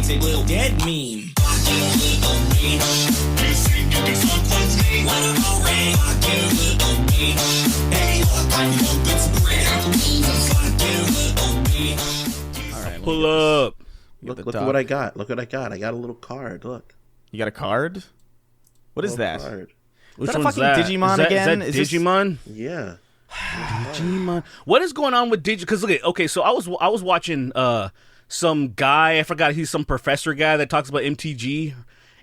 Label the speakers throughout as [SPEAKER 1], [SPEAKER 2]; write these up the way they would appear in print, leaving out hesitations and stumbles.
[SPEAKER 1] Dead meme.
[SPEAKER 2] Pull up.
[SPEAKER 3] Look at what I got. Look what I got. I got a little card. Look.
[SPEAKER 4] You got a card? What is that?
[SPEAKER 3] Card.
[SPEAKER 4] Is that a fucking Digimon again?
[SPEAKER 2] Is that Digimon?
[SPEAKER 3] Yeah.
[SPEAKER 2] Digimon. What is going on with Digimon? Because look, okay, so I was watching some guy. I forgot, he's some professor guy that talks about MTG,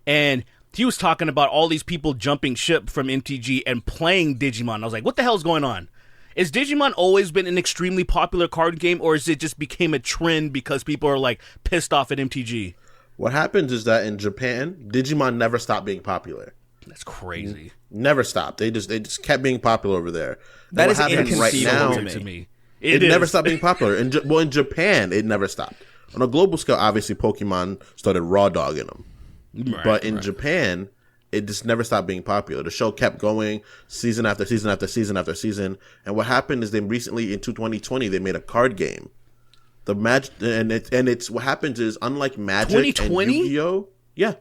[SPEAKER 2] and he was talking about all these people jumping ship from MTG and playing Digimon. I was like, what the hell's going on? Is Digimon always been an extremely popular card game, or is it just became a trend because people are like pissed off at MTG?
[SPEAKER 3] What happens is that in Japan, Digimon never stopped being popular.
[SPEAKER 2] That's crazy.
[SPEAKER 3] Never stopped. They just kept being popular over there.
[SPEAKER 4] That is inconceivable
[SPEAKER 2] to me.
[SPEAKER 3] It never stopped being popular. In Japan, it never stopped. On a global scale, obviously, Pokemon started raw dogging them.
[SPEAKER 2] Right,
[SPEAKER 3] but in Japan, it just never stopped being popular. The show kept going season after season after season after season. And what happened is they recently, in 2020, they made a card game. The Magic, and it's what happens is, unlike Magic
[SPEAKER 2] 2020?
[SPEAKER 3] and Yu-Gi-Oh, yeah,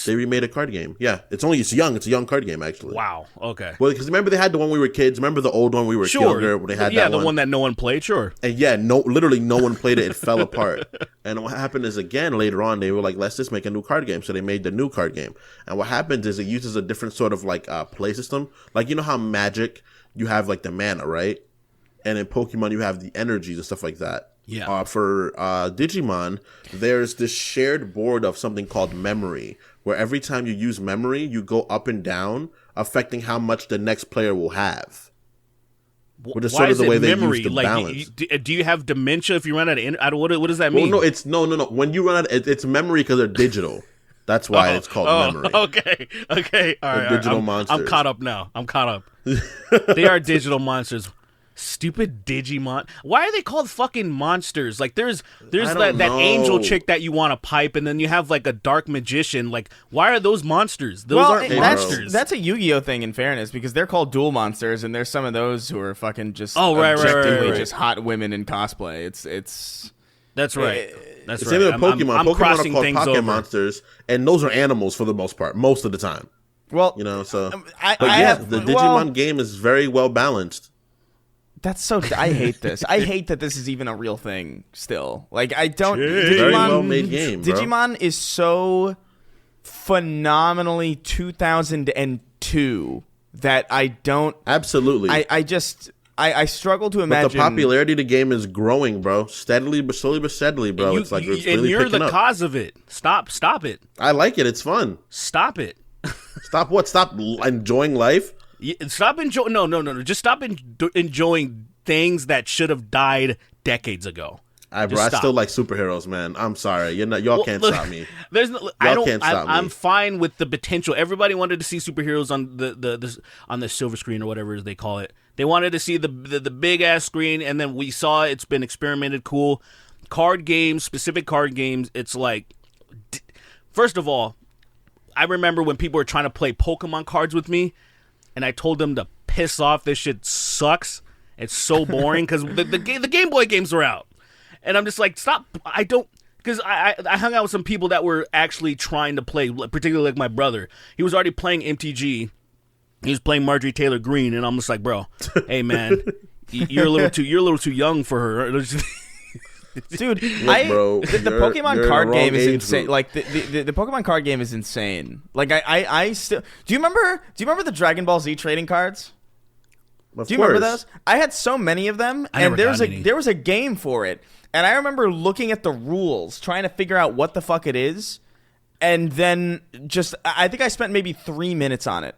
[SPEAKER 3] they remade a card game. Yeah, it's a young card game actually.
[SPEAKER 2] Wow. Okay.
[SPEAKER 3] Well, because remember they had the one we were kids. Remember the old one we were younger. They had
[SPEAKER 2] the one that no one played. Sure.
[SPEAKER 3] And literally no one played it. It fell apart. And what happened is, again, later on, they were like, let's just make a new card game. So they made the new card game. And what happens is it uses a different sort of like play system. Like, you know how Magic, you have like the mana, right? And in Pokemon, you have the energies and stuff like that.
[SPEAKER 2] Yeah.
[SPEAKER 3] For Digimon, there's this shared board of something called memory, where every time you use memory, you go up and down, affecting how much the next player will have. Which is sort of the way they use the balance.
[SPEAKER 2] Do you have dementia if you run out of what does that mean?
[SPEAKER 3] Well, no. When you run out, it's memory because they're digital. That's why it's called memory.
[SPEAKER 2] Okay. All right.
[SPEAKER 3] Digital monsters.
[SPEAKER 2] I'm caught up now. They are digital monsters. Stupid Digimon. Why are they called fucking monsters? Like there's that angel chick that you want to pipe, and then you have like a dark magician. Like, why are those monsters? Those aren't monsters.
[SPEAKER 4] That's a Yu-Gi-Oh thing, in fairness, because they're called dual monsters, and there's some of those who are fucking just objectively just hot women in cosplay. It's
[SPEAKER 2] that's right. That's
[SPEAKER 3] the same
[SPEAKER 2] right.
[SPEAKER 3] with Pokemon.
[SPEAKER 2] I'm
[SPEAKER 3] Pokemon are called pocket
[SPEAKER 2] over.
[SPEAKER 3] monsters, and those are animals for the most part, most of the time.
[SPEAKER 4] Well,
[SPEAKER 3] so
[SPEAKER 4] the
[SPEAKER 3] Digimon game is very well balanced.
[SPEAKER 4] That's so. I hate this. I hate that this is even a real thing still. Like, I don't.
[SPEAKER 3] Very well made game. Bro.
[SPEAKER 4] Digimon is so phenomenally 2002 that I don't.
[SPEAKER 3] Absolutely.
[SPEAKER 4] I struggle to imagine.
[SPEAKER 3] But the popularity of the game is growing, bro. Slowly but steadily, bro. It's really picking up.
[SPEAKER 2] And you're the cause of it. Stop it.
[SPEAKER 3] I like it. It's fun.
[SPEAKER 2] Stop it.
[SPEAKER 3] Stop what? Stop enjoying life?
[SPEAKER 2] Stop enjoying. No. Just stop enjoying things that should have died decades ago.
[SPEAKER 3] I still like superheroes, man. I'm sorry. Y'all can't stop me.
[SPEAKER 2] I'm fine with the potential. Everybody wanted to see superheroes on the silver screen or whatever they call it. They wanted to see the big ass screen, and then we saw it's been experimented cool. Card games, specific card games. It's like, first of all, I remember when people were trying to play Pokemon cards with me. And I told them to piss off. This shit sucks. It's so boring because the Game Boy games are out. And I'm just like, stop. I don't, because I hung out with some people that were actually trying to play, particularly like my brother. He was already playing MTG. He was playing Marjorie Taylor Greene, and I'm just like, bro, hey man, you're a little too young for her.
[SPEAKER 4] Dude,
[SPEAKER 3] bro,
[SPEAKER 4] the Pokemon card game is insane. Group. Like the Pokemon card game is insane. Like I still do you remember the Dragon Ball Z trading cards? Do you remember those? I had so many of them, and there was a game for it. And I remember looking at the rules, trying to figure out what the fuck it is, and then I think I spent maybe 3 minutes on it.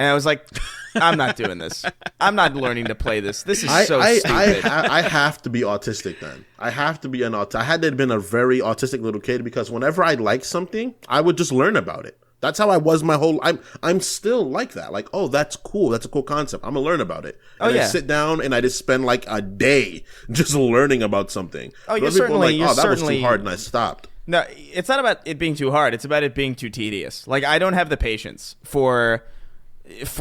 [SPEAKER 4] And I was like, I'm not doing this. I'm not learning to play this. This is so stupid.
[SPEAKER 3] I have to be autistic then. I have to be an autistic. I had to have been a very autistic little kid because whenever I liked something, I would just learn about it. That's how I was my whole. I'm still like that. Like, oh, that's cool. That's a cool concept. I'm gonna learn about it. And I sit down and I just spend like a day just learning about something.
[SPEAKER 4] Oh, you're certainly.
[SPEAKER 3] That was too hard, and I stopped.
[SPEAKER 4] No, it's not about it being too hard. It's about it being too tedious. Like, I don't have the patience for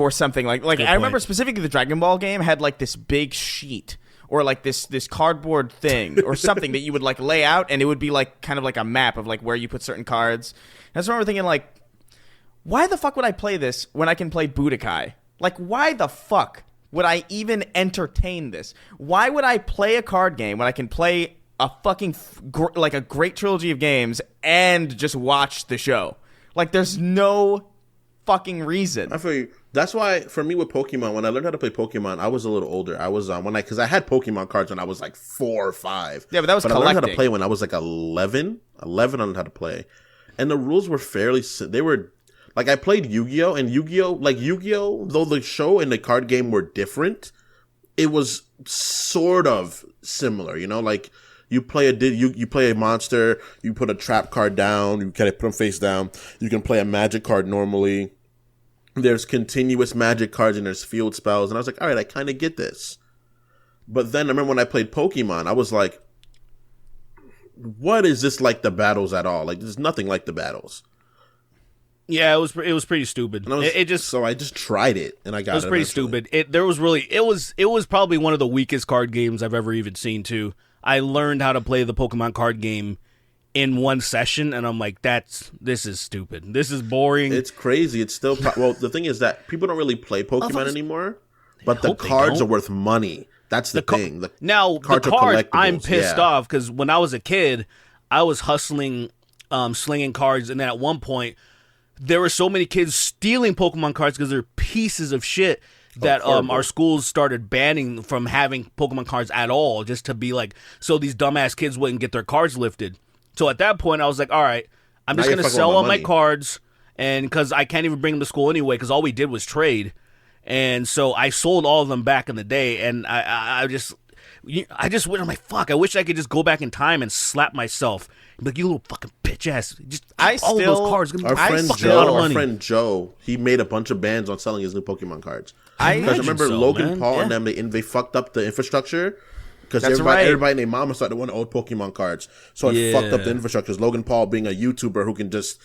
[SPEAKER 4] something like I remember specifically the Dragon Ball game had like this big sheet or like this cardboard thing or something that you would like lay out, and it would be like kind of like a map of like where you put certain cards. And I remember thinking like, why the fuck would I play this when I can play Budokai? Like, why the fuck would I even entertain this? Why would I play a card game when I can play a fucking like a great trilogy of games and just watch the show? Like, there's no fucking reason.
[SPEAKER 3] I feel you. That's why, for me with Pokemon, when I learned how to play Pokemon, I was a little older. I was because I had Pokemon cards when I was like 4 or 5.
[SPEAKER 4] Yeah, but that was collecting.
[SPEAKER 3] I learned how to play when I was like 11. 11, I learned how to play, and the rules were fairly. They were like I played Yu-Gi-Oh, and Yu-Gi-Oh, though the show and the card game were different, it was sort of similar. You know, like. You play a monster, you put a trap card down, you kind of put them face down. You can play a magic card normally. There's continuous magic cards and there's field spells. And I was like, all right, I kind of get this. But then I remember when I played Pokemon, I was like, what is this like the battles at all? Like, there's nothing like the battles.
[SPEAKER 2] Yeah, it was pretty stupid.
[SPEAKER 3] So I just tried it and I got it.
[SPEAKER 2] It was pretty stupid. It was probably one of the weakest card games I've ever even seen too. I learned how to play the Pokemon card game in one session, and I'm like, this is stupid. This is boring.
[SPEAKER 3] It's crazy. It's still well. The thing is that people don't really play Pokemon anymore, but the cards are worth money. That's the thing. The
[SPEAKER 2] cards I'm pissed off because when I was a kid, I was hustling, slinging cards, and then at one point, there were so many kids stealing Pokemon cards because they're pieces of shit. That our schools started banning from having Pokemon cards at all, just to be like, so these dumbass kids wouldn't get their cards lifted. So at that point, I was like, all right, I'm just going to sell all my cards, and because I can't even bring them to school anyway, because all we did was trade. And so I sold all of them back in the day, and I just went, I'm like, fuck, I wish I could just go back in time and slap myself. Like, you little fucking bitch ass. Just all of those cards.
[SPEAKER 3] Our friend Joe, he made a bunch of bans on selling his new Pokemon cards. Because I remember Logan Paul and them, they fucked up the infrastructure. Because everybody and their mama started wanting old Pokemon cards. So it fucked up the infrastructure. Logan Paul being a YouTuber who can just...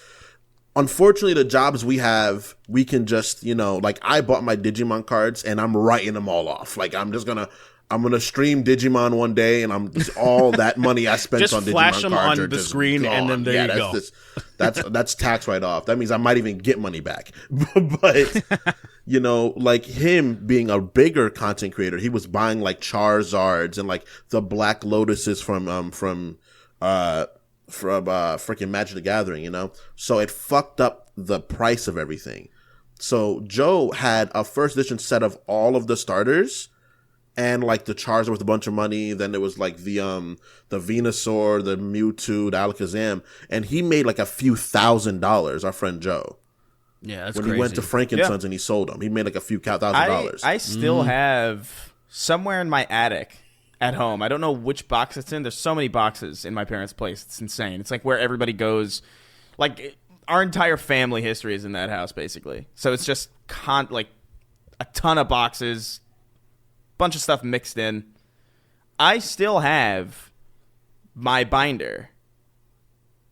[SPEAKER 3] Unfortunately, the jobs we have, we can just, like, I bought my Digimon cards and I'm writing them all off. Like, I'm gonna stream Digimon one day, and all that money I spent on Digimon cards
[SPEAKER 2] flash them on the screen, gone. And then there you go.
[SPEAKER 3] That's tax write off. That means I might even get money back. But like him being a bigger content creator, he was buying like Charizards and like the Black Lotuses from freaking Magic the Gathering. So it fucked up the price of everything. So Joe had a first edition set of all of the starters. And like the Charizard with a bunch of money, then there was like the Venusaur, the Mewtwo, the Alakazam, and he made like a few $1,000s. Our friend Joe,
[SPEAKER 2] that's
[SPEAKER 3] when
[SPEAKER 2] crazy.
[SPEAKER 3] he went to Frankenstein's and he sold them, he made like a few $1,000s.
[SPEAKER 4] I still have somewhere in my attic at home. I don't know which box it's in. There's so many boxes in my parents' place. It's insane. It's like where everybody goes. Like our entire family history is in that house, basically. So it's just like a ton of boxes. Bunch of stuff mixed in. I still have my binder,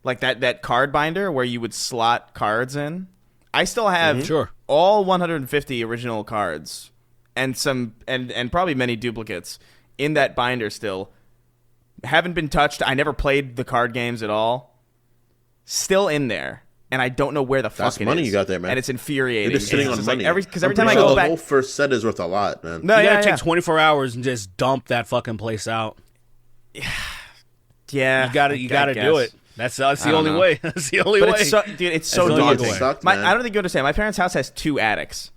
[SPEAKER 4] like that card binder where you would slot cards in. I still have all 150 original cards and some and probably many duplicates in that binder still. Haven't been touched. I never played the card games at all. Still in there. And I don't know where the fuck it is.
[SPEAKER 3] That's money you got there, man.
[SPEAKER 4] And it's infuriating.
[SPEAKER 3] You're just sitting on money.
[SPEAKER 4] Because every time I go back...
[SPEAKER 3] The whole first set is worth a lot, man.
[SPEAKER 2] No, you gotta take 24 hours and just dump that fucking place out.
[SPEAKER 4] Yeah.
[SPEAKER 2] You gotta do it. That's the only way. That's the only way.
[SPEAKER 4] It's so daunting. I don't think you understand. My parents' house has 2 attics.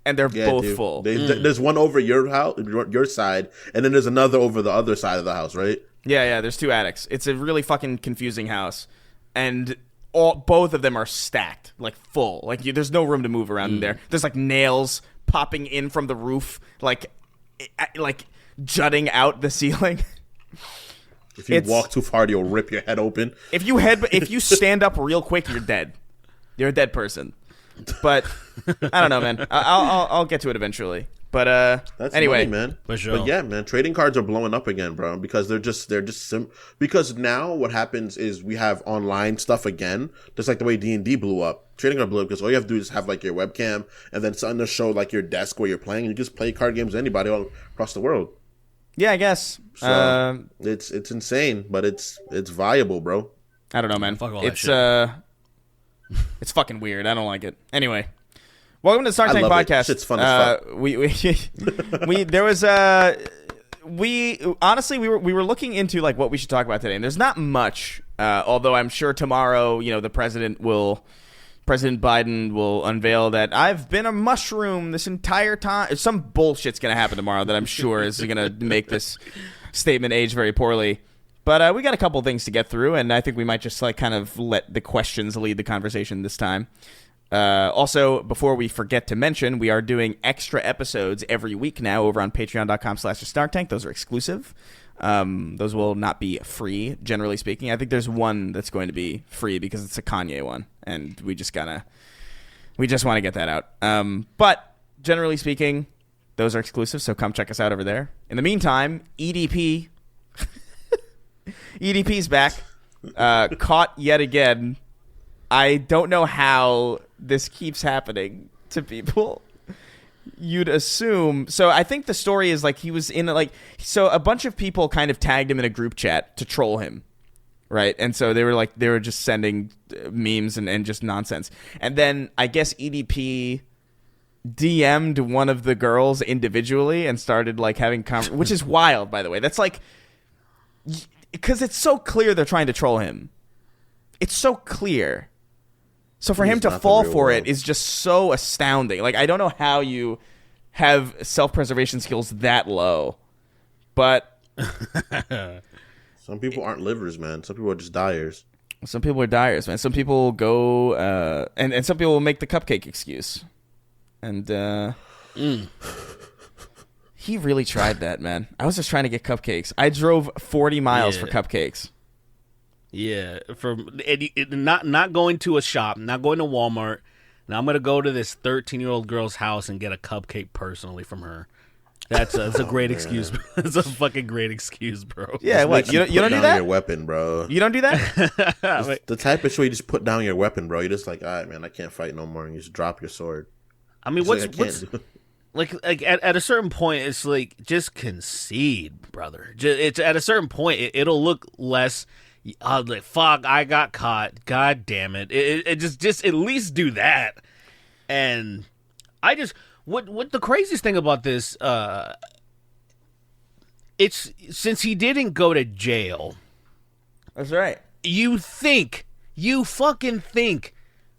[SPEAKER 4] And they're both full.
[SPEAKER 3] There's one over your house, your side, and then there's another over the other side of the house, right?
[SPEAKER 4] Yeah, there's 2 attics. It's a really fucking confusing house. And... both of them are stacked, like full. Like there's no room to move around in there. There's like nails popping in from the roof, like jutting out the ceiling.
[SPEAKER 3] If you walk too far, you'll rip your head open.
[SPEAKER 4] If you stand up real quick, you're dead. You're a dead person. But I don't know, man. I'll get to it eventually. But
[SPEAKER 3] that's
[SPEAKER 4] anyway,
[SPEAKER 3] money, man.
[SPEAKER 2] For sure.
[SPEAKER 3] But yeah, man, trading cards are blowing up again, bro. Because because now what happens is we have online stuff again, just like the way D&D blew up. Trading card blew up because all you have to do is have like your webcam and then something to show like your desk where you're playing, and you just play card games with anybody all across the world.
[SPEAKER 4] Yeah, I guess.
[SPEAKER 3] So, it's insane, but it's viable, bro.
[SPEAKER 4] I don't know, man.
[SPEAKER 2] Fuck all that shit.
[SPEAKER 4] It's fucking weird. I don't like it. Anyway, welcome to the Snark Tank Podcast.
[SPEAKER 3] Shit's fun as
[SPEAKER 4] fuck. We honestly we were looking into like what we should talk about today, and there's not much. Although I'm sure tomorrow, the President Biden will unveil that I've been a mushroom this entire time. Some bullshit's gonna happen tomorrow that I'm sure is gonna make this statement age very poorly. But we got a couple things to get through, and I think we might just like kind of let the questions lead the conversation this time. Also, before we forget to mention, we are doing extra episodes every week now over on patreon.com/SnarkTank. Those are exclusive. Those will not be free, generally speaking. I think there's one that's going to be free because it's a Kanye one, and we just want to get that out. But generally speaking, those are exclusive, so come check us out over there. In the meantime, EDP's back, caught yet again. I don't know how this keeps happening to people. You'd assume. So I think the story is like he was in so a bunch of people kind of tagged him in a group chat to troll him, right? And so they were just sending memes and just nonsense. And then I guess EDP DM'd one of the girls individually and started like having which is wild, by the way. That's like, because it's so clear they're trying to troll him. It's so clear. So for him to fall for it is just so astounding. Like, I don't know how you have self-preservation skills that low, but
[SPEAKER 3] some people aren't livers, man. Some people are just dyers.
[SPEAKER 4] Some people are dyers, man. Some people go and some people will make the cupcake excuse. And he really tried that, man. I was just trying to get cupcakes. I drove 40 miles for cupcakes.
[SPEAKER 2] Yeah, not going to a shop, not going to Walmart. Now I'm gonna go to this 13-year-old girl's house and get a cupcake personally from her. That's a great excuse. It's a fucking great excuse, bro.
[SPEAKER 4] Yeah, what you don't do that?
[SPEAKER 3] Your weapon, bro.
[SPEAKER 4] You don't do that?
[SPEAKER 3] The type of show you just put down your weapon, bro. You're just like, all right, man, I can't fight no more, and you just drop your sword.
[SPEAKER 2] I mean, what's like at a certain point, it's like just concede, brother. It's at a certain point, it'll look less. Like, fuck, I got caught. God damn it! It just at least do that. And I just what the craziest thing about this, it's since he didn't go to jail.
[SPEAKER 4] That's right.
[SPEAKER 2] You fucking think,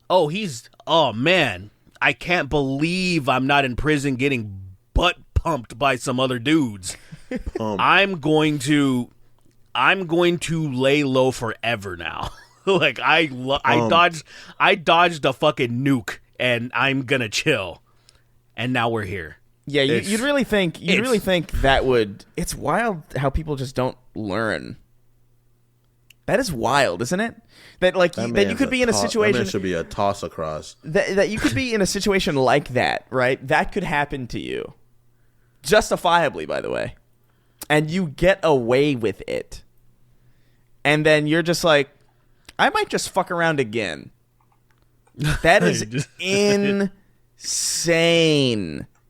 [SPEAKER 2] oh man, I can't believe I'm not in prison getting butt pumped by some other dudes. I'm going to lay low forever now. Like I dodged a fucking nuke, and I'm gonna chill. And now we're here.
[SPEAKER 4] Yeah, you'd really think that would. It's wild how people just don't learn. That is wild, isn't it? That you could be in a situation.
[SPEAKER 3] That should be a toss across.
[SPEAKER 4] That you could be in a situation like that, right? That could happen to you, justifiably, by the way. And you get away with it. And then you're just like, I might just fuck around again. That is insane.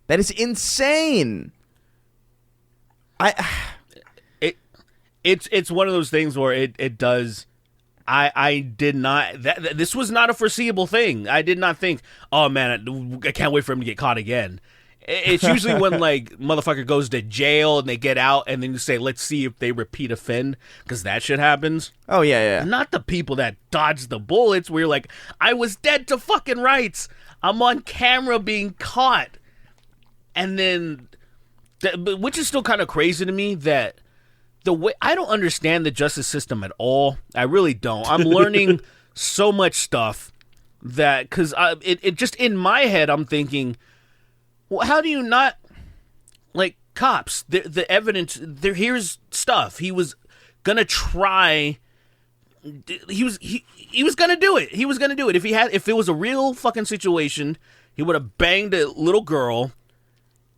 [SPEAKER 4] That is insane.
[SPEAKER 2] It's one of those things where it does. I did not. This was not a foreseeable thing. I did not think, oh man, I can't wait for him to get caught again. It's usually when like motherfucker goes to jail and they get out, and then you say, let's see if they repeat offend, because that shit happens.
[SPEAKER 4] Oh yeah.
[SPEAKER 2] Not the people that dodge the bullets where you're like, I was dead to fucking rights. I'm on camera being caught. And then, which is still kind of crazy to me that the way, I don't understand the justice system at all. I really don't. I'm learning so much stuff that, because it just in my head, I'm thinking, well, how do you not, like, cops, the evidence, here's stuff. He was gonna try, he was gonna do it. He was gonna do it. If it was a real fucking situation, he would have banged a little girl,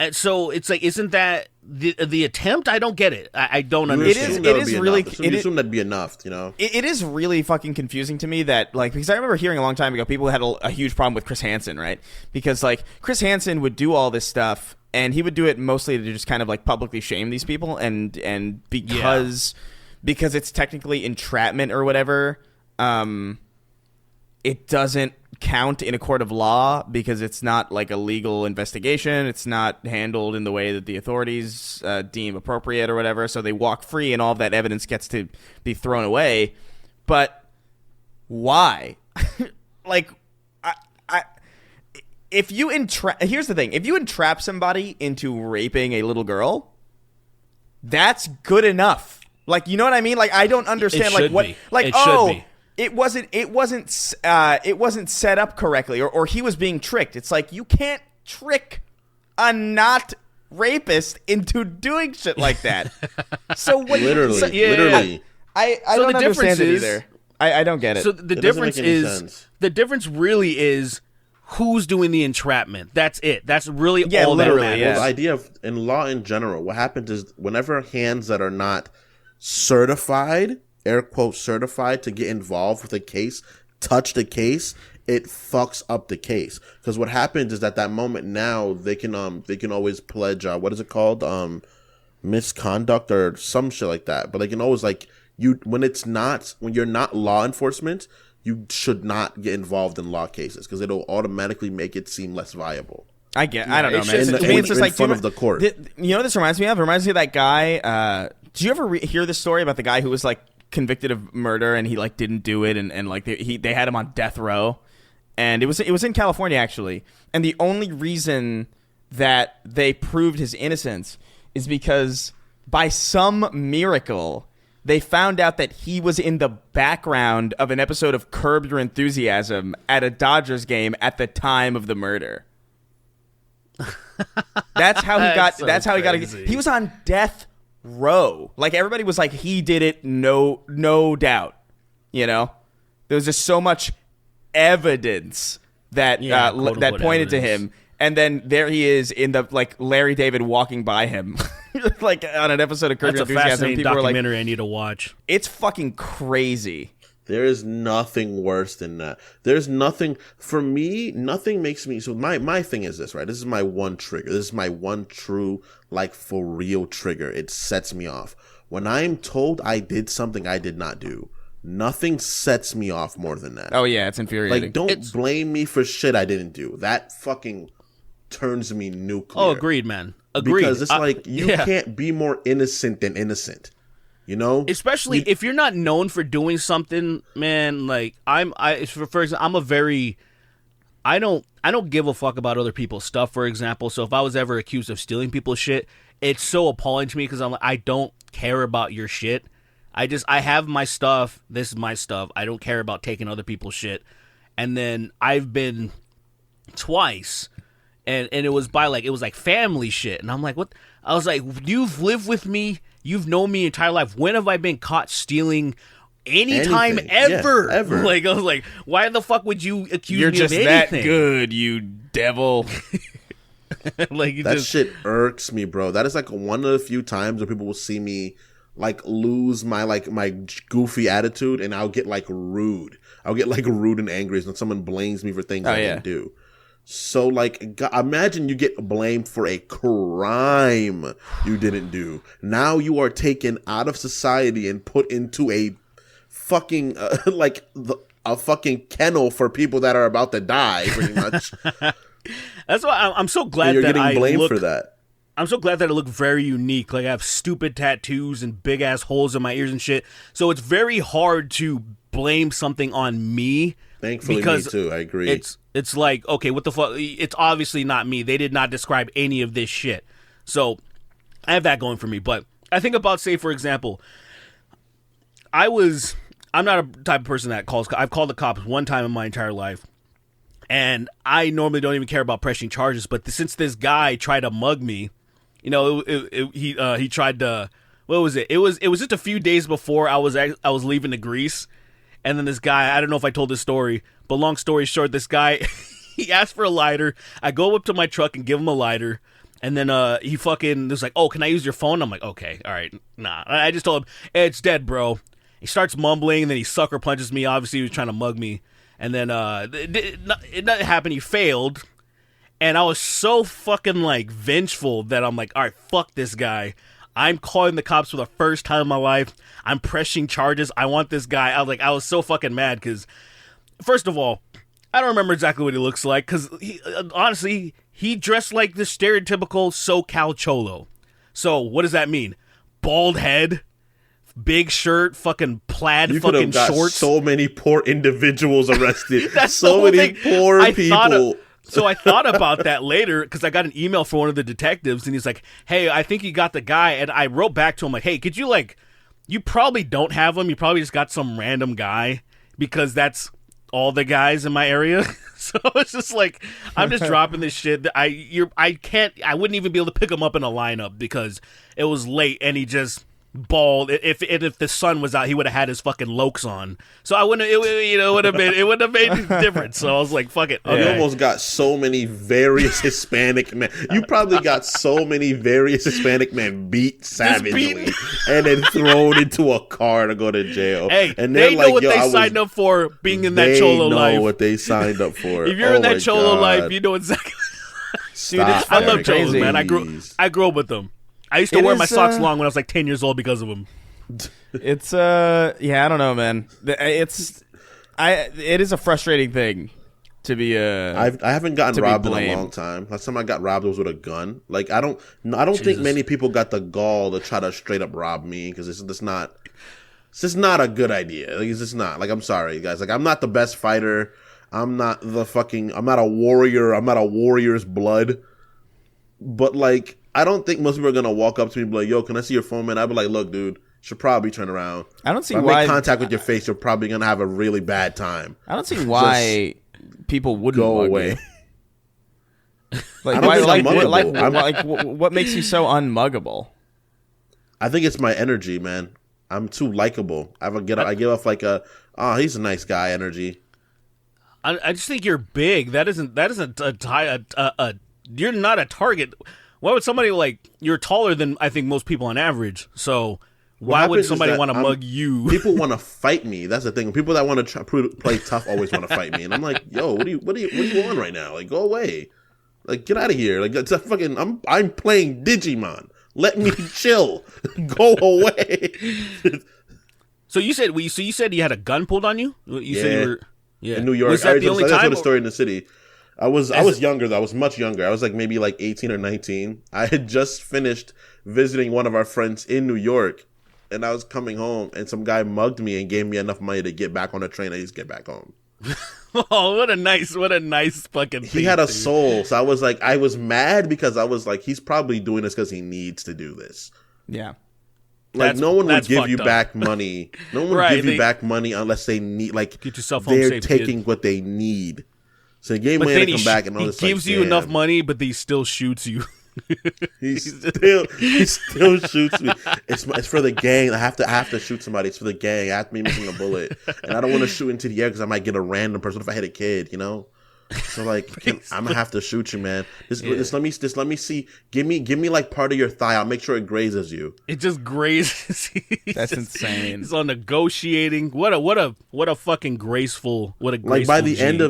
[SPEAKER 2] And so it's like, isn't that the attempt? I don't get it. I don't understand.
[SPEAKER 3] It is really. You assume that'd be enough, you know.
[SPEAKER 4] It is really fucking confusing to me that, like, because I remember hearing a long time ago people had a huge problem with Chris Hansen, right? Because like Chris Hansen would do all this stuff, and he would do it mostly to just kind of like publicly shame these people, and because it's technically entrapment or whatever, it doesn't count in a court of law because it's not like a legal investigation. It's not handled in the way that the authorities deem appropriate or whatever. So they walk free, and all of that evidence gets to be thrown away. But why? Like, if you here's the thing: if you entrap somebody into raping a little girl, that's good enough. Like, you know what I mean? Like, I don't understand. Like, what? Like, It wasn't set up correctly, or he was being tricked. It's like, you can't trick a not rapist into doing shit like that. So what?
[SPEAKER 3] Literally.
[SPEAKER 4] I don't understand it either. I don't get it.
[SPEAKER 2] So the difference really is who's doing the entrapment. That's it. That's really all that matters.
[SPEAKER 3] Well, the idea of, in law in general, what happens is whenever hands that are not certified, air quote certified, to get involved with a case, touch the case, it fucks up the case. Because what happens is at that moment now they can always pledge what is it called, misconduct or some shit like that. But they can always, like, when you're not law enforcement, you should not get involved in law cases because it'll automatically make it seem less viable.
[SPEAKER 4] I don't know, man. To me, it's just like,
[SPEAKER 3] front of the court.
[SPEAKER 4] You know what this reminds me of? It reminds me of that guy. Did you ever hear this story about the guy who was like convicted of murder and he like didn't do it, and like they had him on death row, and it was in California actually, and the only reason that they proved his innocence is because by some miracle they found out that he was in the background of an episode of Curb Your Enthusiasm at a Dodgers game at the time of the murder. That's how he got. That's how he got. He was on death row. Like, everybody was like, he did it, no doubt. You know, there was just so much evidence that that pointed to him, and then there he is in the, like, Larry David walking by him, like on an episode of Curb Your Enthusiasm.
[SPEAKER 2] That's a fascinating documentary I need to watch.
[SPEAKER 4] It's fucking crazy.
[SPEAKER 3] There is nothing worse than that. There's nothing, for me, nothing makes me, so my thing is this, right? This is my one trigger. This is my one true, like, for real trigger. It sets me off. When I am told I did something I did not do, nothing sets me off more than that.
[SPEAKER 4] Oh, yeah, it's infuriating.
[SPEAKER 3] Like, don't blame me for shit I didn't do. That fucking turns me nuclear.
[SPEAKER 2] Oh, agreed, man. Agreed.
[SPEAKER 3] Because it's like, you can't be more innocent than innocent. You know,
[SPEAKER 2] especially if you're not known for doing something, man. Like, for example, I'm a very, I don't give a fuck about other people's stuff, for example. So if I was ever accused of stealing people's shit, it's so appalling to me because I'm like, I don't care about your shit. I have my stuff. This is my stuff. I don't care about taking other people's shit. And then I've been twice, and it was it was like family shit. And I'm like, what? I was like, you've lived with me. You've known me your entire life. When have I been caught stealing anytime ever?
[SPEAKER 3] Yeah, ever.
[SPEAKER 2] Like, I was like, why the fuck would you accuse
[SPEAKER 4] me
[SPEAKER 2] of anything?
[SPEAKER 4] You're just that good, you devil.
[SPEAKER 3] Like, that shit irks me, bro. That is like one of the few times where people will see me like lose my goofy attitude, and I'll get like rude. I'll get like rude and angry when someone blames me for things I didn't do. So, like, imagine you get blamed for a crime you didn't do. Now you are taken out of society and put into a fucking, a fucking kennel for people that are about to die, pretty much.
[SPEAKER 2] That's why I'm so glad
[SPEAKER 3] you're
[SPEAKER 2] that
[SPEAKER 3] getting blamed for that.
[SPEAKER 2] I'm so glad that I look very unique. Like, I have stupid tattoos and big-ass holes in my ears and shit. So it's very hard to blame something on me.
[SPEAKER 3] Thankfully,
[SPEAKER 2] because
[SPEAKER 3] me too. I agree.
[SPEAKER 2] It's like, okay, what the fuck? It's obviously not me. They did not describe any of this shit. So I have that going for me. But I think about, say, for example, I'm not a type of person that calls. I've called the cops one time in my entire life. And I normally don't even care about pressing charges. But since this guy tried to mug me, you know, he tried to, what was it? It was just a few days before I was leaving to Greece. And then this guy, I don't know if I told this story, but long story short, this guy, he asked for a lighter. I go up to my truck and give him a lighter. And then he fucking was like, "Oh, can I use your phone?" I'm like, "Okay, all right, nah." I just told him, "Hey, it's dead, bro." He starts mumbling, and then he sucker punches me. Obviously, he was trying to mug me. And then it didn't happen. He failed. And I was so fucking like vengeful that I'm like, all right, fuck this guy. I'm calling the cops for the first time in my life. I'm pressing charges. I want this guy. I was so fucking mad because, first of all, I don't remember exactly what he looks like because honestly, he dressed like the stereotypical SoCal cholo. So what does that mean? Bald head, big shirt, fucking plaid,
[SPEAKER 3] you
[SPEAKER 2] fucking
[SPEAKER 3] got
[SPEAKER 2] shorts.
[SPEAKER 3] So many poor individuals arrested.
[SPEAKER 2] That's
[SPEAKER 3] so many poor people.
[SPEAKER 2] So I thought about that later because I got an email from one of the detectives and he's like, "Hey, I think you got the guy." And I wrote back to him like, "Hey, could you you probably don't have him. You probably just got some random guy because that's all the guys in my area." So it's just like, I'm just dropping this shit. I wouldn't even be able to pick him up in a lineup because it was late and he just bald. If the sun was out, he would have had his fucking lokes on. So I wouldn't. It would have made a difference. So I was like, "Fuck it." Okay.
[SPEAKER 3] You almost got so many various Hispanic men. You probably got so many various Hispanic men beat savagely and then thrown into a car to go to jail.
[SPEAKER 2] Hey,
[SPEAKER 3] and
[SPEAKER 2] they know what they signed up for being in that cholo life.
[SPEAKER 3] They know what they signed up for.
[SPEAKER 2] If you're in that cholo life, you know exactly.
[SPEAKER 4] Dude, I
[SPEAKER 2] love cholos, man. I grew up with them. I used to wear my socks long when I was like 10 years old because of them.
[SPEAKER 4] It's I don't know, man. It is a frustrating thing to be I
[SPEAKER 3] haven't gotten robbed in a long time. Last time I got robbed was with a gun. Like I don't think many people got the gall to try to straight up rob me because it's just not a good idea. Like it's just not. Like I'm sorry, guys. Like I'm not the best fighter. I'm not a warrior. I'm not a warrior's blood. But like I don't think most people are gonna walk up to me and be like, "Yo, can I see your phone, man?" I'd be like, "Look, dude, you should probably turn around."
[SPEAKER 4] I don't see
[SPEAKER 3] if
[SPEAKER 4] why
[SPEAKER 3] I make contact with your face, you're probably gonna have a really bad time.
[SPEAKER 4] I don't see why people wouldn't
[SPEAKER 3] go away.
[SPEAKER 4] What makes you so unmuggable?
[SPEAKER 3] I think it's my energy, man. I'm too likable. I give off like he's a nice guy energy.
[SPEAKER 2] I just think you're big. That isn't you're not a target. Why would somebody you're taller than I think most people on average? So why would somebody want to mug you?
[SPEAKER 3] People want to fight me. That's the thing. People that want to play tough always want to fight me, and I'm like, "Yo, what are you on right now? Like, go away. Like, get out of here. Like, that's a fucking. I'm playing Digimon. Let me chill. Go away."
[SPEAKER 2] So you said you had a gun pulled on you? You said you were
[SPEAKER 3] in New York.
[SPEAKER 2] Was that the only time?
[SPEAKER 3] I told a story in the city. I was younger though. I was much younger. I was like maybe like 18 or 19. I had just finished visiting one of our friends in New York, and I was coming home, and some guy mugged me and gave me enough money to get back on the train and just get back home.
[SPEAKER 2] Oh, what a nice fucking thing.
[SPEAKER 3] He had a soul, so I was mad because I was like, he's probably doing this because he needs to do this.
[SPEAKER 4] Yeah.
[SPEAKER 3] Like no one would give you back money. No one would give you back money unless they need
[SPEAKER 2] get yourself home
[SPEAKER 3] they're
[SPEAKER 2] safe,
[SPEAKER 3] taking
[SPEAKER 2] kid.
[SPEAKER 3] What they need. So he gave me money to come back, and all this.
[SPEAKER 2] He gives you enough money, but he still shoots you.
[SPEAKER 3] he still shoots me. It's for the gang. I have to shoot somebody. It's for the gang. I have to be missing a bullet, and I don't want to shoot into the air because I might get a random person. If I hit a kid, So I'm gonna have to shoot you, man. Just let me see. Give me like part of your thigh. I'll make sure it grazes you.
[SPEAKER 2] It just grazes.
[SPEAKER 4] That's insane.
[SPEAKER 2] He's on negotiating. What a fucking graceful. What a graceful.
[SPEAKER 3] Like by the end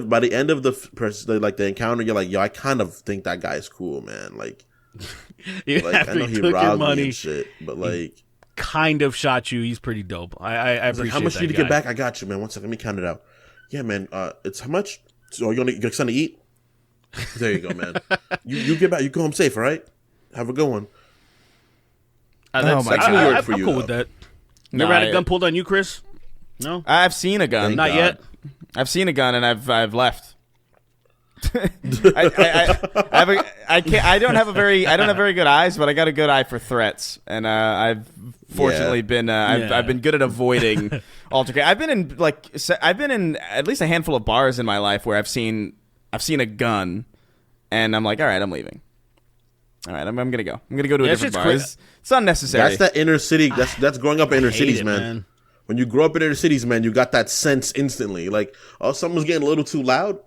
[SPEAKER 3] of the encounter, you're like, yo, I kind of think that guy's cool, man. Like I know he robbed me and shit, but like
[SPEAKER 2] kind of shot you. He's pretty dope. I appreciate
[SPEAKER 3] how much
[SPEAKER 2] that
[SPEAKER 3] do you
[SPEAKER 2] guy.
[SPEAKER 3] get back? I got you, man. 1 second, let me count it out. Yeah, man. It's how much? So you're something to eat? There you go, man. you get back. You go home safe, all right? Have a good one.
[SPEAKER 2] That's New York for you. I'm cool with that. You ever had a gun pulled on you, Chris? No.
[SPEAKER 4] I've seen a gun.
[SPEAKER 2] Not yet.
[SPEAKER 4] I've seen a gun and I've left. I don't have very good eyes, but I got a good eye for threats, and I've fortunately been I've been good at avoiding altercation. I've been in at least a handful of bars in my life where I've seen a gun, and I'm like, all right, I'm leaving. All right, I'm gonna go. I'm gonna go to a different bar. It's unnecessary.
[SPEAKER 3] That's that inner city. That's growing up in inner cities, man. When you grow up in inner cities, man, you got that sense instantly. Like, oh, someone's getting a little too loud.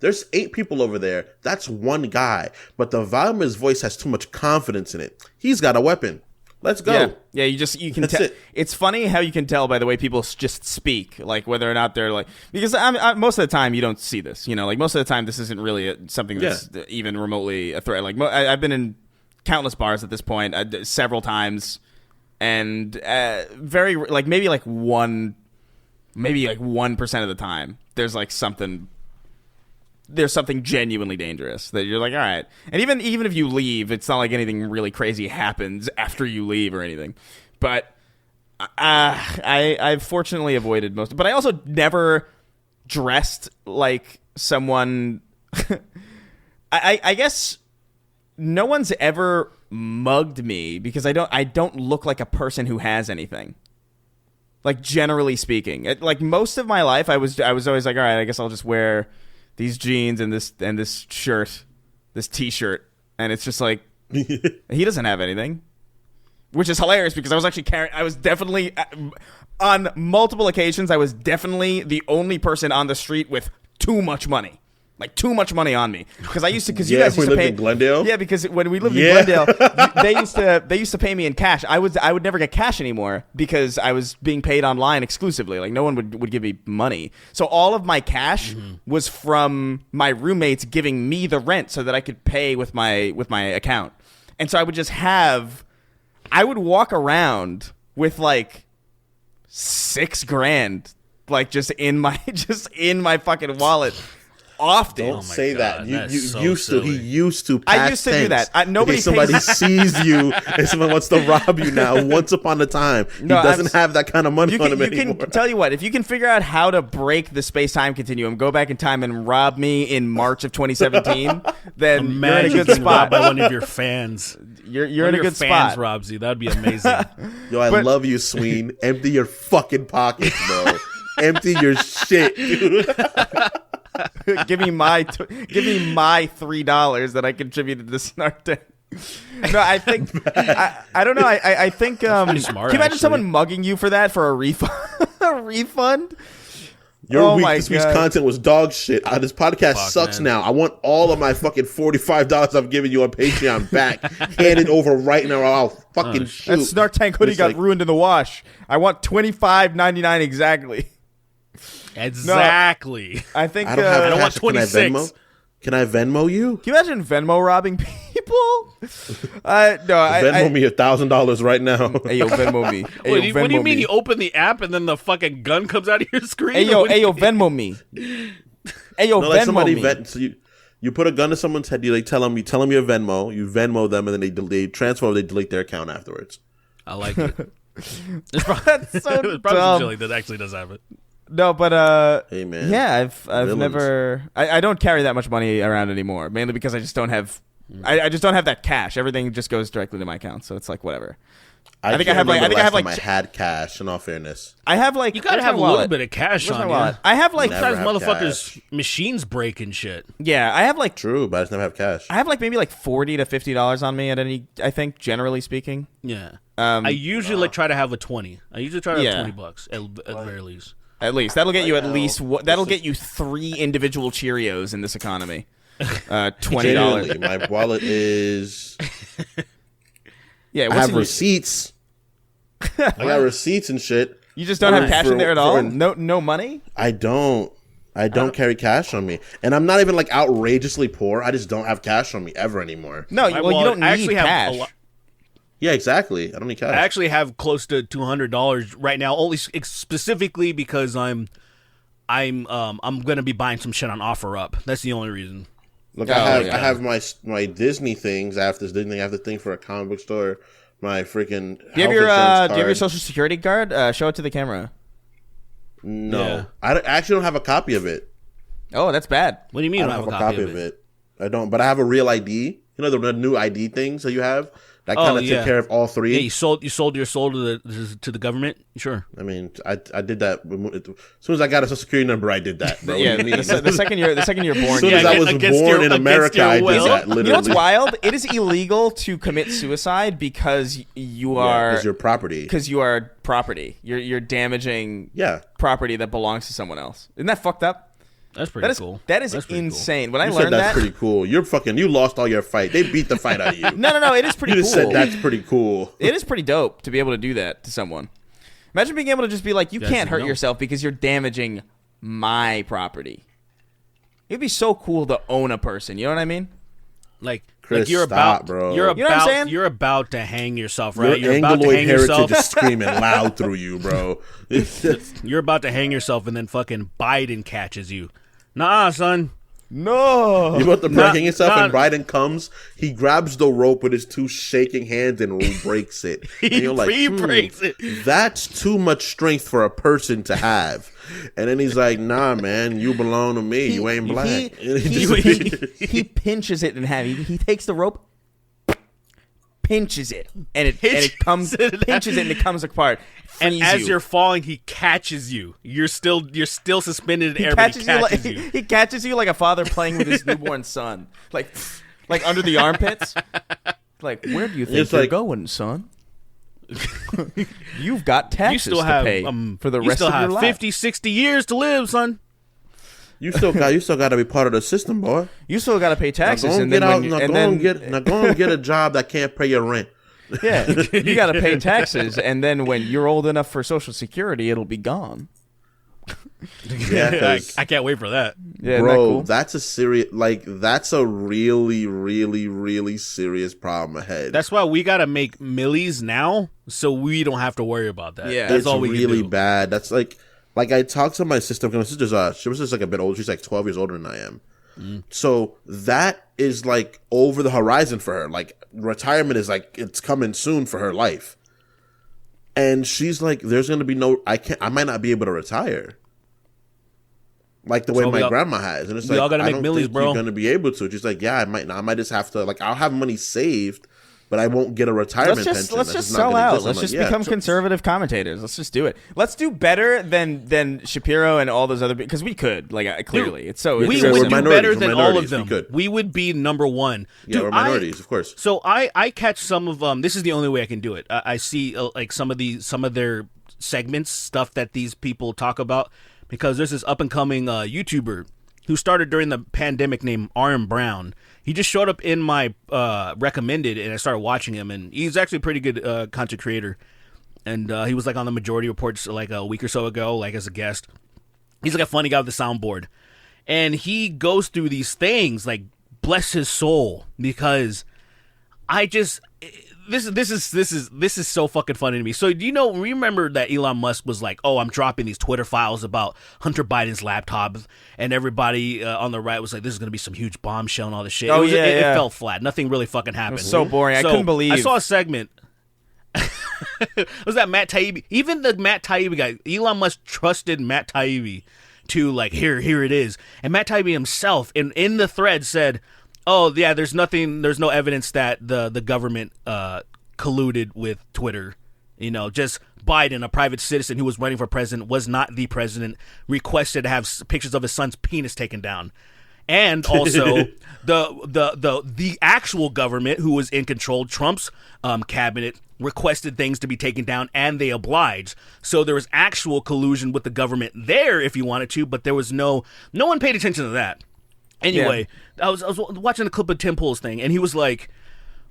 [SPEAKER 3] There's 8 people over there. That's one guy. But the volume of his voice has too much confidence in it. He's got a weapon. Let's go.
[SPEAKER 4] Yeah, you can tell. It's funny how you can tell by the way people just speak, like whether or not they're like, because most of the time you don't see this, like most of the time this isn't really something that's even remotely a threat. Like I've been in countless bars at this point, several times, and very like maybe like 1% of the time there's like something. There's something genuinely dangerous that you're like, all right. And even if you leave, it's not like anything really crazy happens after you leave or anything. But I've fortunately avoided most. But I also never dressed like someone. I guess no one's ever mugged me because I don't look like a person who has anything. Like generally speaking, like most of my life, I was always like, all right, I guess I'll just wear these jeans and this shirt, this T-shirt, and it's just like he doesn't have anything, which is hilarious because I was actually I was definitely on multiple occasions. I was definitely the only person on the street with too much money. Like too much money on me because I used to you guys used to pay
[SPEAKER 3] in Glendale.
[SPEAKER 4] Yeah, because when we lived in Glendale, they used to pay me in cash. I would never get cash anymore because I was being paid online exclusively. Like no one would give me money. So all of my cash was from my roommates giving me the rent so that I could pay with my account. And so I would walk around with like $6,000 like just in my fucking wallet. Often.
[SPEAKER 3] Don't say
[SPEAKER 2] God,
[SPEAKER 3] that. He used to
[SPEAKER 4] I used to do that. Nobody
[SPEAKER 3] somebody sees you and someone wants to rob you now. Once upon a time, he doesn't have that kind of money on him anymore.
[SPEAKER 4] Can tell you what, if you can figure out how to break the space-time continuum, go back in time and rob me in March of 2017, then you're in a good spot.
[SPEAKER 2] By one of your fans.
[SPEAKER 4] You're in a good spot.
[SPEAKER 2] Fans robs you. That would be amazing.
[SPEAKER 3] Yo, I love you, Sween. Empty your fucking pockets, bro. Empty your shit, dude.
[SPEAKER 4] Give me my $3 that I contributed to Snark Day. No, I think I don't know. I think
[SPEAKER 2] smart,
[SPEAKER 4] can you imagine someone mugging you for that for a refund? A refund?
[SPEAKER 3] This week's content was dog shit. This podcast sucks now. I want all of my fucking $45 I've given you on Patreon back. Hand it over right now or I'll fucking shoot.
[SPEAKER 4] That Snark Tank hoodie got ruined in the wash. I want $25.99 exactly.
[SPEAKER 2] Exactly.
[SPEAKER 4] No, I think
[SPEAKER 3] I don't
[SPEAKER 2] want 26.
[SPEAKER 3] Can I Venmo you?
[SPEAKER 4] Can you imagine Venmo robbing people?
[SPEAKER 3] Venmo me $1,000 right now.
[SPEAKER 4] Hey yo, Venmo me. Hey,
[SPEAKER 2] what do you mean? You open the app and then the fucking gun comes out of your screen?
[SPEAKER 4] Hey yo, Venmo me. Hey yo, Venmo me.
[SPEAKER 3] So you put a gun to someone's head. You tell them your Venmo. You Venmo them, and then they transfer. They delete their account afterwards.
[SPEAKER 2] I like it.
[SPEAKER 4] That's so
[SPEAKER 2] There's probably some shit like that actually does happen.
[SPEAKER 4] No, but
[SPEAKER 3] hey man,
[SPEAKER 4] yeah, I've never. I don't carry that much money around anymore. Mainly because I just don't have. I just don't have that cash. Everything just goes directly to my account, so it's like whatever. I think I have like.
[SPEAKER 3] I had cash. In all fairness,
[SPEAKER 4] I have like.
[SPEAKER 2] You gotta have a little bit of cash on you.
[SPEAKER 4] I have like.
[SPEAKER 2] Sometimes motherfuckers' machines break and shit.
[SPEAKER 4] Yeah, I have like.
[SPEAKER 3] True, but I just never have cash.
[SPEAKER 4] I have like maybe like $40 to $50 on me at any. I think generally speaking.
[SPEAKER 2] Yeah. I usually try to have a 20. I usually try to have $20 at very least.
[SPEAKER 4] At least that'll get you at least that'll get you 3 individual Cheerios in this economy. $20.
[SPEAKER 3] My wallet is.
[SPEAKER 4] Yeah,
[SPEAKER 3] I have receipts. I got receipts and shit.
[SPEAKER 4] You just don't have cash in there at all? No money?
[SPEAKER 3] I don't carry cash on me, and I'm not even like outrageously poor. I just don't have cash on me ever anymore.
[SPEAKER 4] No, well, you don't need cash.
[SPEAKER 3] Yeah, exactly. I don't need cash.
[SPEAKER 2] I actually have close to $200 right now, only specifically because I'm gonna be buying some shit on OfferUp. That's the only reason.
[SPEAKER 3] Look, I have my Disney things. I have this Disney. I have the thing for a comic book store. My freaking.
[SPEAKER 4] Do you have your Social Security card? Show it to the camera.
[SPEAKER 3] No,
[SPEAKER 2] yeah.
[SPEAKER 3] I actually don't have a copy of it.
[SPEAKER 4] Oh, that's bad.
[SPEAKER 2] What do you mean?
[SPEAKER 3] I don't have a copy of it? I don't, but I have a real ID. You know the new ID things that you have. That kind of took care of all 3.
[SPEAKER 2] Yeah, you sold your soul to the government. Sure.
[SPEAKER 3] I mean, I did that as soon as I got a Social Security number. I did that, bro.
[SPEAKER 4] Yeah, the second you're born.
[SPEAKER 3] As soon as I was born in America, I did that. Literally.
[SPEAKER 4] You know what's wild? It is illegal to commit suicide because you are
[SPEAKER 3] because you're property.
[SPEAKER 4] Because you are property. You're damaging property that belongs to someone else. Isn't that fucked up?
[SPEAKER 2] That's pretty cool.
[SPEAKER 4] That is insane. Cool. When I learned
[SPEAKER 3] that's pretty cool. You lost all your fight. They beat the fight out of you.
[SPEAKER 4] No. It is pretty cool.
[SPEAKER 3] You just said that's pretty cool.
[SPEAKER 4] It is pretty dope to be able to do that to someone. Imagine being able to just be like, you can't hurt yourself because you're damaging my property. It'd be so cool to own a person. You know what I mean?
[SPEAKER 3] Like you're about to
[SPEAKER 2] hang yourself, right?
[SPEAKER 3] Your Angloid heritage is screaming loud through you, bro.
[SPEAKER 2] You're about to hang yourself, and then fucking Biden catches you. Nah, son.
[SPEAKER 4] No.
[SPEAKER 3] You're about to hang yourself, and Biden comes. He grabs the rope with his 2 shaking hands and breaks it. And you're like,
[SPEAKER 2] he breaks it.
[SPEAKER 3] That's too much strength for a person to have. And then he's like, nah, man, you belong to me. You ain't black.
[SPEAKER 4] He pinches it in half. He takes the rope, pinches it, and it comes apart.
[SPEAKER 2] And as you're falling, he catches you. You're still suspended in air, but he catches you.
[SPEAKER 4] He catches you like a father playing with his newborn son. Like under the armpits. Like, where do you think you're going, son? You've got taxes to pay for the rest of your life.
[SPEAKER 2] 50, 60 years to live, son.
[SPEAKER 3] You still got to be part of the system, boy.
[SPEAKER 4] You still got to pay taxes.
[SPEAKER 3] Now go and get a job that can't pay your rent.
[SPEAKER 4] Yeah, you got to pay taxes, and then when you're old enough for Social Security, it'll be gone.
[SPEAKER 2] Yeah, I can't wait for that.
[SPEAKER 4] Yeah,
[SPEAKER 3] bro,
[SPEAKER 4] cool?
[SPEAKER 3] that's a really, really, really serious problem ahead.
[SPEAKER 2] That's why we got to make millies now, so we don't have to worry about that.
[SPEAKER 4] Yeah,
[SPEAKER 3] that's all we really can do. Bad. That's like I talked to my sister. My sister's she was just like a bit older. She's like 12 years older than I am. So that is like over the horizon for her. Like retirement is like it's coming soon for her life. And she's like, there's gonna be I might not be able to retire. Like the way my grandma has. And it's like,
[SPEAKER 2] all gotta
[SPEAKER 3] I
[SPEAKER 2] make
[SPEAKER 3] don't
[SPEAKER 2] millies,
[SPEAKER 3] think
[SPEAKER 2] bro.
[SPEAKER 3] you're gonna be able to. She's like, yeah, I might not. I might just have to I'll have money saved, but I won't get a retirement pension.
[SPEAKER 4] Let's just sell out. Let's just become conservative commentators. Let's just do it. Let's do better than Shapiro and all those other, because we could, clearly.
[SPEAKER 2] Dude,
[SPEAKER 4] it's so
[SPEAKER 2] we would do better than all of them. We would be number one.
[SPEAKER 3] Yeah, we're minorities, of course.
[SPEAKER 2] So I catch some of this is the only way I can do it. I see like some of their segments, stuff that these people talk about, because there's this up and coming YouTuber who started during the pandemic named RM Brown. He just showed up in my recommended, and I started watching him, and he's actually a pretty good content creator. And he was like on the Majority Reports like a week or so ago, like as a guest. He's like a funny guy with the soundboard, and he goes through these things, like bless his soul, because I just this is so fucking funny to me. So do you remember that Elon Musk was like, oh, I'm dropping these Twitter files about Hunter Biden's laptop, and everybody on the right was like, this is going to be some huge bombshell and all this shit. It fell flat. Nothing really fucking happened.
[SPEAKER 4] It was so boring. I couldn't believe.
[SPEAKER 2] I saw a segment. Was that Matt Taibbi? Even the Matt Taibbi guy, Elon Musk trusted Matt Taibbi to like, here it is. And Matt Taibbi himself in the thread said, oh yeah, there's no evidence that the government colluded with Twitter. Just Biden, a private citizen who was running for president, was not the president, requested to have pictures of his son's penis taken down. And also the actual government who was in control, Trump's cabinet, requested things to be taken down, and they obliged. So there was actual collusion with the government there if you wanted to, but there was no one paid attention to that. Anyway, yeah. I was watching a clip of Tim Pool's thing, and he was like,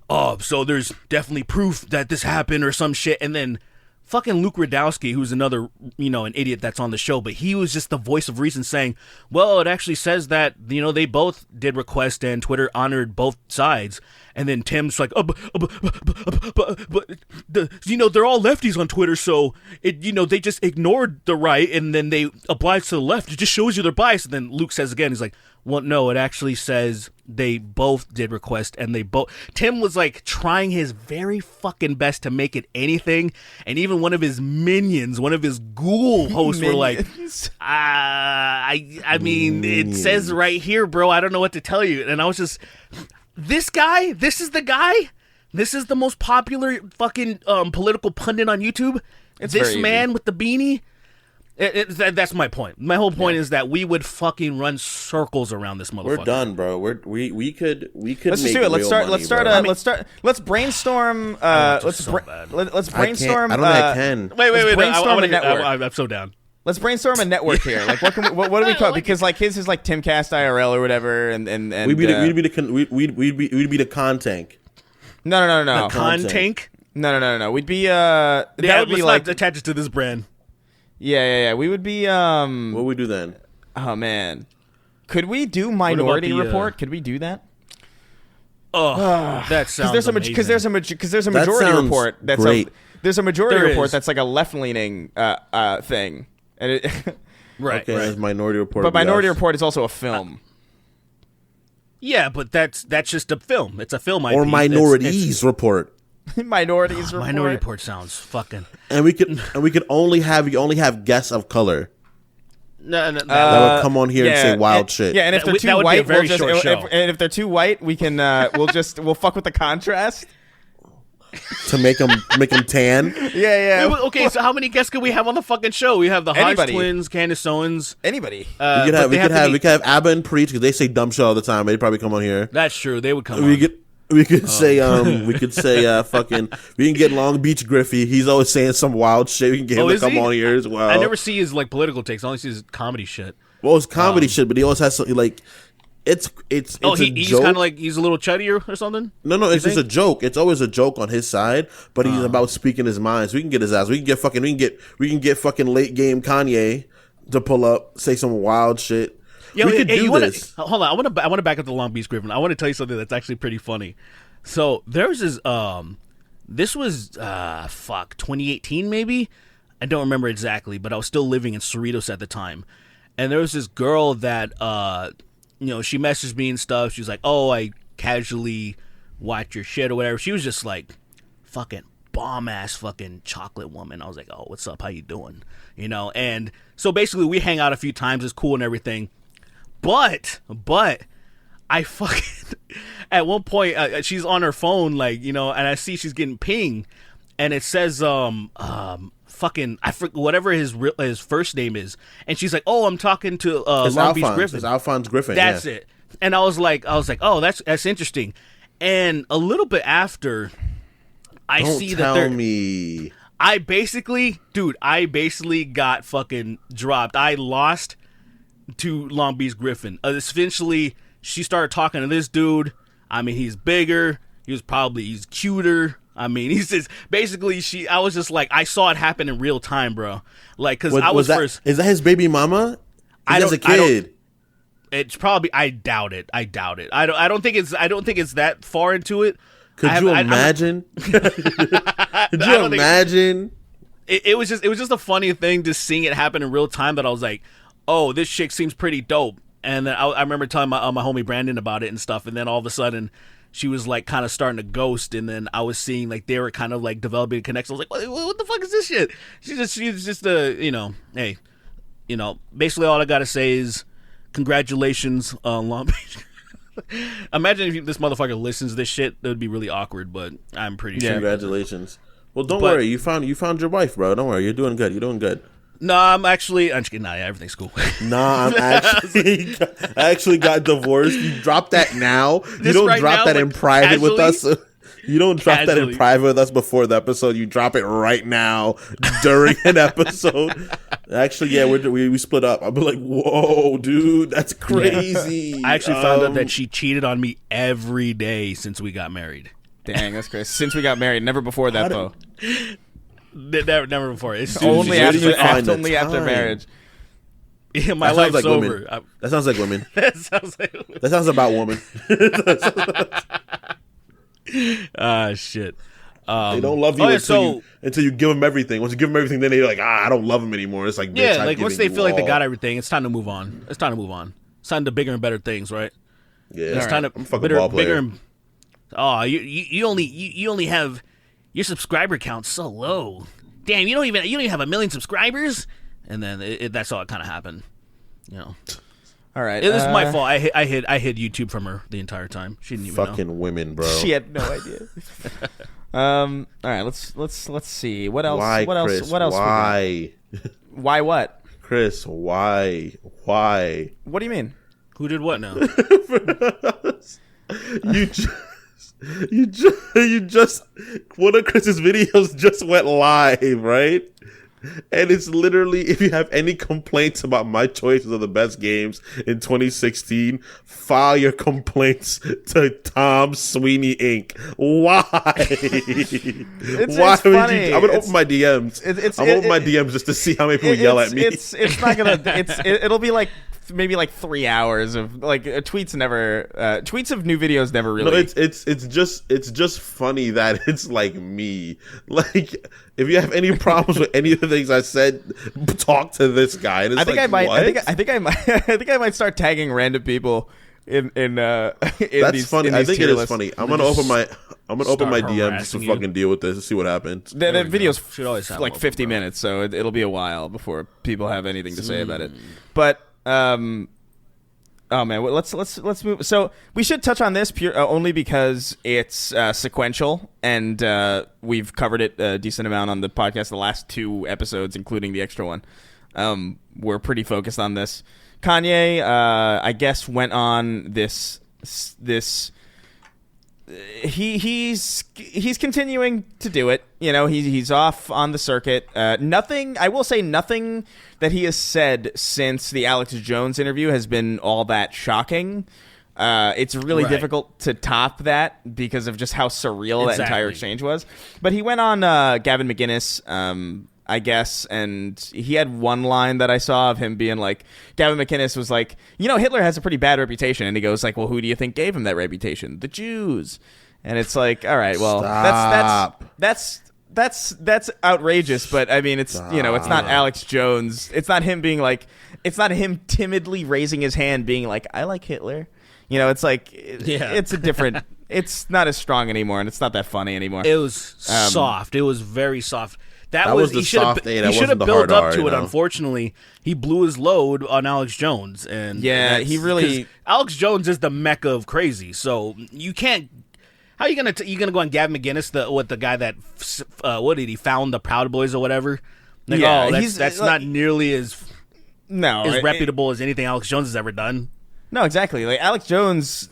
[SPEAKER 2] oh, so there's definitely proof that this happened or some shit. And then fucking Luke Radowski, who's another, an idiot that's on the show, but he was just the voice of reason saying, well, it actually says that, they both did request and Twitter honored both sides. And then Tim's like, but they're all lefties on Twitter, so they just ignored the right and then they obliged to the left. It just shows you their bias. And then Luke says again, he's like, well, no, it actually says they both did request and Tim was like trying his very fucking best to make it anything. And even one of his minions, one of his ghoul hosts were like, I mean, it says right here, bro, I don't know what to tell you. And I was just, this is the guy? This is the most popular fucking political pundit on YouTube? This man with the beanie? That's my point. My whole point is that we would fucking run circles around this motherfucker.
[SPEAKER 3] We're done, bro. We could. Let's
[SPEAKER 4] just do it. Let's brainstorm. Let's brainstorm.
[SPEAKER 3] I don't think I can.
[SPEAKER 2] Wait. I'm so down.
[SPEAKER 4] Let's brainstorm a network here. Like, what do we call it? Because like his is like Timcast IRL or whatever, and
[SPEAKER 3] we'd be the con tank.
[SPEAKER 4] No.
[SPEAKER 2] The con tank.
[SPEAKER 4] No. We'd be
[SPEAKER 2] that would be like attached to this brand.
[SPEAKER 4] Yeah. We would be
[SPEAKER 3] What would we do then?
[SPEAKER 4] Oh man, could we do Minority Report? Could we do that?
[SPEAKER 2] Oh, that sounds amazing.
[SPEAKER 4] Because there's a Majority Report. That's
[SPEAKER 3] great.
[SPEAKER 4] There's a Majority Report that's like a left-leaning thing. And
[SPEAKER 2] right.
[SPEAKER 3] Okay,
[SPEAKER 2] right.
[SPEAKER 3] Minority Report.
[SPEAKER 4] But Minority Report is also a film.
[SPEAKER 2] Yeah, but that's just a film. It's a film IP.
[SPEAKER 3] Or Minorities Report.
[SPEAKER 4] Minorities Report.
[SPEAKER 2] Minority Report sounds fucking.
[SPEAKER 3] And we could only have guests of color.
[SPEAKER 2] No.
[SPEAKER 3] That would come on here and say wild shit.
[SPEAKER 4] Yeah, and if they're too white, if they're too white, we can we'll fuck with the contrast.
[SPEAKER 3] To make them tan.
[SPEAKER 4] Yeah.
[SPEAKER 2] Wait, okay, so how many guests could we have on the fucking show? We have the Hodge twins, Candace Owens.
[SPEAKER 4] Anybody.
[SPEAKER 3] We could have Abba and Preach because they say dumb shit all the time. They'd probably come on here.
[SPEAKER 2] That's true. They would come on.
[SPEAKER 3] We could say fucking. We can get Long Beach Griffey. He's always saying some wild shit. We can get him to come on here as well.
[SPEAKER 2] I never see his like political takes. I only see his comedy shit.
[SPEAKER 3] Well, it's comedy shit, but he always has something like. He's
[SPEAKER 2] kind of like he's a little chuddier or something.
[SPEAKER 3] No, it's just a joke. It's always a joke on his side, but he's about speaking his mind. So we can get his ass. We can get fucking late game Kanye to pull up, say some wild shit.
[SPEAKER 2] Yeah,
[SPEAKER 3] we could do this.
[SPEAKER 2] Hold on, I want to back up to Long Beach Griffin. I want to tell you something that's actually pretty funny. So there's this. This was 2018 maybe. I don't remember exactly, but I was still living in Cerritos at the time, and there was this girl that she messaged me and stuff. She was like, "Oh, I casually watch your shit or whatever." She was just like, fucking bomb ass fucking chocolate woman. I was like, "Oh, what's up? How you doing?" And so basically we hang out a few times. It's cool and everything. But I fucking at one point she's on her phone and I see she's getting pinged, and it says fucking I forget whatever his first name is, and she's like, "Oh, I'm talking to Long Beach Griffin."
[SPEAKER 3] It's Alphonse Griffin.
[SPEAKER 2] That's it. And I was like, "Oh, that's interesting." And a little bit after, I basically got fucking dropped. I lost to Long Beach Griffin. Eventually, she started talking to this dude. I mean, he's bigger. He's cuter. I mean, he's just basically I was just like, I saw it happen in real time, bro. Like, because I was first.
[SPEAKER 3] Is that his baby mama? As a kid.
[SPEAKER 2] It's probably. I doubt it. I don't think it's that far into it.
[SPEAKER 3] Could you imagine? Could you imagine?
[SPEAKER 2] It was just a funny thing just seeing it happen in real time that I was like, oh, this chick seems pretty dope. And then I remember telling my homie Brandon about it and stuff, and then all of a sudden she was like kind of starting to ghost, and then I was seeing like they were kind of like developing a connection. I was like, what the fuck is this shit? She's just hey, basically all I gotta say is congratulations on Long Beach. Imagine if this motherfucker listens to this shit, that would be really awkward, but I'm pretty sure.
[SPEAKER 3] Congratulations. Well, don't worry, you found your wife, bro. Don't worry, you're doing good.
[SPEAKER 2] No, I'm just kidding. Nah, everything's cool.
[SPEAKER 3] Nah, I actually got divorced. You drop that now. You don't drop that in private with us. You don't drop that in private with us before the episode. You drop it right now during an episode. Actually, yeah, we split up. I'll be like, whoa, dude, that's crazy.
[SPEAKER 2] I actually found out that she cheated on me every day since we got married.
[SPEAKER 4] Dang, that's crazy. Since we got married, never before that though.
[SPEAKER 2] Never before. It's
[SPEAKER 4] only after marriage.
[SPEAKER 2] Yeah, my life's like over.
[SPEAKER 3] That sounds like women. That sounds about women.
[SPEAKER 2] Shit.
[SPEAKER 3] They don't love you until you give them everything. Once you give them everything, then they're like, I don't love them anymore. It's like, bitch,
[SPEAKER 2] like once they feel like they got everything, it's time to move on. It's time to bigger and better things, right?
[SPEAKER 3] Yeah,
[SPEAKER 2] it's time to
[SPEAKER 3] I'm a fucking ball player.
[SPEAKER 2] You only have your subscriber count's so low. Damn, you don't even have 1 million subscribers. And then that's all it kind of happened.
[SPEAKER 4] All right,
[SPEAKER 2] it was my fault. I hid YouTube from her the entire time. She didn't even know.
[SPEAKER 3] Fucking women, bro.
[SPEAKER 4] She had no idea. All right, let's see. What else?
[SPEAKER 3] Why,
[SPEAKER 4] what
[SPEAKER 3] Chris?
[SPEAKER 4] else? What else?
[SPEAKER 3] Why?
[SPEAKER 4] Why what?
[SPEAKER 3] Chris, why? Why?
[SPEAKER 4] What do you mean?
[SPEAKER 2] Who did what now?
[SPEAKER 3] You just one of Chris's videos just went live, right? And it's literally, if you have any complaints about my choices of the best games in 2016, file your complaints to Tom Sweeney Inc. Why?
[SPEAKER 4] Why would
[SPEAKER 3] funny. I'm gonna open my DMs. I'm open my DMs just to see how many people yell at me.
[SPEAKER 4] It's not gonna. It'll be like maybe like 3 hours of like tweets of new videos never really.
[SPEAKER 3] No, it's just funny that it's like me. Like, if you have any problems with any of the things I said, talk to this guy. And it's
[SPEAKER 4] I think
[SPEAKER 3] like,
[SPEAKER 4] I might.
[SPEAKER 3] what?
[SPEAKER 4] I think I might start tagging random people in
[SPEAKER 3] That's
[SPEAKER 4] these,
[SPEAKER 3] funny.
[SPEAKER 4] in
[SPEAKER 3] I
[SPEAKER 4] these
[SPEAKER 3] think
[SPEAKER 4] tier
[SPEAKER 3] it is
[SPEAKER 4] lists.
[SPEAKER 3] funny. I'm gonna open my DMs just to
[SPEAKER 2] harassing
[SPEAKER 3] fucking deal with this and see what happens.
[SPEAKER 4] The video's
[SPEAKER 2] Should always have
[SPEAKER 4] like
[SPEAKER 2] them
[SPEAKER 4] 50
[SPEAKER 2] open, bro.
[SPEAKER 4] minutes, so it'll be a while before people have anything to say about it. But oh man, let's move. So we should touch on this only because it's sequential, and we've covered it a decent amount on the podcast the last 2 episodes, including the extra one. We're pretty focused on this. Kanye, I guess, went on this. He's continuing to do it. You know, he's off on the circuit. Nothing that he has said since the Alex Jones interview has been all that shocking. It's really difficult to top that because of just how surreal that entire exchange was. But he went on Gavin McInnes, I guess, and he had one line that I saw of him being like, Gavin McInnes was like, you know, Hitler has a pretty bad reputation, and he goes like, well, who do you think gave him that reputation? The Jews. And it's like, all right, well, that's outrageous, but I mean, it's you know, it's not Alex Jones. It's not him being like, it's not him timidly raising his hand being like, I like Hitler. You know, it's like, it's a different, it's not as strong anymore, and it's not that funny anymore.
[SPEAKER 2] It was soft. It was very soft.
[SPEAKER 3] That was the soft A. That
[SPEAKER 2] He should have
[SPEAKER 3] wasn't the
[SPEAKER 2] built
[SPEAKER 3] hard
[SPEAKER 2] up
[SPEAKER 3] R,
[SPEAKER 2] to
[SPEAKER 3] you
[SPEAKER 2] it.
[SPEAKER 3] know?
[SPEAKER 2] Unfortunately, he blew his load on Alex Jones, and
[SPEAKER 4] he really.
[SPEAKER 2] Alex Jones is the mecca of crazy, so you can't. How are you gonna go on Gavin McInnes, the guy that what did he found the Proud Boys or whatever? Like, that's not nearly as reputable as anything Alex Jones has ever done.
[SPEAKER 4] No, exactly. Like Alex Jones,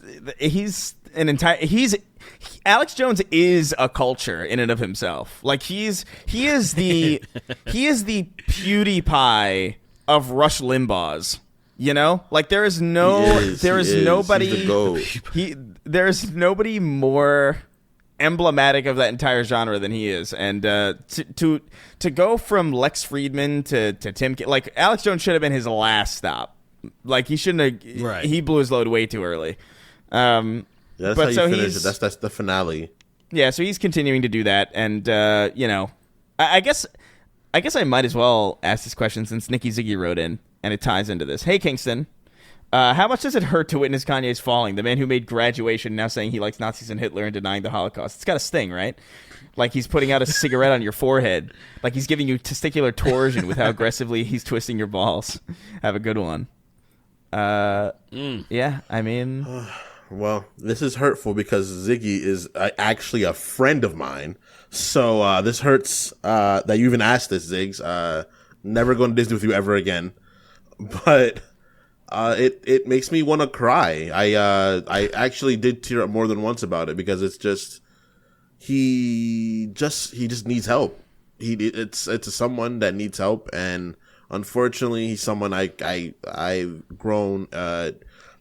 [SPEAKER 4] Alex Jones is a culture in and of himself. Like he is the PewDiePie of Rush Limbaugh's. You know, like there is nobody more emblematic of that entire genre than he is. And to go from Lex Friedman to Tim, like Alex Jones should have been his last stop. Like he shouldn't have.
[SPEAKER 2] Right.
[SPEAKER 4] He blew his load way too early.
[SPEAKER 3] That's how you finish it. That's the finale.
[SPEAKER 4] Yeah, so he's continuing to do that, and you know, I guess I might as well ask this question since Nikki Ziggy wrote in, and it ties into this. Hey, Kingston, how much does it hurt to witness Kanye's falling? The man who made Graduation now saying he likes Nazis and Hitler and denying the Holocaust. It's got a sting, right? Like he's putting out a cigarette on your forehead, like he's giving you testicular torsion with how aggressively he's twisting your balls. Have a good one. Yeah, I mean.
[SPEAKER 3] Well, this is hurtful because Ziggy is actually a friend of mine. So this hurts that you even asked this, Ziggs. Never going to Disney with you ever again. But it makes me want to cry. I actually did tear up more than once about it because it's just he just needs help. It's someone that needs help, and unfortunately, he's someone I've grown.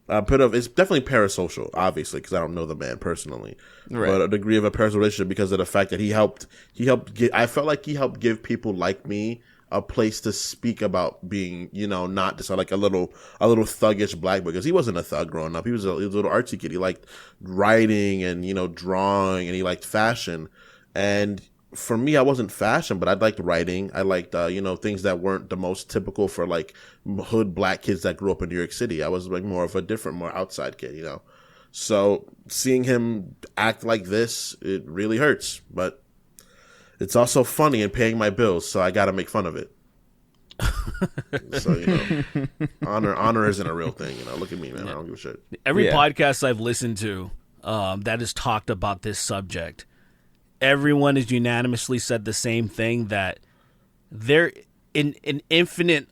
[SPEAKER 3] It's definitely parasocial, obviously, because I don't know the man personally, right. But a degree of a parasocial relationship because of the fact that I felt like he helped give people like me a place to speak about being, you know, not just like a little thuggish black boy, because he wasn't a thug growing up. He was a little artsy kid. He liked writing and, you know, drawing, and he liked fashion. And for me, I wasn't fashion, but I liked writing. I liked, you know, things that weren't the most typical for like hood black kids that grew up in New York City. I was like more of a different, more outside kid, you know. So seeing him act like this, it really hurts. But it's also funny and paying my bills, so I got to make fun of it. So, you know, honor isn't a real thing. You know, look at me, man. I don't give a shit.
[SPEAKER 2] Every podcast I've listened to that has talked about this subject, everyone has unanimously said the same thing, that there in infinite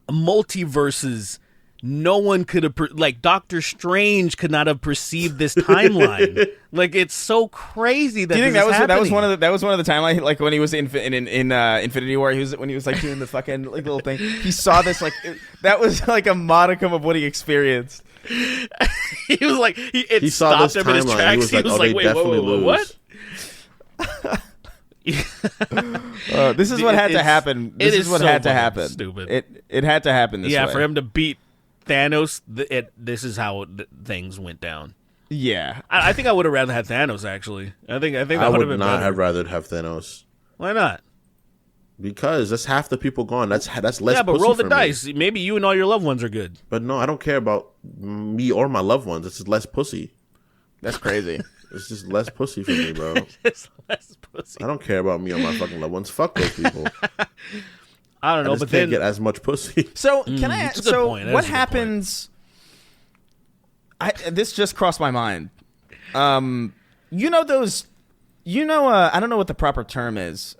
[SPEAKER 2] multiverses no one could have like Doctor Strange could not have perceived this timeline. Like it's so crazy that. Do you think
[SPEAKER 4] that was one of the timeline, like when he was in Infinity War, when he was like doing the fucking like little thing, he saw this that was like a modicum of what he experienced.
[SPEAKER 2] He was like he saw this timeline. His tracks. He was like, wait, what?
[SPEAKER 4] This is what had to happen. This is what had to happen.
[SPEAKER 2] Stupid.
[SPEAKER 4] It had to happen this way.
[SPEAKER 2] Yeah, for him to beat Thanos, this is how things went down.
[SPEAKER 4] Yeah,
[SPEAKER 2] I think I would have rather had Thanos. Actually, I think that
[SPEAKER 3] I
[SPEAKER 2] would
[SPEAKER 3] would not have rather have Thanos.
[SPEAKER 2] Why not?
[SPEAKER 3] Because that's half the people gone. That's less.
[SPEAKER 2] Yeah, but
[SPEAKER 3] pussy
[SPEAKER 2] roll the
[SPEAKER 3] for
[SPEAKER 2] dice.
[SPEAKER 3] Me.
[SPEAKER 2] Maybe you and all your loved ones are good.
[SPEAKER 3] But no, I don't care about me or my loved ones. It's just less pussy.
[SPEAKER 4] That's crazy.
[SPEAKER 3] It's just less pussy for me, bro.
[SPEAKER 2] It's less pussy.
[SPEAKER 3] I don't care about me or my fucking loved ones. Fuck those people.
[SPEAKER 2] I don't know, but then
[SPEAKER 3] get as much pussy.
[SPEAKER 4] So can I? So what happens? This just crossed my mind. You know those. You know, I don't know what the proper term is.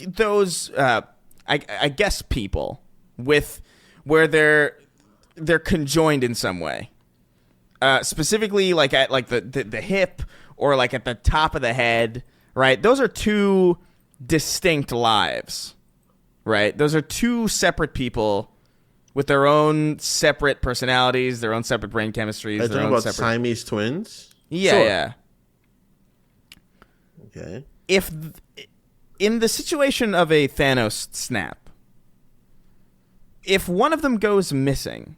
[SPEAKER 4] Those, I guess, people where they're conjoined in some way. Specifically, like at like the hip or like at the top of the head, right? Those are two distinct lives, right? Those are two separate people with their own separate personalities, their own separate brain chemistries.
[SPEAKER 3] Are you talking about Siamese twins?
[SPEAKER 4] Yeah,
[SPEAKER 3] sure.
[SPEAKER 4] Yeah.
[SPEAKER 3] Okay.
[SPEAKER 4] If in the situation of a Thanos snap, if one of them goes missing,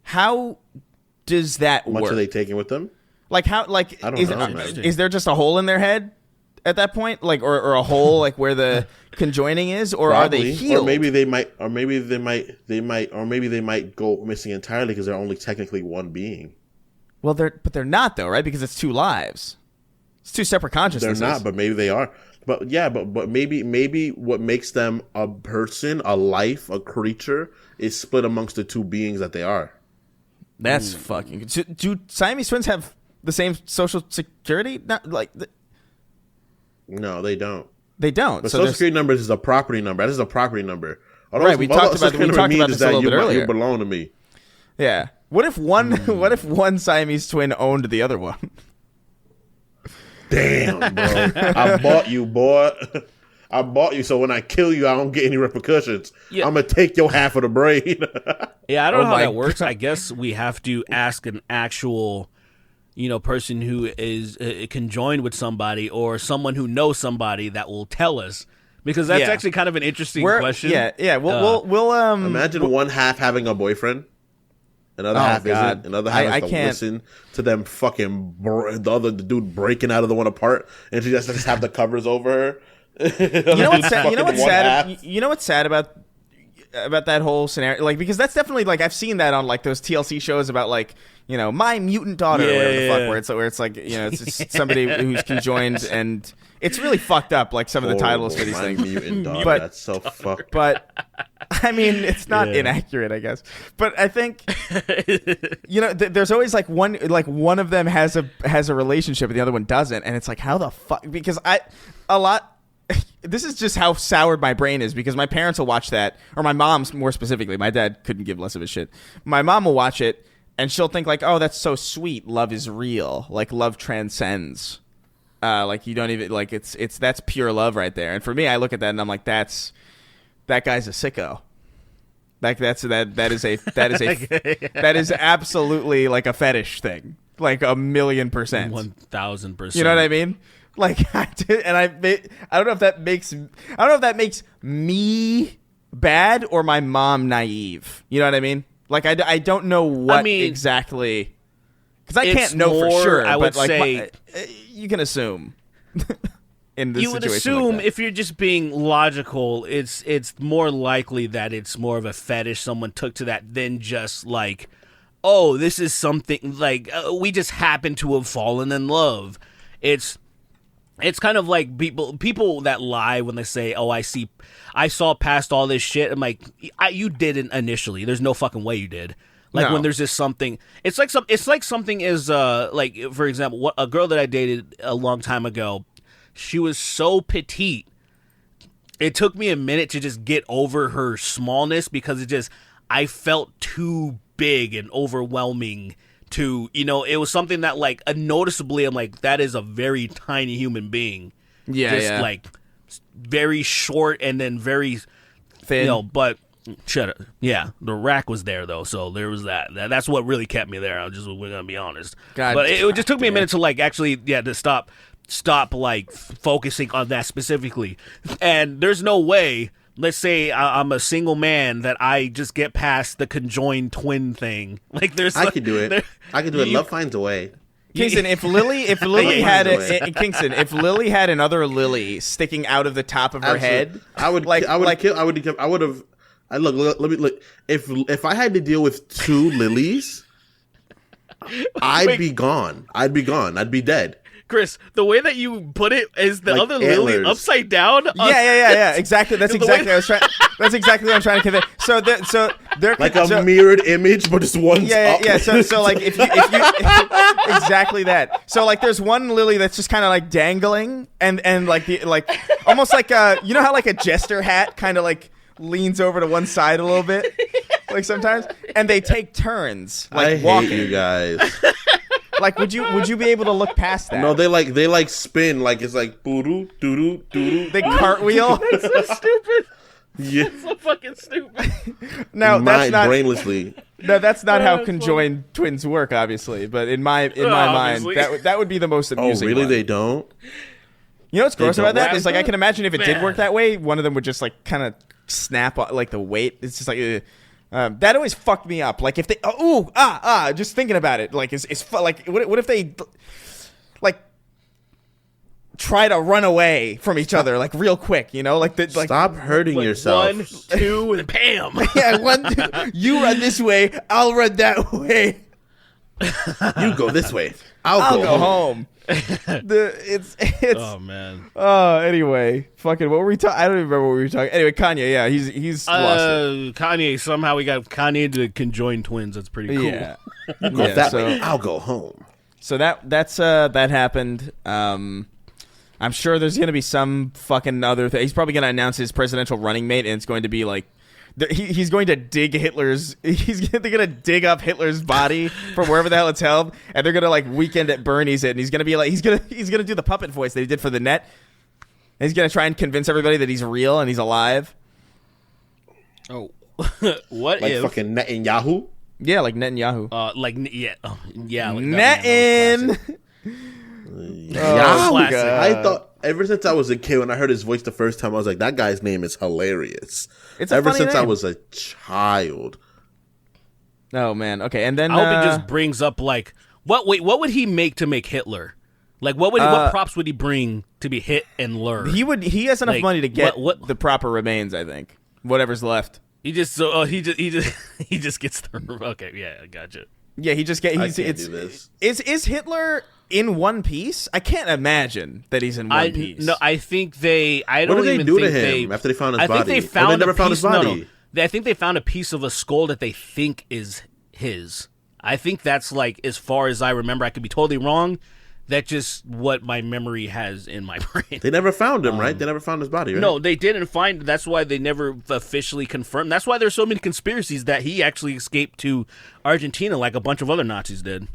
[SPEAKER 4] how does that work?
[SPEAKER 3] How much are they taking with them?
[SPEAKER 4] Like how? Like
[SPEAKER 3] I don't know.
[SPEAKER 4] Is there just a hole in their head at that point, like or a hole like where the conjoining is, or probably. Are they healed?
[SPEAKER 3] Or maybe they might go missing entirely because they're only technically one being.
[SPEAKER 4] Well, they're not though, right? Because it's two lives. It's two separate consciousnesses.
[SPEAKER 3] They're not, but maybe they are. But yeah, but maybe what makes them a person, a life, a creature is split amongst the two beings that they are.
[SPEAKER 4] That's fucking. Do Siamese twins have the same social security? Not like.
[SPEAKER 3] No, they don't.
[SPEAKER 4] They don't.
[SPEAKER 3] The social security number is a property number. That is a property number.
[SPEAKER 4] Right. We talked about this a little bit earlier.
[SPEAKER 3] You belong to me.
[SPEAKER 4] Yeah. What if one Siamese twin owned the other one?
[SPEAKER 3] Damn, bro. I bought you, boy. I bought you, so when I kill you, I don't get any repercussions. Yeah. I'm going to take your half of the brain.
[SPEAKER 2] Yeah, I don't know how that works. I guess we have to ask an actual, person who is conjoined with somebody or someone who knows somebody that will tell us. Because that's actually kind of an interesting question.
[SPEAKER 4] Yeah. We'll
[SPEAKER 3] imagine one half having a boyfriend. Another half isn't. Another half has to listen to them fucking the dude breaking out of the one apart, and she just have the covers over her.
[SPEAKER 4] You know what's sad? You know what's sad about that whole scenario? Like, because that's definitely like I've seen that on like those TLC shows about like my mutant daughter or whatever the fuck, where it's like it's somebody who's conjoined, and it's really fucked up. Like some of the titles for these things.
[SPEAKER 3] Mutant daughter, but that's so fucked.
[SPEAKER 4] But I mean, it's not inaccurate, I guess. But I think there's always like one of them has a relationship and the other one doesn't, and it's like how the fuck? Because this is just how soured my brain is, because my parents will watch that, or my mom's more specifically. My dad couldn't give less of a shit. My mom will watch it and she'll think like, oh, that's so sweet. Love is real. Like love transcends. Like you don't even like it's that's pure love right there. And for me, I look at that and I'm like, that guy's a sicko. Like that is absolutely like a fetish thing. Like 1,000,000%.
[SPEAKER 2] 1,000%.
[SPEAKER 4] You know what I mean? Like I don't know if that makes me bad or my mom naive. You know what I mean? Like I don't know what exactly, because I can't know for sure.
[SPEAKER 2] I would say
[SPEAKER 4] you can assume. In this
[SPEAKER 2] you would assume if you're just being logical, it's more likely that it's more of a fetish someone took to that than just like, oh, this is something like we just happen to have fallen in love. It's kind of like people that lie when they say, oh, I saw past all this shit. I'm like, you didn't initially. There's no fucking way you did. Like when there's just something, it's like something is like, for example, a girl that I dated a long time ago. She was so petite. It took me a minute to just get over her smallness, because I felt too big and overwhelming to, it was something that like noticeably I'm like, that is a very tiny human being.
[SPEAKER 4] Yeah,
[SPEAKER 2] like very short and then very
[SPEAKER 4] thin.
[SPEAKER 2] But shut up. Yeah, the rack was there though, so there was that. That's what really kept me there. We're gonna be honest. But it just took me a minute to like actually, to stop like focusing on that specifically. And there's no way. Let's say I'm a single man that I just get past the conjoined twin thing. Like
[SPEAKER 3] I could do it. I could do it. Love finds a way.
[SPEAKER 4] Kingston, if Lily had Kingston, if Lily had another Lily sticking out of the top of her head,
[SPEAKER 3] I would have. Look. If I had to deal with two Lilies, I'd be gone. I'd be dead.
[SPEAKER 2] Chris, the way that you put it is the like other antlers. Lily upside down.
[SPEAKER 4] Yeah. Exactly. That's exactly. That's exactly what I'm trying to convey. So they're
[SPEAKER 3] like a mirrored image, but just one.
[SPEAKER 4] Yeah. So like if you exactly that. So like there's one Lily that's just kind of like dangling, and like almost like you know how like a jester hat kind of like leans over to one side a little bit, like sometimes, and they take turns like walking.
[SPEAKER 3] Hate you guys.
[SPEAKER 4] Like, would you be able to look past that?
[SPEAKER 3] No, they spin like it's like doo doo doo.
[SPEAKER 4] They cartwheel.
[SPEAKER 2] That's so stupid.
[SPEAKER 3] Yeah,
[SPEAKER 2] that's so fucking stupid.
[SPEAKER 3] Now that's not brainlessly.
[SPEAKER 4] No, that's not how conjoined twins work, obviously. But in my mind, that would be the most amusing.
[SPEAKER 3] Oh, really?
[SPEAKER 4] One.
[SPEAKER 3] They don't.
[SPEAKER 4] You know what's gross about that is like I can imagine if it did work that way, one of them would just like kind of snap like the weight. It's just like. That always fucked me up. Like if they, just thinking about it. Like like what if they, like, try to run away from each other like real quick? Like
[SPEAKER 3] stop hurting yourself.
[SPEAKER 2] 1, 2, and bam.
[SPEAKER 4] Yeah, 1, 2. You run this way. I'll run that way.
[SPEAKER 3] You go this way. I'll
[SPEAKER 4] go home. It's
[SPEAKER 2] oh man.
[SPEAKER 4] Anyway, fucking what were we talking? I don't even remember what we were talking. Anyway, Kanye, yeah, he's lost it.
[SPEAKER 2] Kanye, somehow we got Kanye to conjoin twins. That's pretty cool.
[SPEAKER 4] Yeah.
[SPEAKER 3] Go that way. I'll go home.
[SPEAKER 4] So that happened. I'm sure there's gonna be some fucking other thing. He's probably gonna announce his presidential running mate, and it's going to be like. He's going to dig they're gonna dig up Hitler's body from wherever the hell it's held, and they're gonna like Weekend at Bernie's it, and he's gonna be like he's gonna do the puppet voice that he did for the net, and he's gonna try and convince everybody that he's real and he's alive.
[SPEAKER 2] Oh, what
[SPEAKER 3] like
[SPEAKER 2] if
[SPEAKER 3] fucking Netanyahu?
[SPEAKER 4] Yeah, like Netanyahu.
[SPEAKER 2] Like
[SPEAKER 4] Netan.
[SPEAKER 3] I thought ever since I was a kid, when I heard his voice the first time, I was like, that guy's name is hilarious.
[SPEAKER 4] It's
[SPEAKER 3] ever since
[SPEAKER 4] name.
[SPEAKER 3] I was a child.
[SPEAKER 4] Oh man, okay, and then
[SPEAKER 2] I hope he just brings up like what would he make to make Hitler? Like what props would he bring to be hit and lure?
[SPEAKER 4] He has enough money to get the proper remains. I think whatever's left.
[SPEAKER 2] He just gets the okay. Yeah, I gotcha.
[SPEAKER 4] Yeah, he just get. Is Hitler in one piece? I can't imagine that he's in one piece.
[SPEAKER 2] No, I think they. I don't
[SPEAKER 3] what did
[SPEAKER 2] even
[SPEAKER 3] they do
[SPEAKER 2] think
[SPEAKER 3] to him after they found his
[SPEAKER 2] I
[SPEAKER 3] body?
[SPEAKER 2] think they found
[SPEAKER 3] never found his body.
[SPEAKER 2] No. I think they found a piece of a skull that they think is his. I think that's like as far as I remember. I could be totally wrong. That's just what my memory has in my brain.
[SPEAKER 3] They never found him, right? They never found his body, right?
[SPEAKER 2] No, they didn't find. That's why they never officially confirmed. That's why there's so many conspiracies that he actually escaped to Argentina, like a bunch of other Nazis did.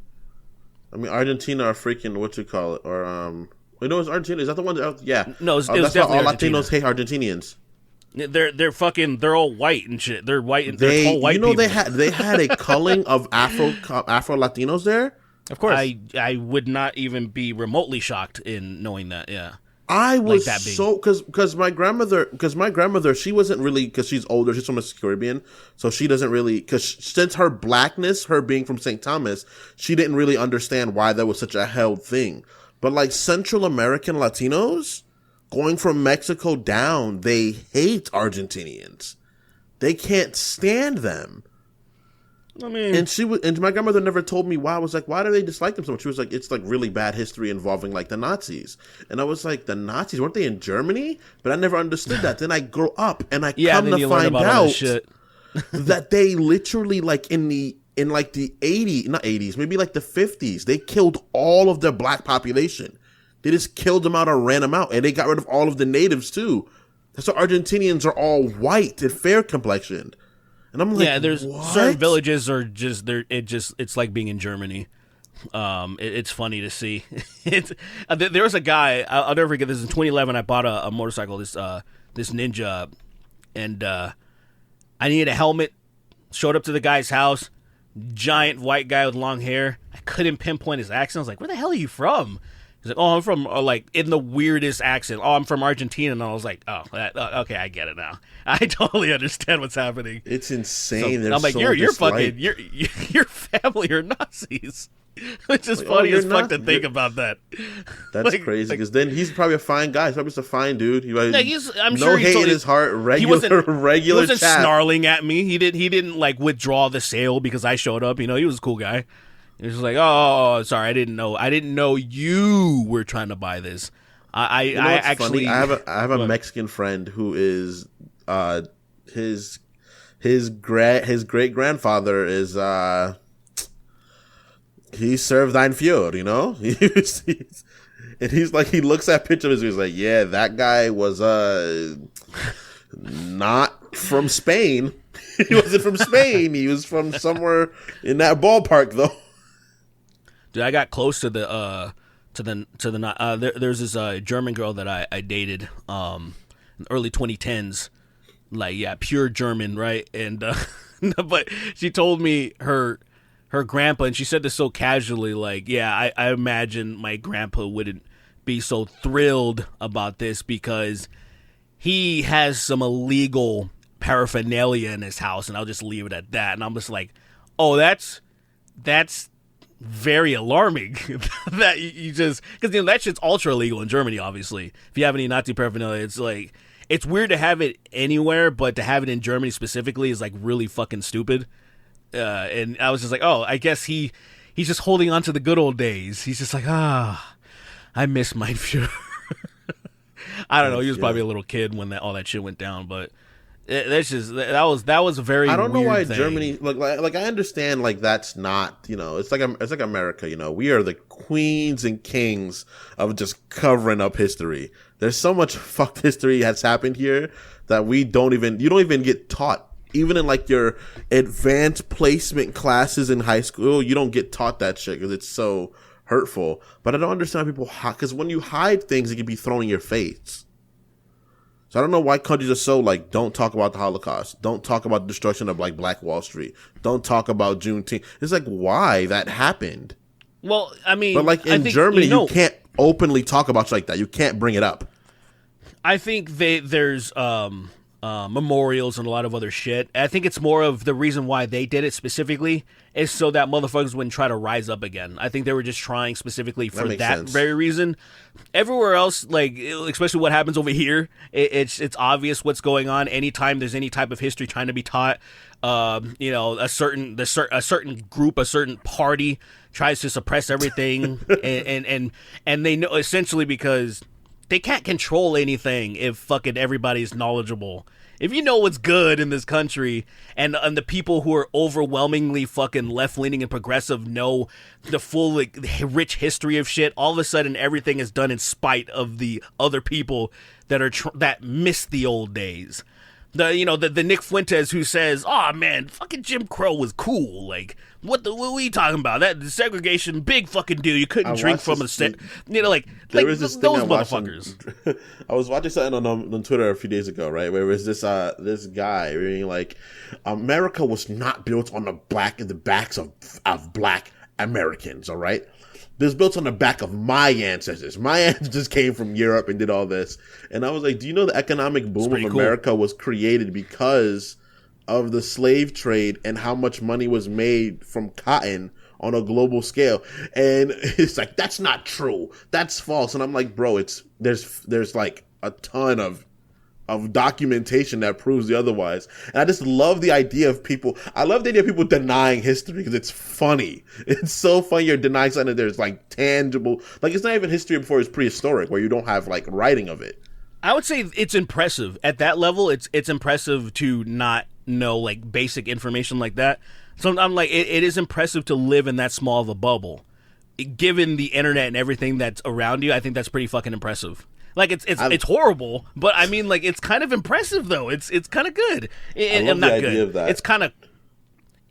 [SPEAKER 3] I mean, Argentina are freaking what you call it, or it's Argentina. Is that the one? Yeah,
[SPEAKER 2] no,
[SPEAKER 3] that's why all
[SPEAKER 2] Argentina.
[SPEAKER 3] Latinos hate Argentinians.
[SPEAKER 2] They're all white and shit. They're white and they're all white.
[SPEAKER 3] You know,
[SPEAKER 2] people.
[SPEAKER 3] they had a culling of Afro Latinos there.
[SPEAKER 4] Of course,
[SPEAKER 2] I would not even be remotely shocked in knowing that. Yeah,
[SPEAKER 3] I was like so because my grandmother she wasn't really because she's older, she's from the Caribbean, so she doesn't really because since her blackness, her being from St. Thomas, she didn't really understand why that was such a held thing. But like Central American Latinos going from Mexico down, they hate Argentinians. They can't stand them.
[SPEAKER 2] I mean,
[SPEAKER 3] and my grandmother never told me why. I was like, why do they dislike them so much? She was like, it's like really bad history involving like the Nazis. And I was like, the Nazis, weren't they in Germany? But I never understood that. Then I grow up and I come to find out that they literally like in the 80s, not 80s, maybe like the 50s, they killed all of their black population. They just killed them out or ran them out, and they got rid of all of the natives too. So Argentinians are all white and fair complexioned. And I'm like,
[SPEAKER 2] yeah, there's
[SPEAKER 3] what?
[SPEAKER 2] certain villages are just it's like being in Germany. It's funny to see. There was a guy, I'll never forget this. In 2011, I bought a motorcycle, this Ninja, and I needed a helmet. Showed up to the guy's house, giant white guy with long hair. I couldn't pinpoint his accent. I was like, "Where the hell are you from?" He's like, "Oh, I'm from," like in the weirdest accent. "Oh, I'm from Argentina." And I was like, "Oh, okay, I get it now. I totally understand what's happening."
[SPEAKER 3] It's insane.
[SPEAKER 2] So, I'm like, "You're fucking your family are Nazis." Which is funny as fuck to think about that.
[SPEAKER 3] That's crazy because then he's probably a fine guy. He's probably just a fine dude.
[SPEAKER 2] I'm
[SPEAKER 3] no
[SPEAKER 2] sure
[SPEAKER 3] hate in his heart. Regular,
[SPEAKER 2] he wasn't
[SPEAKER 3] chat.
[SPEAKER 2] snarling at me. He didn't like withdraw the sale because I showed up. He was a cool guy. He was just like, "Oh, sorry, I didn't know you were trying to buy this." I actually
[SPEAKER 3] funny? I have a Mexican friend who is his great grandfather is he served Ein Fjord, and he's like, he looks at pictures, he's like, yeah, that guy was not from Spain. He wasn't from Spain. He was from somewhere in that ballpark, though.
[SPEAKER 2] Dude, I got close to there's this German girl that I dated in the early 2010s, like, yeah, pure German, right? And but she told me her grandpa, and she said this so casually, like, yeah, I imagine my grandpa wouldn't be so thrilled about this because he has some illegal paraphernalia in his house, and I'll just leave it at that. And I'm just like, oh, that's very alarming that you just, because that shit's ultra illegal in Germany, obviously. If you have any Nazi paraphernalia, it's like, it's weird to have it anywhere, but to have it in Germany specifically is like really fucking stupid. And I was just like, oh, I guess he's just holding on to the good old days. He's just like, I miss my future. I don't know. He was probably a little kid when all that shit went down, but that was a very.
[SPEAKER 3] I don't know
[SPEAKER 2] weird
[SPEAKER 3] why
[SPEAKER 2] thing.
[SPEAKER 3] Germany like I understand like that's not it's like America. We are the queens and kings of just covering up history. There's so much fucked history that's happened here that you don't even get taught. Even in like your advanced placement classes in high school, you don't get taught that shit because it's so hurtful. But I don't understand people because when you hide things, it can be thrown in your face. So I don't know why countries are so like, don't talk about the Holocaust, don't talk about the destruction of like Black Wall Street, don't talk about Juneteenth. It's like, why that happened?
[SPEAKER 2] Well, I mean,
[SPEAKER 3] but like in Germany, you can't openly talk about shit like that. You can't bring it up.
[SPEAKER 2] I think there's memorials and a lot of other shit. I think it's more of the reason why they did it specifically is so that motherfuckers wouldn't try to rise up again. I think they were just trying specifically for that very reason. Everywhere else, like especially what happens over here, it's obvious what's going on. Anytime there's any type of history trying to be taught, a certain group, a certain party tries to suppress everything, and they know essentially because they can't control anything if fucking everybody's knowledgeable. If you know what's good in this country and the people who are overwhelmingly fucking left-leaning and progressive know the full like, rich history of shit, all of a sudden everything is done in spite of the other people that are that miss the old days. The Nick Fuentes who says, "Oh man, fucking Jim Crow was cool." Like, what are you talking about? That segregation, big fucking deal. You couldn't drink from a set. Like those motherfuckers.
[SPEAKER 3] I was watching something on Twitter a few days ago, right? Where it was this guy being like, America was not built on the backs of black Americans, all right? This was built on the back of my ancestors. My ancestors came from Europe and did all this. And I was like, do you know the economic boom of America was created because of the slave trade and how much money was made from cotton on a global scale? And it's like, that's not true. That's false. And I'm like, bro, there's like a ton of documentation that proves the otherwise. And I just love the idea of people denying history because it's funny. It's so funny you're denying something that there's like tangible, like it's not even history before it's prehistoric where you don't have like writing of it.
[SPEAKER 2] I would say it's impressive. At that level, it's impressive to not know like basic information like that. So I'm like, it is impressive to live in that small of a bubble. Given the internet and everything that's around you, I think that's pretty fucking impressive. Like it's horrible, but I mean, like it's kind of impressive though. It's kind of good.
[SPEAKER 3] I love the idea of that.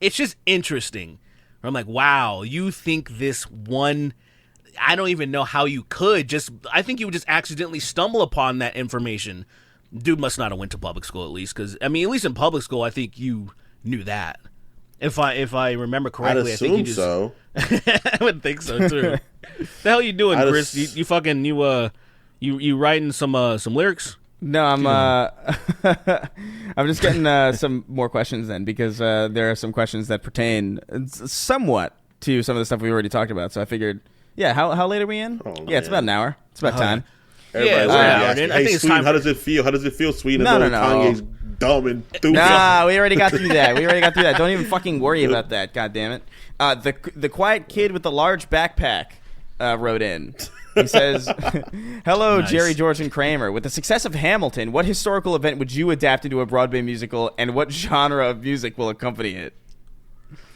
[SPEAKER 2] It's just interesting. I'm like, wow, you think this one? I don't even know how you could. I think you would just accidentally stumble upon that information. Dude must not have went to public school at least, because I mean, at least in public school, I think you knew that. If I remember correctly,
[SPEAKER 3] I think you just. So.
[SPEAKER 2] I would think so too. The hell you doing, Chris? You fucking you writing some lyrics?
[SPEAKER 4] No, I'm I'm just getting some more questions then, because there are some questions that pertain somewhat to some of the stuff we already talked about. So I figured, yeah, how late are we in? Yeah, it's about an hour. It's about time.
[SPEAKER 3] Everybody's
[SPEAKER 2] I think it's time.
[SPEAKER 3] How does it feel? How does it feel, Sweden?
[SPEAKER 4] No.
[SPEAKER 3] Kanye's dumb and stupid.
[SPEAKER 4] Nah, we already got through that. Don't even fucking worry about that. God damn it. The quiet kid with the large backpack wrote in. He says, "Hello, nice. Jerry, George, and Kramer. With the success of Hamilton, what historical event would you adapt into a Broadway musical, and what genre of music will accompany it?"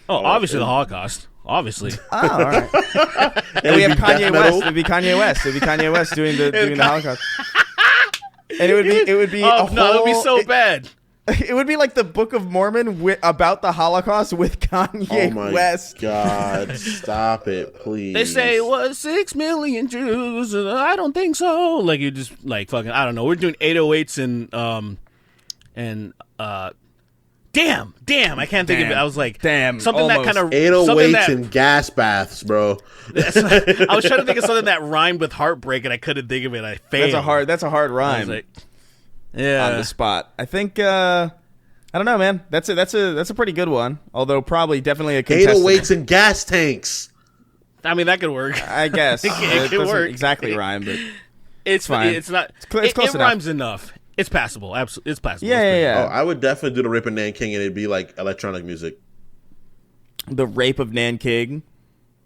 [SPEAKER 2] Oh, obviously the Holocaust. Obviously.
[SPEAKER 4] Oh, all right. And we have Kanye West. It'd be Kanye West doing the Holocaust. And it would be
[SPEAKER 2] it would be so bad.
[SPEAKER 4] It would be like the Book of Mormon about the Holocaust with Kanye West.
[SPEAKER 3] Oh my God! Stop it, please.
[SPEAKER 2] They say it was 6 million Jews. I don't think so. Like you just like fucking. I don't know. We're doing 808s and Damn! I can't think of it. I was like, something
[SPEAKER 4] almost.
[SPEAKER 2] That kind of
[SPEAKER 3] 808s and gas baths, bro.
[SPEAKER 2] I was trying to think of something that rhymed with heartbreak, and I couldn't think of it. I failed.
[SPEAKER 4] That's a hard rhyme.
[SPEAKER 2] Like,
[SPEAKER 4] on the spot. I think I don't know, man. That's a pretty good one. Although probably definitely a contested.
[SPEAKER 3] 808s and gas tanks.
[SPEAKER 2] I mean, that could work.
[SPEAKER 4] I guess
[SPEAKER 2] it could work.
[SPEAKER 4] Exactly rhyme, but
[SPEAKER 2] it's fine. It's not. It's close enough. Rhymes enough. It's passable. Absolutely, it's passable.
[SPEAKER 4] Yeah.
[SPEAKER 3] Oh, I would definitely do the Rape of Nanking, and it'd be like electronic music.
[SPEAKER 4] The Rape of Nanking.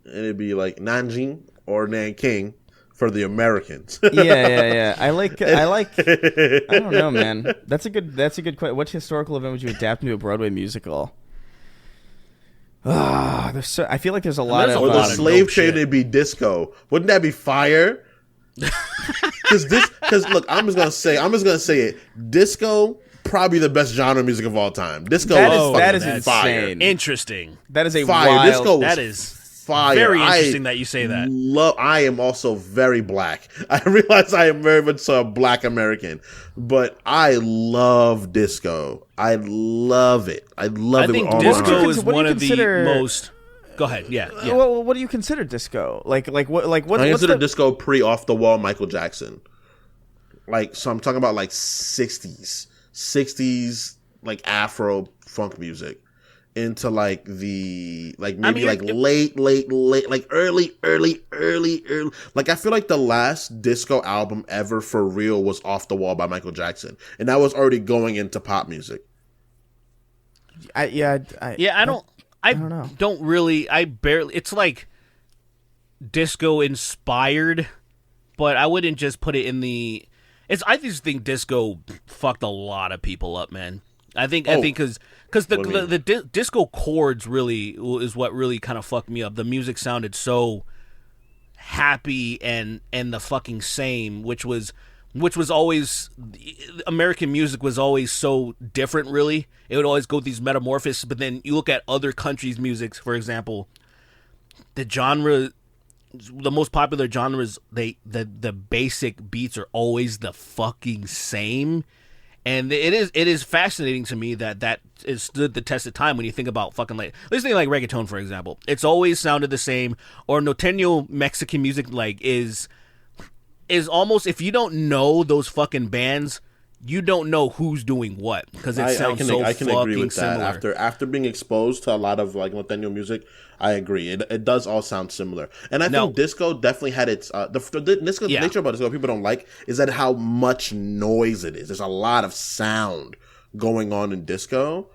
[SPEAKER 3] And it'd be like Nanjing or Nanking for the Americans.
[SPEAKER 4] Yeah. I like. I don't know, man. That's a good question. What historical event would you adapt into a Broadway musical? I feel like there's a lot of.
[SPEAKER 3] Or the slave trade would be disco. Wouldn't that be fire? Because look, I'm just gonna say it. Disco, probably the best genre of music of all time. Disco
[SPEAKER 4] that is
[SPEAKER 3] fire.
[SPEAKER 4] insane.
[SPEAKER 2] Interesting.
[SPEAKER 4] That is a
[SPEAKER 3] fire.
[SPEAKER 4] Wild.
[SPEAKER 3] Disco
[SPEAKER 2] that is
[SPEAKER 3] fire.
[SPEAKER 2] Very interesting that you say that.
[SPEAKER 3] I am also very black. I realize I am very much so a black American, but I love disco. I love it. I
[SPEAKER 2] think disco is one of the most. Go ahead. Yeah.
[SPEAKER 4] Well, what do you consider disco? Like what? I
[SPEAKER 3] consider disco pre off the wall Michael Jackson. So I'm talking about like 60s like Afro funk music into like the like maybe late like early. Like I feel like the last disco album ever for real was Off the Wall by Michael Jackson, and that was already going into pop music.
[SPEAKER 2] I don't know. Don't really. I barely. It's like disco inspired, but I wouldn't just put it in the. I just think disco fucked a lot of people up, man. I think because the disco chords really is what really kind of fucked me up. The music sounded so happy and the fucking same, which was always American music was always so different. Really, it would always go these metamorphoses. But then you look at other countries' music, for example, the most popular genres, the basic beats are always the fucking same, and it is fascinating to me that is stood the test of time when you think about fucking let's think like reggaeton, for example. It's always sounded the same, or norteño Mexican music is almost, if you don't know those fucking bands, you don't know who's doing what, because it sounds so fucking similar. I can agree with that.
[SPEAKER 3] After being exposed to a lot of like norteño music, I agree. It does all sound similar, and I think disco definitely had its the nature about disco people don't like is that how much noise it is. There's a lot of sound going on in disco.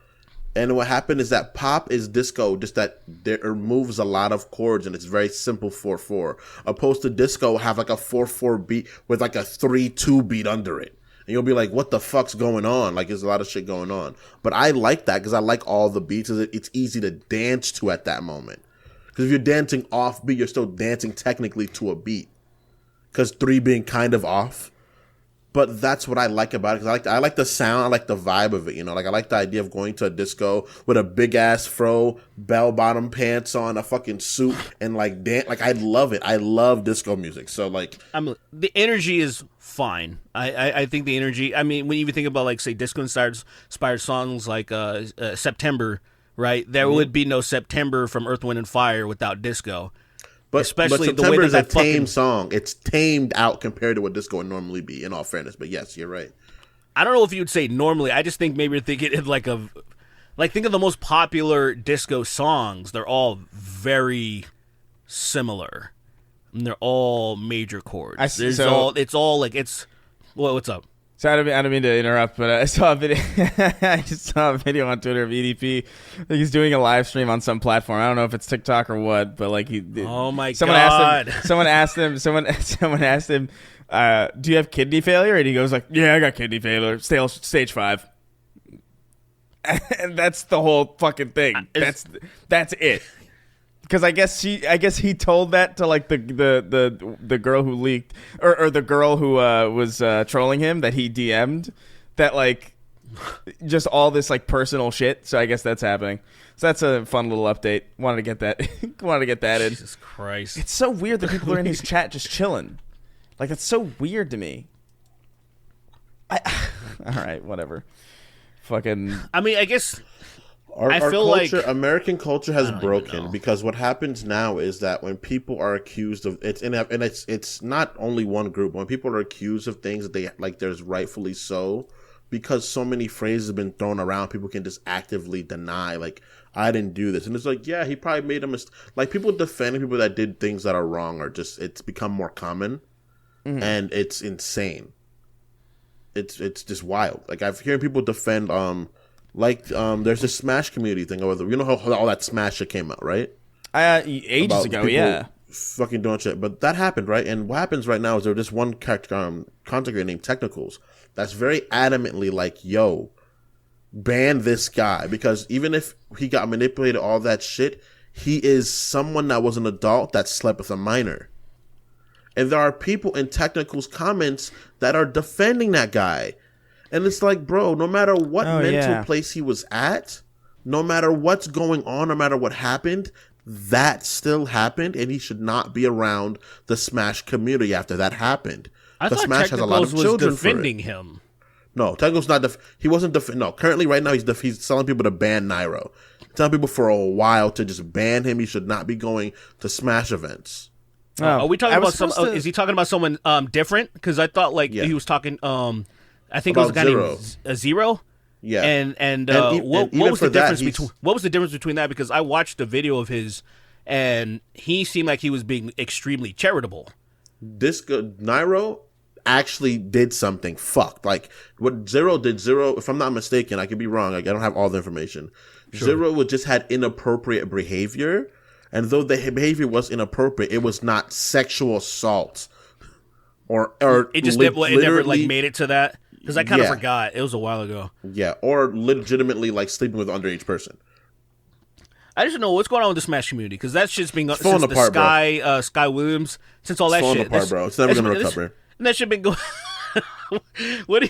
[SPEAKER 3] And what happened is that pop is disco, just that there moves a lot of chords and it's very simple 4/4. Opposed to disco have like a 4/4 beat with like a 3/2 beat under it. And you'll be like, what the fuck's going on? Like there's a lot of shit going on. But I like that because I like all the beats. It's easy to dance to at that moment. Because if you're dancing off beat, you're still dancing technically to a beat. Because 3 being kind of off. But that's what I like about it, because I like the sound, I like the vibe of it, you know. Like, I like the idea of going to a disco with a big ass fro, bell bottom pants on, a fucking suit, and like dance. Like, I love it. I love disco music. So like,
[SPEAKER 2] the energy is fine. I think the energy. I mean, when you even think about like say disco inspired songs like September, right? There would be no September from Earth, Wind and Fire without disco.
[SPEAKER 3] But
[SPEAKER 2] especially
[SPEAKER 3] September the way that is a tame song. It's tamed out compared to what disco would normally be, in all fairness. But yes, you're right.
[SPEAKER 2] I don't know if you would say normally. I just think maybe you're thinking of think of the most popular disco songs. They're all very similar. And they're all major chords. What's up?
[SPEAKER 4] So I don't mean to interrupt, but I saw a video. I just saw a video on Twitter of EDP. Like he's doing a live stream on some platform. I don't know if it's TikTok or what, but like
[SPEAKER 2] oh my god!
[SPEAKER 4] Someone asked him. Do you have kidney failure? And he goes like, "Yeah, I got kidney failure, stage 5." And that's the whole fucking thing. That's it. Because I guess he told that to like the girl who leaked or the girl who was trolling him that he DM'd that like just all this like personal shit. So I guess that's happening. So that's a fun little update. Wanted to get that in.
[SPEAKER 2] Jesus Christ!
[SPEAKER 4] It's so weird that people are in his chat just chilling. Like that's so weird to me. All right, whatever. Fucking.
[SPEAKER 2] I mean, I guess.
[SPEAKER 3] I feel culture, like American culture has broken because what happens now is that when people are accused of it's not only one group. When people are accused of things that they like, there's rightfully so, because so many phrases have been thrown around. People can just actively deny, like, I didn't do this, and it's like, yeah, he probably made a mistake. Like people defending people that did things that are wrong are just it's become more common, and it's insane. It's just wild. Like I've heard people defend there's this Smash community thing over you know how all that Smash shit came out, right?
[SPEAKER 4] Ages ago, yeah.
[SPEAKER 3] Fucking doing shit. But that happened, right? And what happens right now is there's this one content creator named Technicals that's very adamantly like, yo, ban this guy. Because even if he got manipulated, all that shit, he is someone that was an adult that slept with a minor. And there are people in Technicals comments that are defending that guy. And it's like, bro, no matter what mental place he was at, no matter what's going on, no matter what happened, that still happened, and he should not be around the Smash community after that happened.
[SPEAKER 2] I thought Smash has a lot of children defending him.
[SPEAKER 3] No, Technical's not. He wasn't. No, currently, right now, he's telling people to ban Nairo. Telling people for a while to just ban him. He should not be going to Smash events.
[SPEAKER 2] Are we talking about some? Is he talking about someone different? Because I thought he was talking. I think about it was a guy named Zero.
[SPEAKER 3] Yeah.
[SPEAKER 2] And what was the difference between what was the difference between that? Because I watched a video of his, and he seemed like he was being extremely charitable.
[SPEAKER 3] Nairo actually did something fucked. Like what Zero did. Zero, if I'm not mistaken, I could be wrong. I don't have all the information. Sure. Zero just had inappropriate behavior, and though the behavior was inappropriate, it was not sexual assault. Or
[SPEAKER 2] it just it never made it to that. Because I kind of forgot. It was a while ago.
[SPEAKER 3] Yeah, or legitimately sleeping with an underage person.
[SPEAKER 2] I just don't know what's going on with the Smash community, because that shit's been since apart, the Sky Williams, since all that
[SPEAKER 3] shit.
[SPEAKER 2] It's
[SPEAKER 3] falling apart, bro. It's never going to recover.
[SPEAKER 2] And that shit been going. What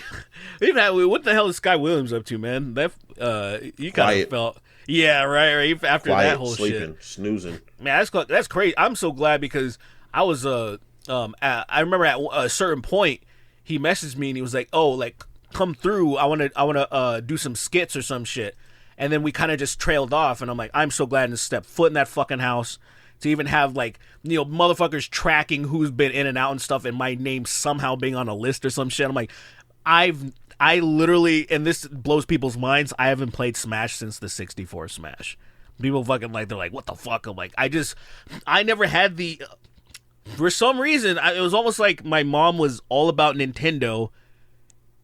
[SPEAKER 2] the hell is Sky Williams up to, man? That you kind of felt. Yeah, right. After
[SPEAKER 3] Quiet,
[SPEAKER 2] that whole
[SPEAKER 3] sleeping,
[SPEAKER 2] shit,
[SPEAKER 3] snoozing.
[SPEAKER 2] Man, that's crazy. I'm so glad because I was I remember at a certain point. He messaged me and he was like, "Oh, like come through. I want to do some skits or some shit." And then we kind of just trailed off. And I'm like, I'm so glad to step foot in that fucking house to even have motherfuckers tracking who's been in and out and stuff, and my name somehow being on a list or some shit. I'm like, I literally, and this blows people's minds, I haven't played Smash since the 64 Smash. People fucking they're like, what the fuck? I'm like, I never had the. For some reason, it was almost like my mom was all about Nintendo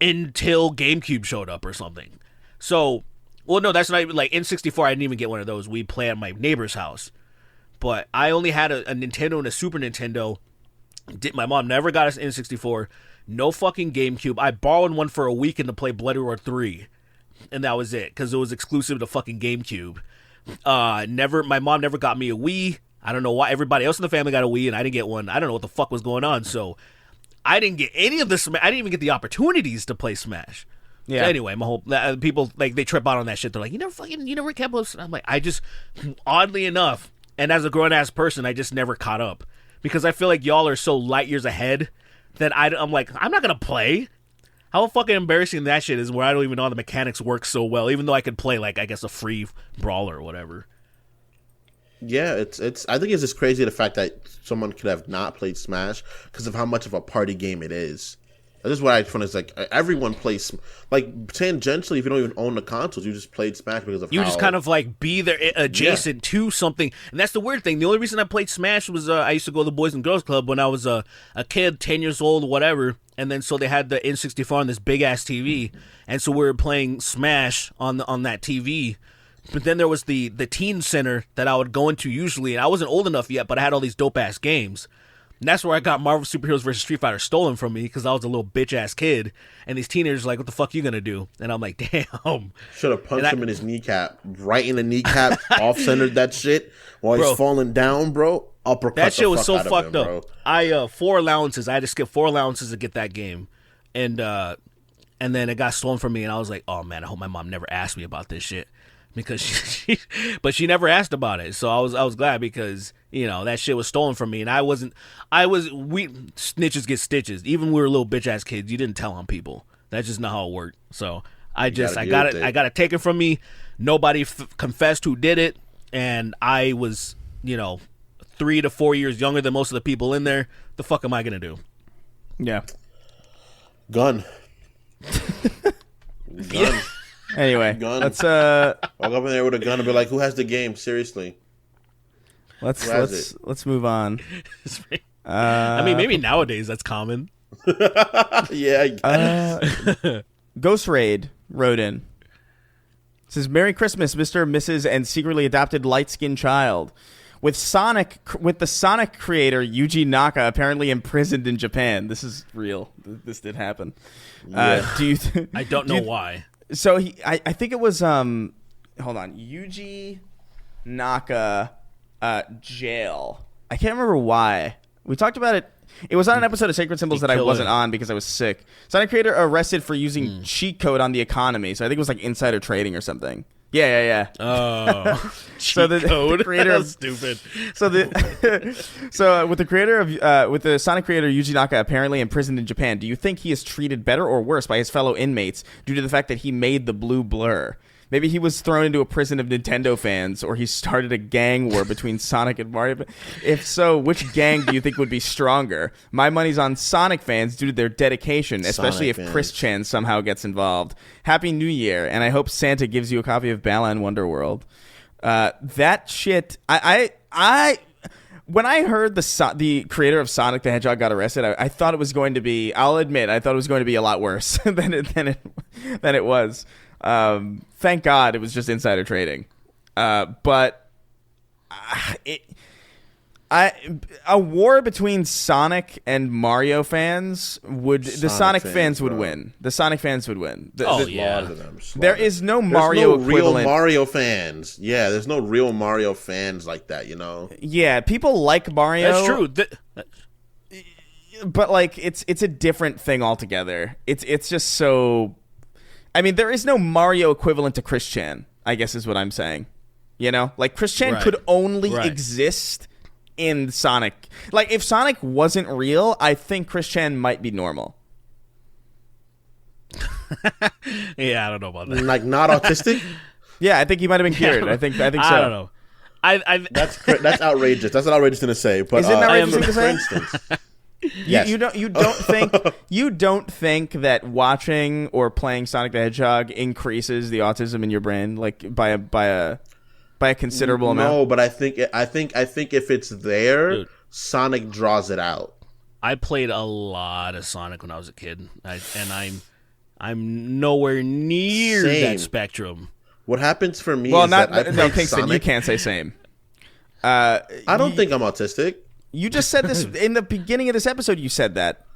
[SPEAKER 2] until GameCube showed up or something. So, well, no, that's not even N64. I didn't even get one of those. We play at my neighbor's house, but I only had a Nintendo and a Super Nintendo. My mom never got us N64. No fucking GameCube. I borrowed one for a weekend to play Bloody Roar 3, and that was it because it was exclusive to fucking GameCube. My mom never got me a Wii. I don't know why everybody else in the family got a Wii and I didn't get one. I don't know what the fuck was going on. So I didn't get any of this. I didn't even get the opportunities to play Smash.
[SPEAKER 4] Yeah.
[SPEAKER 2] So anyway, my whole people like they trip out on that shit. They're like, you never kept up. I'm like, I just oddly enough, and as a grown ass person, I just never caught up because I feel like y'all are so light years ahead that I'm like, I'm not gonna play. How fucking embarrassing that shit is where I don't even know how the mechanics work so well, even though I could play, like, I guess a free brawler or whatever.
[SPEAKER 3] Yeah, it's. I think it's just crazy the fact that someone could have not played Smash because of how much of a party game it is. This is what I find is like everyone plays, like tangentially, if you don't even own the consoles, you just played Smash because of
[SPEAKER 2] you just kind of like be there adjacent to something. And that's the weird thing. The only reason I played Smash was I used to go to the Boys and Girls Club when I was a kid, 10 years old, whatever. And then so they had the N64 on this big ass TV, and so we were playing Smash on that TV. But then there was the teen center that I would go into usually, and I wasn't old enough yet, but I had all these dope ass games. And that's where I got Marvel Superheroes vs. Street Fighter stolen from me because I was a little bitch ass kid, and these teenagers were like, "What the fuck you gonna do?" And I'm like, "Damn!"
[SPEAKER 3] Should have punched him in his kneecap, right in the kneecap, off centered that shit while he's falling down, bro. Uppercut.
[SPEAKER 2] That shit was so fucked
[SPEAKER 3] him,
[SPEAKER 2] up.
[SPEAKER 3] Bro.
[SPEAKER 2] I 4 allowances. I had to skip 4 allowances to get that game, and then it got stolen from me, and I was like, "Oh man, I hope my mom never asked me about this shit." Because but she never asked about it, so I was glad because that shit was stolen from me, and we snitches get stitches. Even when we were little bitch ass kids, you didn't tell on people. That's just not how it worked. So I got it taken from me. Nobody confessed who did it, and I was 3 to 4 years younger than most of the people in there. The fuck am I gonna do?
[SPEAKER 4] Yeah,
[SPEAKER 3] gun.
[SPEAKER 2] Yeah.
[SPEAKER 4] Anyway,
[SPEAKER 3] gun.
[SPEAKER 4] Let's
[SPEAKER 3] walk up in there with a gun and be like, "Who has the game?" Seriously.
[SPEAKER 4] Let's move on.
[SPEAKER 2] I mean, maybe nowadays that's common.
[SPEAKER 3] Yeah. I guess.
[SPEAKER 4] Ghost Raid wrote in. It says, "Merry Christmas, Mr. and Mrs. and secretly adopted light-skinned child. With the Sonic creator Yuji Naka apparently imprisoned in Japan." This is real. This did happen.
[SPEAKER 3] Yeah.
[SPEAKER 2] I don't know why.
[SPEAKER 4] So I think it was hold on, Yuji Naka jail. I can't remember why. We talked about it. It was on an episode of Sacred Symbols that I wasn't on because I was sick. Sonic creator arrested for using cheat code on the economy. So I think it was like insider trading or something. Yeah.
[SPEAKER 2] Oh,
[SPEAKER 4] so the creator
[SPEAKER 2] of stupid.
[SPEAKER 4] So with the Sonic creator Yuji Naka apparently imprisoned in Japan, do you think he is treated better or worse by his fellow inmates due to the fact that he made the blue blur? Maybe he was thrown into a prison of Nintendo fans, or he started a gang war between Sonic and Mario. If so, which gang do you think would be stronger? My money's on Sonic fans due to their dedication, especially if Chris Chan somehow gets involved. Happy New Year, and I hope Santa gives you a copy of Balan Wonderworld. That shit, when I heard the creator of Sonic the Hedgehog got arrested, I thought it was going to be. I'll admit, I thought it was going to be a lot worse than it was. Thank God it was just insider trading. But a war between Sonic and Mario fans the Sonic fans would win. The Sonic fans would win. There is no Mario equivalent.
[SPEAKER 3] Real Mario fans. Yeah, there's no real Mario fans like that,
[SPEAKER 4] Yeah, people like Mario.
[SPEAKER 2] That's true.
[SPEAKER 4] But like it's a different thing altogether. It's just so. I mean, there is no Mario equivalent to Chris Chan, I guess is what I'm saying. Like Chris Chan could only exist in Sonic. Like if Sonic wasn't real, I think Chris Chan might be normal.
[SPEAKER 2] Yeah, I don't know about that.
[SPEAKER 3] Like not autistic?
[SPEAKER 4] Yeah, I think he might have been cured. I think so.
[SPEAKER 2] I don't know.
[SPEAKER 3] That's outrageous. That's an outrageous thing to say. But
[SPEAKER 4] is it outrageous thing to say?
[SPEAKER 3] For instance. Yes.
[SPEAKER 4] You don't think that watching or playing Sonic the Hedgehog increases the autism in your brain like by a considerable amount?
[SPEAKER 3] No, but I think if it's there, dude, Sonic draws it out.
[SPEAKER 2] I played a lot of Sonic when I was a kid, and I'm nowhere near that spectrum.
[SPEAKER 3] What happens for me is that I played
[SPEAKER 4] Kingston,
[SPEAKER 3] Sonic.
[SPEAKER 4] You can't say same.
[SPEAKER 3] I don't think I'm autistic.
[SPEAKER 4] You just said this in the beginning of this episode. You said that.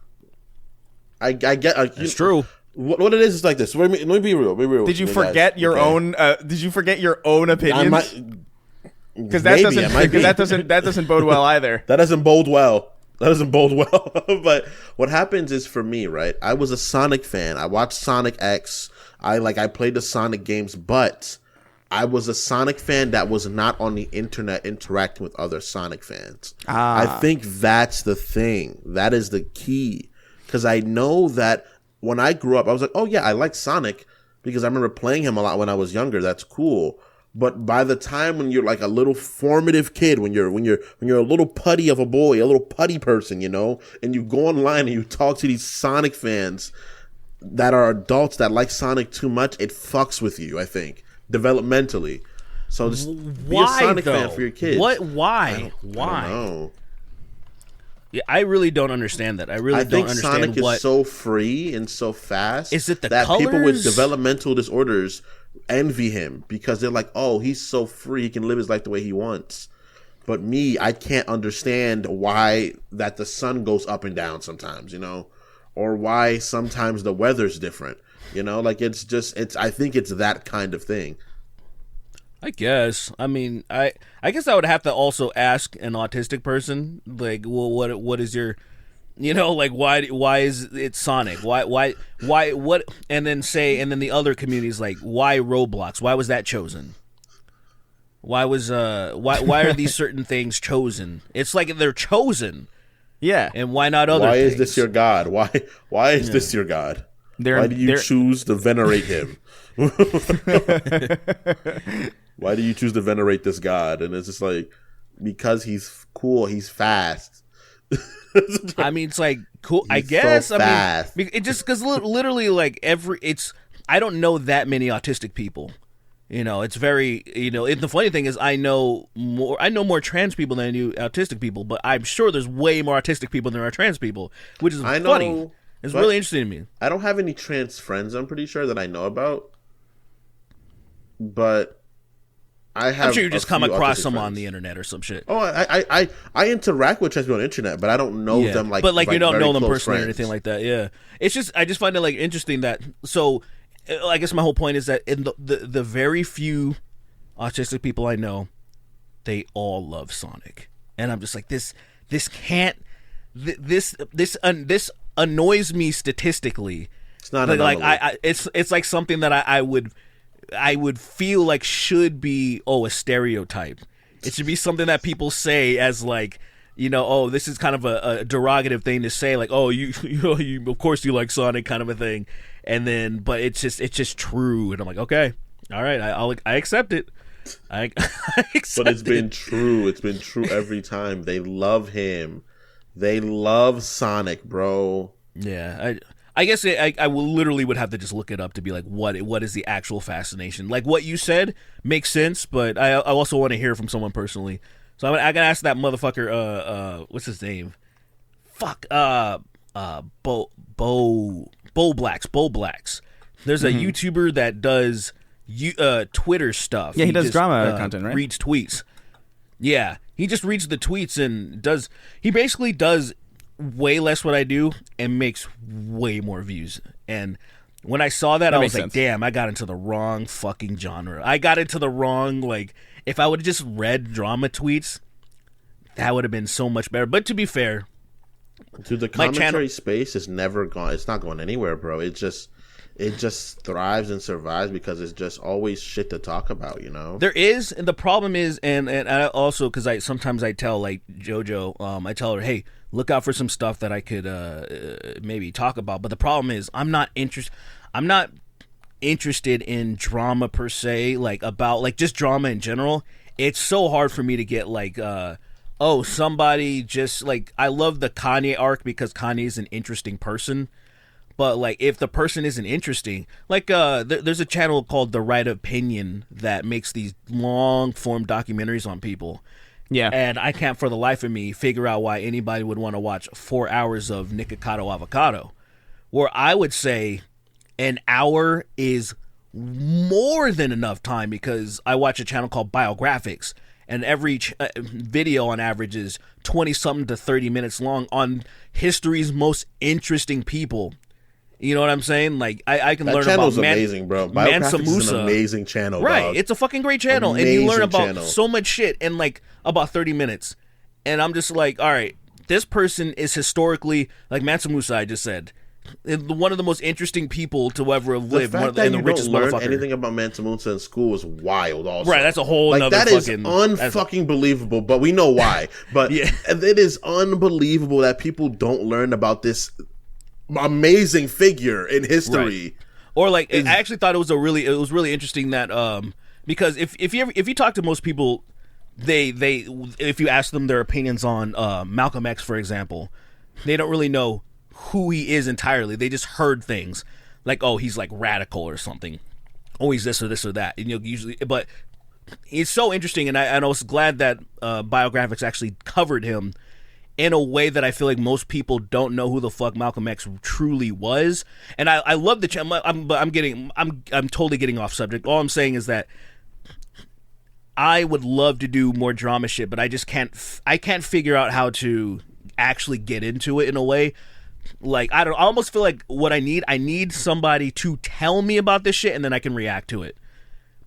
[SPEAKER 3] I get.
[SPEAKER 2] It's true.
[SPEAKER 3] What it is like this. Let me be real.
[SPEAKER 4] Did you forget your own? Did you forget your own opinions? Because that doesn't bode well either.
[SPEAKER 3] That doesn't bode well. That doesn't bode well. But what happens is, for me, right? I was a Sonic fan. I watched Sonic X. I played the Sonic games, but I was a Sonic fan that was not on the internet interacting with other Sonic fans. I think that's the thing. That is the key. Because I know that when I grew up, I was like, oh yeah, I like Sonic because I remember playing him a lot when I was younger. That's cool. But by the time when you're like a little formative kid, when you're a little putty of a boy, a little putty person, and you go online and you talk to these Sonic fans that are adults that like Sonic too much, it fucks with you, I think, developmentally. So just be a Sonic fan for your kids.
[SPEAKER 2] Why?
[SPEAKER 3] I don't know.
[SPEAKER 2] Yeah, I really don't understand that. I don't understand
[SPEAKER 3] Sonic is so free and so fast.
[SPEAKER 2] Is it the
[SPEAKER 3] that
[SPEAKER 2] colors?
[SPEAKER 3] People with developmental disorders envy him because they're like, oh, he's so free, he can live his life the way he wants. But me, I can't understand why that the sun goes up and down sometimes, or why sometimes the weather's different. I think it's that kind of thing.
[SPEAKER 2] I guess. I mean, I guess I would have to also ask an autistic person, like, well, what is your, why is it Sonic? Why what? And then the other community's like, why Roblox? Why was that chosen? Why are these certain things chosen? It's like they're chosen.
[SPEAKER 4] Yeah.
[SPEAKER 2] And why not other?
[SPEAKER 3] Why
[SPEAKER 2] things?
[SPEAKER 3] is this your god? Why is this your god? Why do you choose to venerate him? Why do you choose to venerate this god? And it's just like, because he's cool, he's fast.
[SPEAKER 2] I mean, it's like cool. I
[SPEAKER 3] guess. So fast.
[SPEAKER 2] I mean, it just because literally, like I don't know that many autistic people. It's very, the funny thing is I know more trans people than I do autistic people, but I'm sure there's way more autistic people than there are trans people, which is funny. It's really interesting to me.
[SPEAKER 3] I don't have any trans friends, I'm pretty sure, that I know about. But I'm
[SPEAKER 2] sure you just come across some on the internet or some shit.
[SPEAKER 3] Oh, I interact with trans people on the internet, but I don't know them like.
[SPEAKER 2] But like you don't know them personally
[SPEAKER 3] friends.
[SPEAKER 2] or anything like that. Yeah, it's just I just find it like interesting that. So, I guess my whole point is that in the very few autistic people I know, they all love Sonic, and I'm just like this annoys me statistically.
[SPEAKER 3] It's not
[SPEAKER 2] like it's like something that I would feel like should be a stereotype. It should be something that people say as like, this is kind of a derogative thing to say, like, you of course you like Sonic, kind of a thing. And then but it's just true, and I'm like, okay, all right, I accept it. I accept
[SPEAKER 3] but it's been true. It's been true every time. They love him. They love Sonic, bro.
[SPEAKER 2] Yeah, I guess I literally would have to just look it up to be like, what is the actual fascination? Like what you said makes sense, but I also want to hear from someone personally. So I gotta ask that motherfucker. What's his name? Fuck. Bo Blacks. There's a YouTuber that does Twitter stuff.
[SPEAKER 4] Yeah, he does drama content, right?
[SPEAKER 2] Reads tweets. Yeah, he just reads the tweets and he basically does way less what I do and makes way more views. And when I saw that I was like, damn, I got into the wrong fucking genre. I got into the wrong, like, if I would have just read drama tweets, that would have been so much better. But to be fair,
[SPEAKER 3] dude, the commentary space is never gone. It's not going anywhere, bro. It just thrives and survives because it's just always shit to talk about,
[SPEAKER 2] There is, and the problem is, and I also, because sometimes I tell like JoJo, I tell her, hey, look out for some stuff that I could maybe talk about. But the problem is, I'm not interested in drama per se, like about like just drama in general. It's so hard for me to get like, somebody just like, I love the Kanye arc because Kanye is an interesting person. But like, if the person isn't interesting, like there's a channel called The Right Opinion that makes these long form documentaries on people.
[SPEAKER 4] Yeah.
[SPEAKER 2] And I can't for the life of me figure out why anybody would want to watch 4 hours of Nikocado Avocado. Where I would say an hour is more than enough time, because I watch a channel called Biographics, and every video on average is 20-something to 30 minutes long on history's most interesting people. You know what I'm saying? Like, I can learn about... That
[SPEAKER 3] channel's amazing, bro. Biographics is an amazing channel,
[SPEAKER 2] right,
[SPEAKER 3] dog.
[SPEAKER 2] It's a fucking great channel. Amazing, and you learn about so much shit in, like, about 30 minutes. And I'm just like, all right, this person is historically, like Mansa Musa, I just said, one of the most interesting people to ever have lived.
[SPEAKER 3] The fact that you don't learn anything about Mansa Musa in school is wild. Also,
[SPEAKER 2] right? That's a whole
[SPEAKER 3] like that is unfucking believable. But we know why. But yeah. It is unbelievable that people don't learn about this amazing figure in history.
[SPEAKER 2] Right. Or like, I actually thought it was really interesting that because if you talk to most people, they if you ask them their opinions on Malcolm X, for example, they don't really know who he is entirely. They just heard things like, oh, he's like radical or something. Oh, he's this or this or that. And usually, but it's so interesting, and I was glad that Biographics actually covered him in a way that I feel like most people don't know who the fuck Malcolm X truly was. And I love the I'm totally getting off subject. All I'm saying is that I would love to do more drama shit, but I just can't figure out how to actually get into it in a way. Like, I almost feel like what I need somebody to tell me about this shit, and then I can react to it.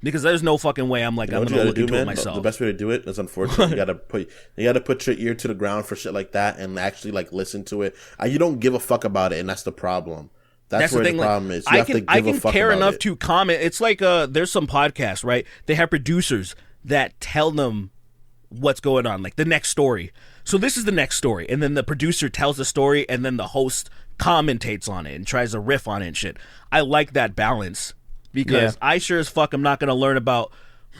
[SPEAKER 2] Because there's no fucking way I'm gonna look into it myself.
[SPEAKER 3] The best way to do it is, unfortunately, you gotta put your ear to the ground for shit like that and actually like listen to it. You don't give a fuck about it, and that's the problem. That's where the problem is. You have to give a fuck about it. I can care enough
[SPEAKER 2] to comment. It's like there's some podcasts, right? They have producers that tell them what's going on, like the next story. So this is the next story, and then the producer tells the story, and then the host commentates on it and tries to riff on it and shit. I like that balance because I sure as fuck am not going to learn about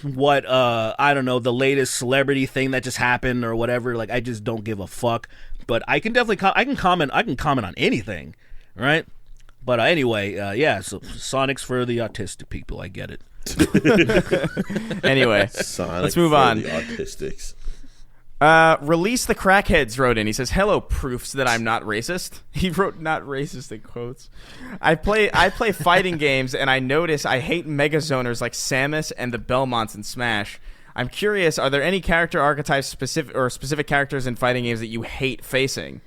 [SPEAKER 2] what I don't know, the latest celebrity thing that just happened or whatever. Like, I just don't give a fuck. But I can definitely I can comment on anything, right? But anyway, so Sonic's for the autistic people. I get it.
[SPEAKER 4] Anyway, let's move on.
[SPEAKER 3] The autistics.
[SPEAKER 4] Release the Crackheads wrote in. He says, "Hello, proofs that I'm not racist." He wrote "not racist" in quotes. I play fighting games, and I notice I hate megazoners like Samus and the Belmonts in Smash. I'm curious, are there any character archetypes specific characters in fighting games that you hate facing?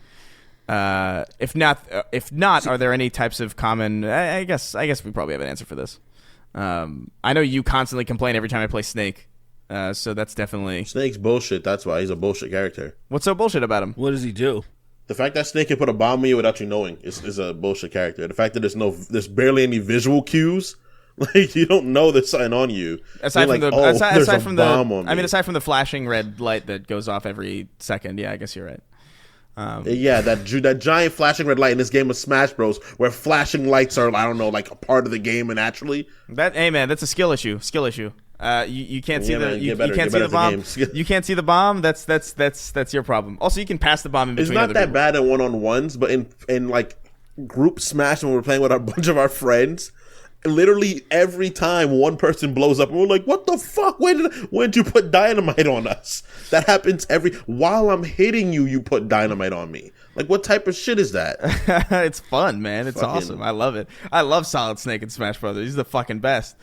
[SPEAKER 4] If not, are there any types of common? I guess we probably have an answer for this. I know you constantly complain every time I play Snake. So that's definitely...
[SPEAKER 3] Snake's bullshit. That's why he's a bullshit character.
[SPEAKER 4] What's so bullshit about him?
[SPEAKER 2] What does he do?
[SPEAKER 3] The fact that Snake can put a bomb on you without you knowing is a bullshit character. The fact that there's barely any visual cues, like you don't know there's something on you.
[SPEAKER 4] Aside from the flashing red light that goes off every second. Yeah, I guess you're right.
[SPEAKER 3] That giant flashing red light in this game of Smash Bros, where flashing lights are, I don't know, like a part of the game, and naturally
[SPEAKER 4] hey man, that's a skill issue. You can't see the bomb. You can't see the bomb. That's your problem. Also, you can pass the bomb in between.
[SPEAKER 3] It's not that bad in one-on-ones, but in like group Smash when we're playing with a bunch of our friends, literally every time one person blows up, and we're like, "What the fuck? When did you put dynamite on us?" That happens while I'm hitting you. You put dynamite on me. Like, what type of shit is that?
[SPEAKER 4] It's fun, man. It's awesome. I love it. I love Solid Snake in Smash Brothers. He's the fucking best.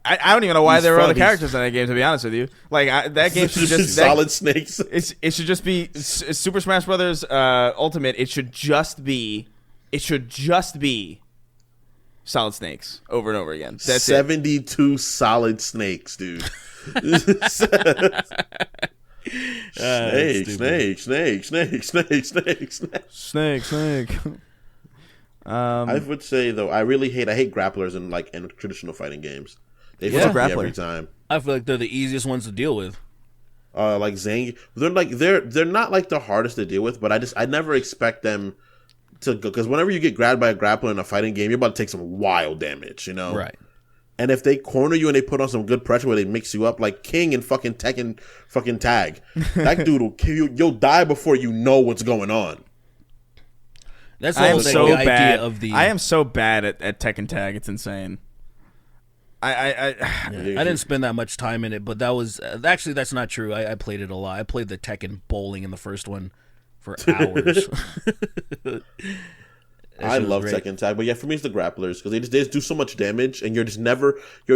[SPEAKER 4] I don't even know why there were other characters in that game, to be honest with you. Like, that game should just...
[SPEAKER 3] Solid Snakes.
[SPEAKER 4] It should just be... Super Smash Brothers Ultimate, it should just be Solid Snakes over and over again. That's
[SPEAKER 3] 72 Solid Snakes, dude. Snake. I would say though, I hate grapplers in traditional fighting games. They fuck me every time.
[SPEAKER 2] I feel like they're the easiest ones to deal with.
[SPEAKER 3] Like Zangief, they're not like the hardest to deal with, but I never expect them to go, because whenever you get grabbed by a grappler in a fighting game, you're about to take some wild damage, you know?
[SPEAKER 2] Right.
[SPEAKER 3] And if they corner you and they put on some good pressure where they mix you up, like King and fucking Tekken fucking tag, that dude will kill you. You'll die before you know what's going on.
[SPEAKER 2] That's the whole idea of the...
[SPEAKER 4] I am so bad at Tekken tag. It's insane.
[SPEAKER 2] I didn't spend that much time in it, but that was... actually, that's not true. I played it a lot. I played the Tekken bowling in the first one for hours.
[SPEAKER 3] I love Tekken tag, but yeah, for me it's the grapplers, because they just do so much damage, and you're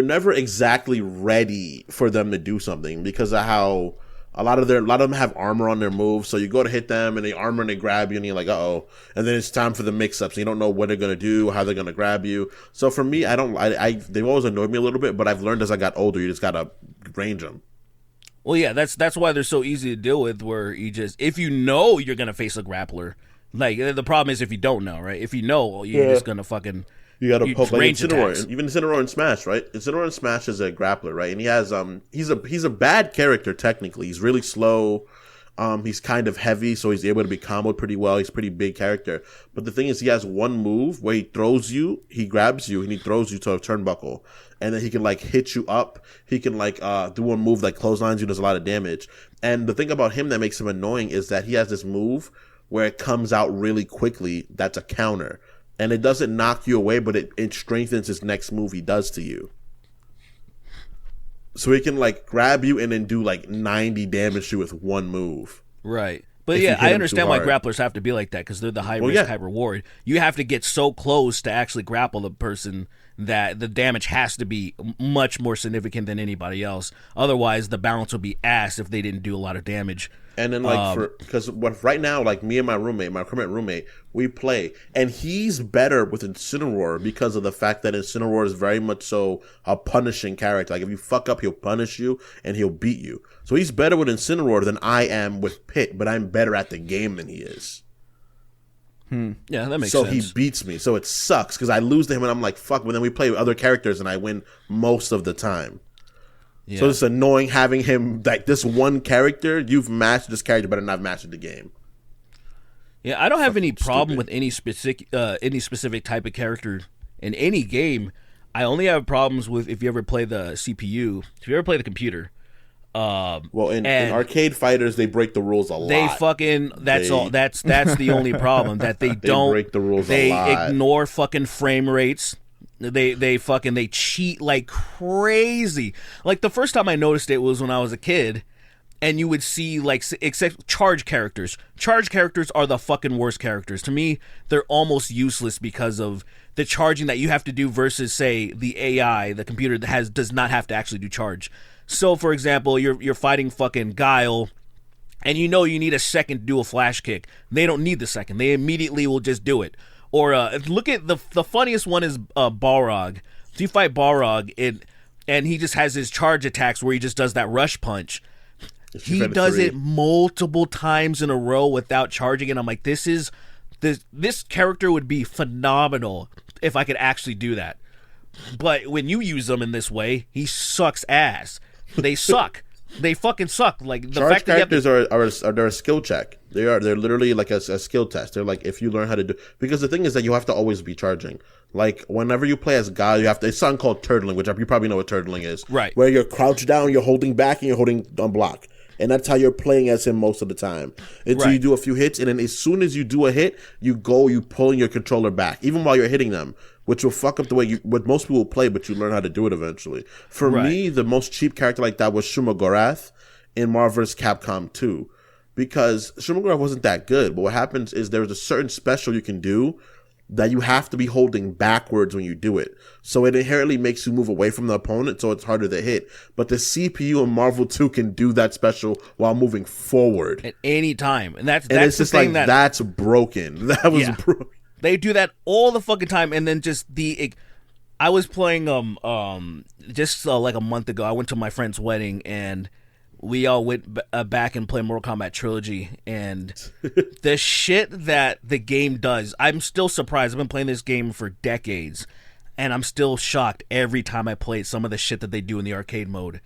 [SPEAKER 3] never exactly ready for them to do something because of how a lot of them have armor on their moves. So you go to hit them, and they armor and they grab you, and you're like, uh-oh, and then it's time for the mix-ups. And you don't know what they're gonna do, how they're gonna grab you. So for me, they've always annoyed me a little bit, but I've learned as I got older, you just gotta range them.
[SPEAKER 2] Well, yeah, that's why they're so easy to deal with. Where you just, if you know you're gonna face a grappler, like the problem is if you don't know, right? If you know, you're just gonna fucking.
[SPEAKER 3] You got to poke like Incineroar, even Incineroar in Smash, right? Incineroar in Smash is a grappler, right? And he has he's a bad character technically. He's really slow. He's kind of heavy, so he's able to be comboed pretty well. He's a pretty big character. But the thing is, he has one move where he throws you, he grabs you, and he throws you to a turnbuckle. And then he can, like, hit you up. He can, like, do one move that clotheslines you, does a lot of damage. And the thing about him that makes him annoying is that he has this move where it comes out really quickly that's a counter. And it doesn't knock you away, but it strengthens his next move he does to you. So he can, like, grab you and then do, like, 90 damage to you with one move.
[SPEAKER 2] Right. But yeah, I understand why grapplers have to be like that, because they're the high risk, high reward. You have to get so close to actually grapple the person that the damage has to be much more significant than anybody else. Otherwise, the balance would be ass if they didn't do a lot of damage.
[SPEAKER 3] And then, like, because right now, like, me and my current roommate, we play, and he's better with Incineroar because of the fact that Incineroar is very much so a punishing character. Like, if you fuck up, he'll punish you, and he'll beat you. So he's better with Incineroar than I am with Pit, but I'm better at the game than he is.
[SPEAKER 2] Yeah, that makes sense.
[SPEAKER 3] So he beats me. So it sucks, because I lose to him, and I'm like, fuck, but then we play with other characters, and I win most of the time. Yeah. So it's annoying having him, like, this one character, you've matched this character, but not matched the game.
[SPEAKER 2] Yeah, I don't have any problem with any specific type of character in any game. I only have problems with if you ever play the CPU, if you ever play the computer.
[SPEAKER 3] Well, in arcade fighters, they break the rules a lot.
[SPEAKER 2] They fucking that's the only problem, that they don't
[SPEAKER 3] break the rules.
[SPEAKER 2] They
[SPEAKER 3] a lot.
[SPEAKER 2] ignore fucking frame rates. They cheat like crazy. Like, the first time I noticed it was when I was a kid, and you would see, like, except charge characters. Charge characters are the fucking worst characters. To me, they're almost useless because of the charging that you have to do versus, say, the AI, the computer that does not have to actually do charge. So, for example, you're fighting fucking Guile, and you know you need a second to do a flash kick. They don't need the second. They immediately will just do it. Or look at the funniest one is Balrog. So you fight Balrog, and he just has his charge attacks where he just does that rush punch. He does it multiple times in a row without charging it. I'm like, this character would be phenomenal if I could actually do that. But when you use them in this way, he sucks ass. They suck. They fucking suck. Like, the
[SPEAKER 3] charge
[SPEAKER 2] fact that
[SPEAKER 3] characters are a skill check. They're literally like a skill test. They're like, if you learn how to do, because the thing is that you have to always be charging. Like, whenever you play as Guile, you have to. It's something called turtling, which you probably know what turtling is,
[SPEAKER 2] right?
[SPEAKER 3] Where you're crouched down, you're holding back, and you're holding on block, and that's how you're playing as him most of the time. Until you do a few hits, and then as soon as you do a hit, you pulling your controller back, even while you're hitting them, which will fuck up the way what most people play, but you learn how to do it eventually. For me, the most cheap character like that was Shumagorath in Marvel vs. Capcom 2. Because Shumagorath wasn't that good, but what happens is there's a certain special you can do that you have to be holding backwards when you do it. So it inherently makes you move away from the opponent, so it's harder to hit. But the CPU in Marvel 2 can do that special while moving forward.
[SPEAKER 2] At any time. And that's
[SPEAKER 3] it's just like, that's broken. That was broken.
[SPEAKER 2] They do that all the fucking time, and then just I was playing just like a month ago. I went to my friend's wedding, and we all went back and played Mortal Kombat Trilogy, and the shit that the game does, I'm still surprised. I've been playing this game for decades, and I'm still shocked every time I play some of the shit that they do in the arcade mode.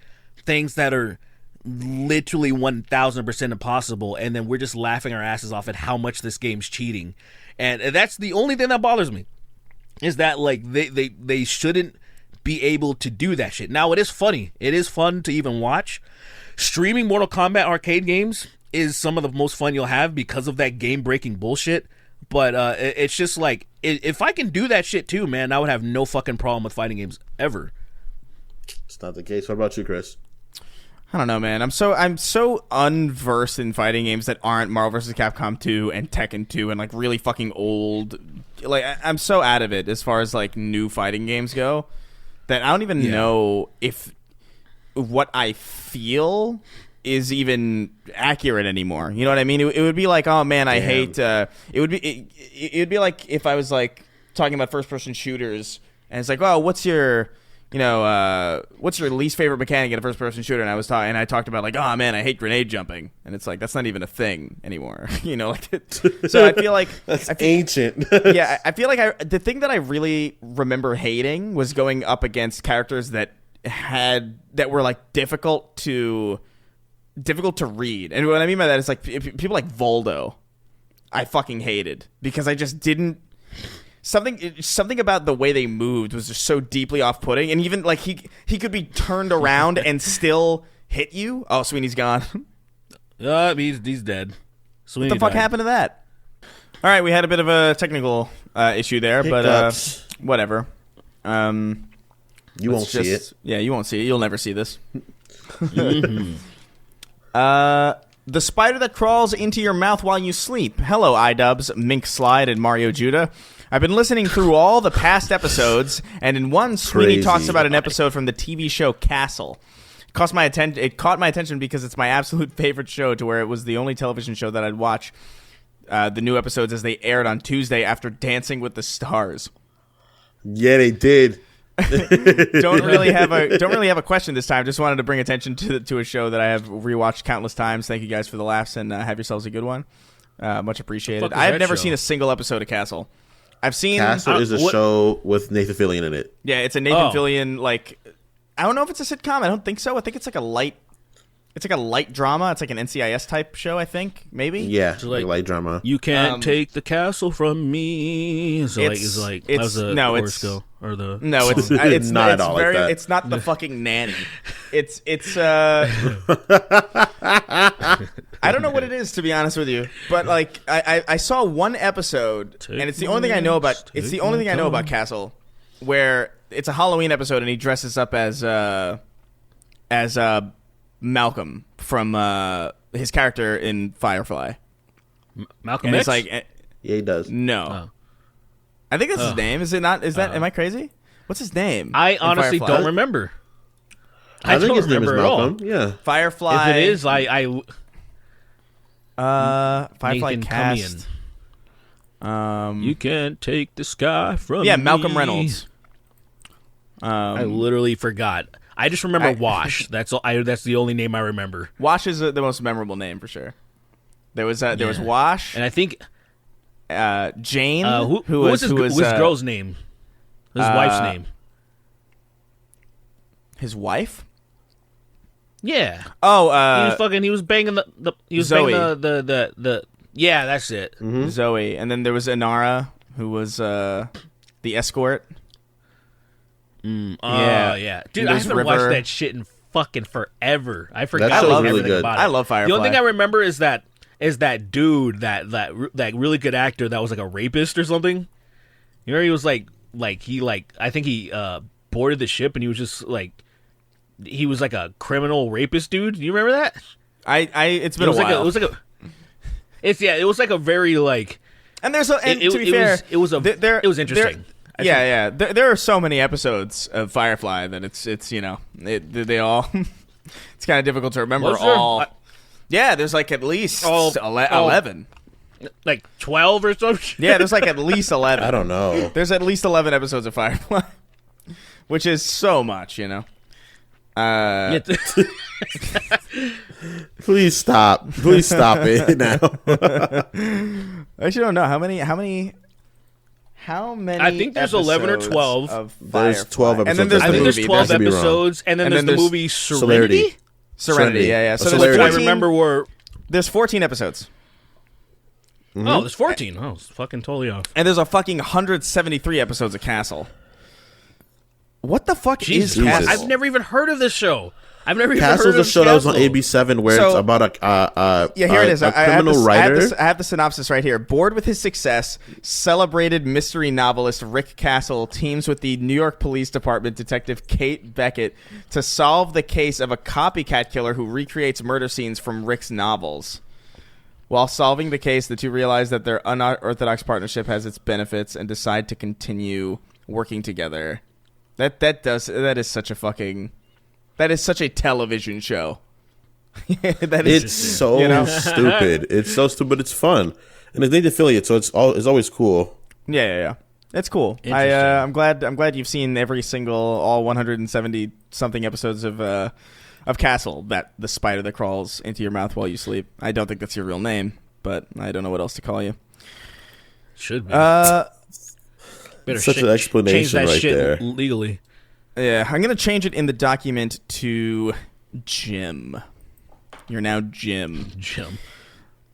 [SPEAKER 2] Things that are literally 1000% impossible, and then we're just laughing our asses off at how much this game's cheating. And that's the only thing that bothers me, is that, like, they shouldn't be able to do that shit. Now, it is funny. It is fun to even watch. Streaming Mortal Kombat arcade games is some of the most fun you'll have because of that game-breaking bullshit. But it's just like, if I can do that shit too, man, I would have no fucking problem with fighting games ever.
[SPEAKER 3] It's not the case. What about you, Chris?
[SPEAKER 4] I don't know, man. I'm so unversed in fighting games that aren't Marvel vs. Capcom 2 and Tekken 2 and, like, really fucking old. Like, I'm so out of it as far as, like, new fighting games go that I don't even know if what I feel is even accurate anymore. You know what I mean? It would be like, oh man, I hate. It would be like if I was, like, talking about first person shooters, and it's like, oh, what's your what's your least favorite mechanic in a first-person shooter? And I talked about like, oh man, I hate grenade jumping, and it's like that's not even a thing anymore. So I feel like
[SPEAKER 3] that's ancient.
[SPEAKER 4] Yeah, I feel like the thing that I really remember hating was going up against characters that were like difficult to read, and what I mean by that is like people like Voldo. I fucking hated because I just didn't. Something about the way they moved was just so deeply off-putting, and even like he could be turned around and still hit you. Oh, Sweeney's gone.
[SPEAKER 2] He's dead.
[SPEAKER 4] Sweeney what the fuck happened to that? All right, we had a bit of a technical issue there, but whatever. You
[SPEAKER 3] won't see it.
[SPEAKER 4] Yeah, you won't see it. You'll never see this. Mm-hmm. The spider that crawls into your mouth while you sleep. Hello, iDubbbz, Mink Slide, and Mario Judah. I've been listening through all the past episodes, and in one, Sweeney talks about an episode from the TV show Castle. It caught my attention because it's my absolute favorite show, to where it was the only television show that I'd watch the new episodes as they aired on Tuesday after Dancing with the Stars.
[SPEAKER 3] Yeah, they did.
[SPEAKER 4] Don't really have a question this time. Just wanted to bring attention to a show that I have rewatched countless times. Thank you guys for the laughs, and have yourselves a good one. Much appreciated. I have never seen a single episode of Castle. I've seen
[SPEAKER 3] Castle is a show with Nathan Fillion in it.
[SPEAKER 4] Yeah, it's a Nathan Fillion, like, I don't know if it's a sitcom. I don't think so. I think it's like a light drama. It's like an NCIS type show, I think, maybe.
[SPEAKER 3] Yeah, it's like light drama.
[SPEAKER 2] You can't take the castle from me. So it's
[SPEAKER 3] not at all like that.
[SPEAKER 4] It's not the fucking nanny. It's I don't know what it is, to be honest with you, but like I saw one episode, and it's the only thing I know about. It's the only thing I know about Castle, where it's a Halloween episode, and he dresses up as Malcolm from his character in Firefly.
[SPEAKER 2] Malcolm X?
[SPEAKER 3] Yeah, he does.
[SPEAKER 4] No. I think that's his name. Is it not? Is that? Am I crazy? What's his name?
[SPEAKER 2] I honestly don't remember.
[SPEAKER 3] I think his name is Malcolm. Yeah.
[SPEAKER 4] Firefly.
[SPEAKER 2] If it is,
[SPEAKER 4] Firefly
[SPEAKER 2] Nathan
[SPEAKER 4] cast.
[SPEAKER 2] You can't take the sky from me.
[SPEAKER 4] Yeah, Malcolm Reynolds.
[SPEAKER 2] I literally forgot. I just remember Wash. That's all. That's the only name I remember.
[SPEAKER 4] Wash is the most memorable name for sure. There was Wash,
[SPEAKER 2] and I think
[SPEAKER 4] Jane.
[SPEAKER 2] Who was his girl's name? His wife's name.
[SPEAKER 4] His wife?
[SPEAKER 2] Yeah.
[SPEAKER 4] Oh,
[SPEAKER 2] he was banging the
[SPEAKER 4] Zoe.
[SPEAKER 2] Banging the yeah, that's it.
[SPEAKER 3] Mm-hmm.
[SPEAKER 4] Zoe, and then there was Inara, who was the escort.
[SPEAKER 2] Yeah. Dude, I haven't watched that shit in fucking forever. I forgot everything about it.
[SPEAKER 4] I love Firefly.
[SPEAKER 2] The only thing I remember is that dude, that really good actor that was like a rapist or something. You know, he was I think he boarded the ship, and he was just like, he was like a criminal rapist dude. Do you remember that?
[SPEAKER 4] It's been a while.
[SPEAKER 2] It was like a very like.
[SPEAKER 4] And to be fair,
[SPEAKER 2] it was interesting.
[SPEAKER 4] Yeah. There are so many episodes of Firefly that it's they all. It's kind of difficult to remember all. Yeah, there's like at least 11.
[SPEAKER 2] Like 12 or something?
[SPEAKER 4] Yeah, there's like at least 11.
[SPEAKER 3] I don't know.
[SPEAKER 4] There's at least 11 episodes of Firefly, which is so much,
[SPEAKER 3] Please stop it now.
[SPEAKER 4] I actually don't know how many.
[SPEAKER 2] I think there's 11 or 12.
[SPEAKER 3] There's 12 episodes.
[SPEAKER 4] And then there's
[SPEAKER 2] I think there's 12 episodes, and then there's the movie Serenity.
[SPEAKER 4] Yeah. So
[SPEAKER 2] there's 14, I remember
[SPEAKER 4] there's 14 episodes.
[SPEAKER 2] Mm-hmm. Oh, there's 14. Oh, it's fucking totally off.
[SPEAKER 4] And there's a fucking 173 episodes of Castle. What the fuck is Castle?
[SPEAKER 2] I've never even heard of this show. I've never even heard of
[SPEAKER 3] Castle's a show that was on AB7 where it's about
[SPEAKER 4] here it is.
[SPEAKER 3] A criminal writer.
[SPEAKER 4] I have the synopsis right here. Bored with his success, celebrated mystery novelist Rick Castle teams with the New York Police Department detective Kate Beckett to solve the case of a copycat killer who recreates murder scenes from Rick's novels. While solving the case, the two realize that their unorthodox partnership has its benefits and decide to continue working together. That is such a television show.
[SPEAKER 3] It's so stupid. It's so stupid. It's fun, and it's Nathan Fillion, so it's always cool.
[SPEAKER 4] Yeah. It's cool. I'm glad you've seen every single all 170 something episodes of Castle, that the spider that crawls into your mouth while you sleep. I don't think that's your real name, but I don't know what else to call you.
[SPEAKER 2] Should be.
[SPEAKER 3] Such an explanation
[SPEAKER 2] change that
[SPEAKER 3] right
[SPEAKER 2] shit
[SPEAKER 3] there.
[SPEAKER 2] legally.
[SPEAKER 4] Yeah, I'm gonna change it in the document to Jim. You're now Jim.
[SPEAKER 2] Jim.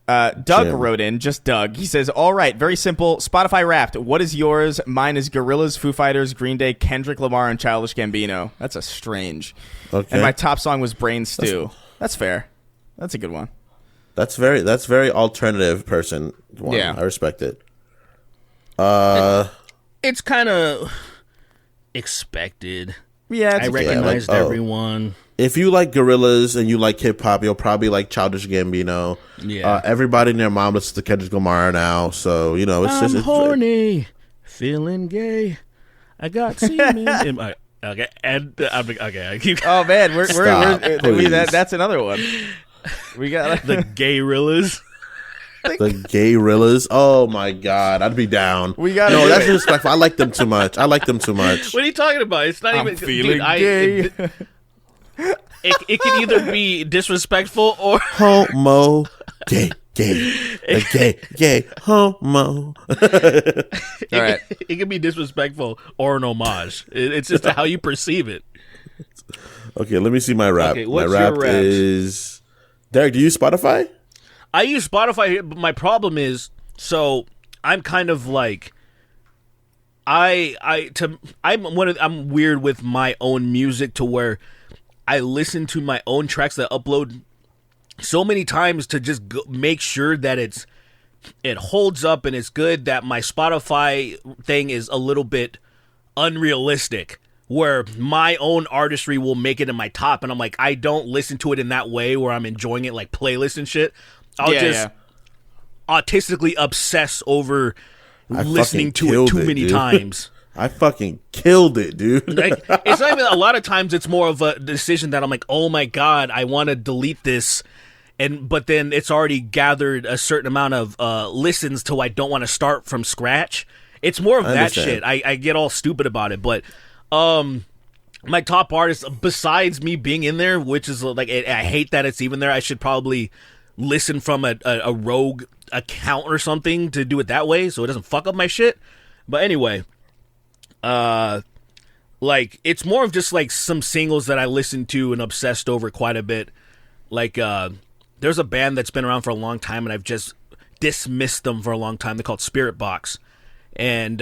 [SPEAKER 4] Doug wrote in, just Doug. He says, all right, very simple. Spotify Wrapped. What is yours? Mine is Gorillaz, Foo Fighters, Green Day, Kendrick Lamar, and Childish Gambino. That's a strange. Okay. And my top song was Brain Stew. That's fair. That's a good one.
[SPEAKER 3] That's very alternative person one. Yeah. I respect it.
[SPEAKER 2] It's kind of expected.
[SPEAKER 4] Yeah,
[SPEAKER 2] I recognized everyone.
[SPEAKER 3] If you like Gorillaz and you like hip hop, you'll probably like Childish Gambino.
[SPEAKER 2] Yeah.
[SPEAKER 3] Everybody and their mom listens to Kendrick Lamar now, so it's
[SPEAKER 2] I'm horny, feeling gay. I got semen in my. Okay, and okay. I keep.
[SPEAKER 4] Oh man, we're that's another one. We got
[SPEAKER 2] the gay-rillas.
[SPEAKER 3] The gay-rillas. Oh my god, I'd be down.
[SPEAKER 4] We got
[SPEAKER 3] no, that's disrespectful. I like them too much. What
[SPEAKER 2] are you talking about? It's not even
[SPEAKER 4] feeling gay.
[SPEAKER 2] It can either be disrespectful or
[SPEAKER 3] homo, gay, homo.
[SPEAKER 2] It can be disrespectful or an homage. It's just how you perceive it.
[SPEAKER 3] Okay, let me see my rap.
[SPEAKER 2] Okay, what's
[SPEAKER 3] my rap
[SPEAKER 2] your raps?
[SPEAKER 3] is Derek. Do you use Spotify?
[SPEAKER 2] I use Spotify, but my problem is, so I'm kind of like, I'm weird with my own music to where I listen to my own tracks that I upload so many times to just make sure that it holds up and it's good, that my Spotify thing is a little bit unrealistic, where my own artistry will make it in my top, and I'm like, I don't listen to it in that way where I'm enjoying it like playlist and shit. I'll just autistically obsess over listening to it too many times.
[SPEAKER 3] I fucking killed it, dude.
[SPEAKER 2] Like, it's not even a lot of times. It's more of a decision that I'm like, oh my god, I want to delete this, but then it's already gathered a certain amount of listens till I don't want to start from scratch. It's more of that shit. I get all stupid about it, but my top artist, besides me being in there, which is like, I hate that it's even there. I should probably listen from a rogue account or something to do it that way, so it doesn't fuck up my shit. But anyway. Like, it's more of just like some singles that I listened to and obsessed over quite a bit. Like, there's a band that's been around for a long time and I've just dismissed them for a long time. They're called Spirit Box. And,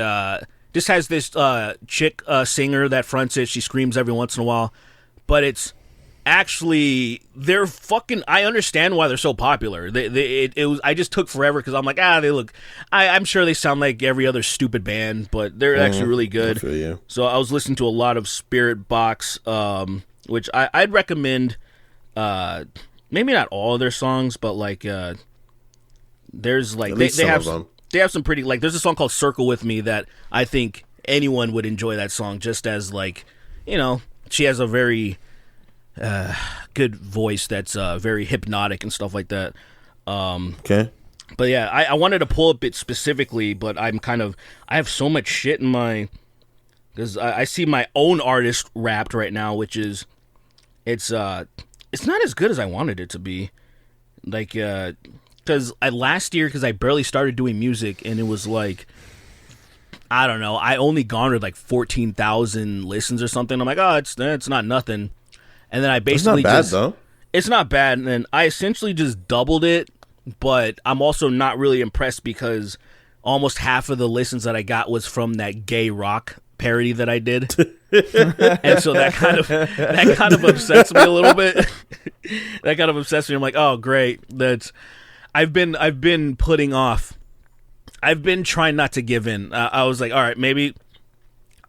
[SPEAKER 2] just has this, chick, singer that fronts it. She screams every once in a while. But it's actually, they're fucking, I understand why they're so popular. I just took forever because I'm like, I'm sure they sound like every other stupid band, but they're actually really good.
[SPEAKER 3] Good for you.
[SPEAKER 2] So I was listening to a lot of Spirit Box, which I'd recommend, maybe not all of their songs, but like, there's like, they have some pretty, like, there's a song called Circle With Me that I think anyone would enjoy that song, just as like, she has a very good voice that's very hypnotic and stuff like that.
[SPEAKER 3] Okay.
[SPEAKER 2] But yeah, I wanted to pull up it specifically, but I have so much shit in my, because I see my own artist Wrapped right now, which is, it's not as good as I wanted it to be. Like, because last year, because I barely started doing music, and it was like, I don't know, I only garnered like 14,000 listens or something. I'm like, oh, it's not nothing. And then I basically it's not bad. And then I essentially just doubled it, but I'm also not really impressed because almost half of the listens that I got was from that gay rock parody that I did. And so that kind of upsets me a little bit. That kind of upsets me. I'm like, oh great. I've been putting off. I've been trying not to give in. I was like, all right, maybe